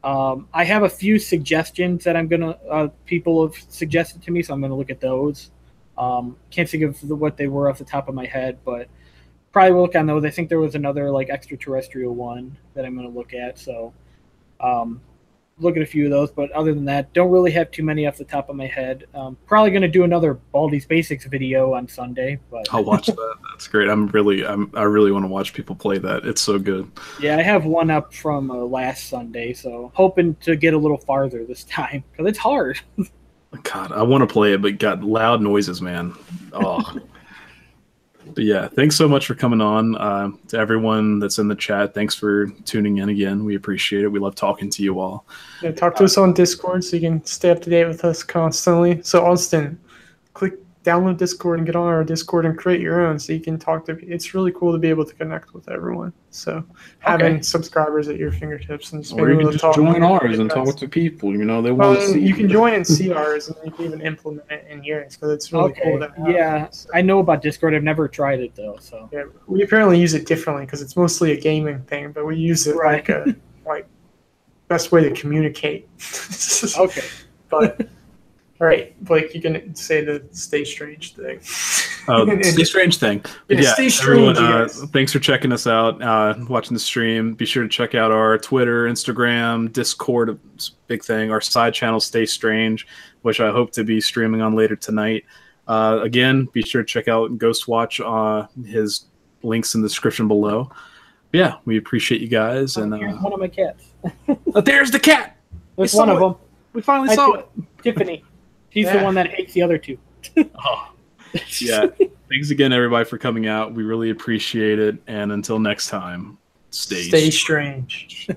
I have a few suggestions that I'm gonna people have suggested to me, so I'm gonna look at those. Can't think of what they were off the top of my head, but probably will look on those. I think there was another like extraterrestrial one that I'm gonna look at. So look at a few of those, but other than that, don't really have too many off the top of my head. Probably gonna do another Baldi's Basics video on Sunday, but I'll watch that. That's great. I really want to watch people play that. It's so good. yeah, I have one up from last Sunday, so hoping to get a little farther this time because it's hard. God, I want to play it, but got loud noises, man. Oh. But yeah, thanks so much for coming on. To everyone that's in the chat, thanks for tuning in again. We appreciate it. We love talking to you all. Yeah, talk to us on Discord so you can stay up to date with us constantly. So, Austin, download Discord and get on our Discord and create your own so you can talk to. It's really cool to be able to connect with everyone. So, having subscribers at your fingertips and just Or being you able can to just talk join to ours and guys. talk to people. You know, they Well, want to see. you can join and see ours, and you can even implement it in yours because it's really cool. To have. Yeah, So, I know about Discord. I've never tried it though, so yeah, we apparently use it differently because it's mostly a gaming thing, but we use it Right. like a best way to communicate. okay. But all right, Blake, you can say the stay strange thing. Stay strange thing. But Yeah, yeah, stay strange, everyone, you guys. thanks for checking us out, watching the stream. Be sure to check out our Twitter, Instagram, Discord, big thing. Our side channel, Stay Strange, which I hope to be streaming on later tonight. Again, be sure to check out Ghostwatch. His links in the description below. But yeah, we appreciate you guys. And Here's one of my cats. there's the cat. There's We one saw of them. We finally I saw did. it. Tiffany. She's Yeah. the one that hates the other two. Oh. Yeah. Thanks again, everybody, for coming out. We really appreciate it. And until next time, stay Stay strange.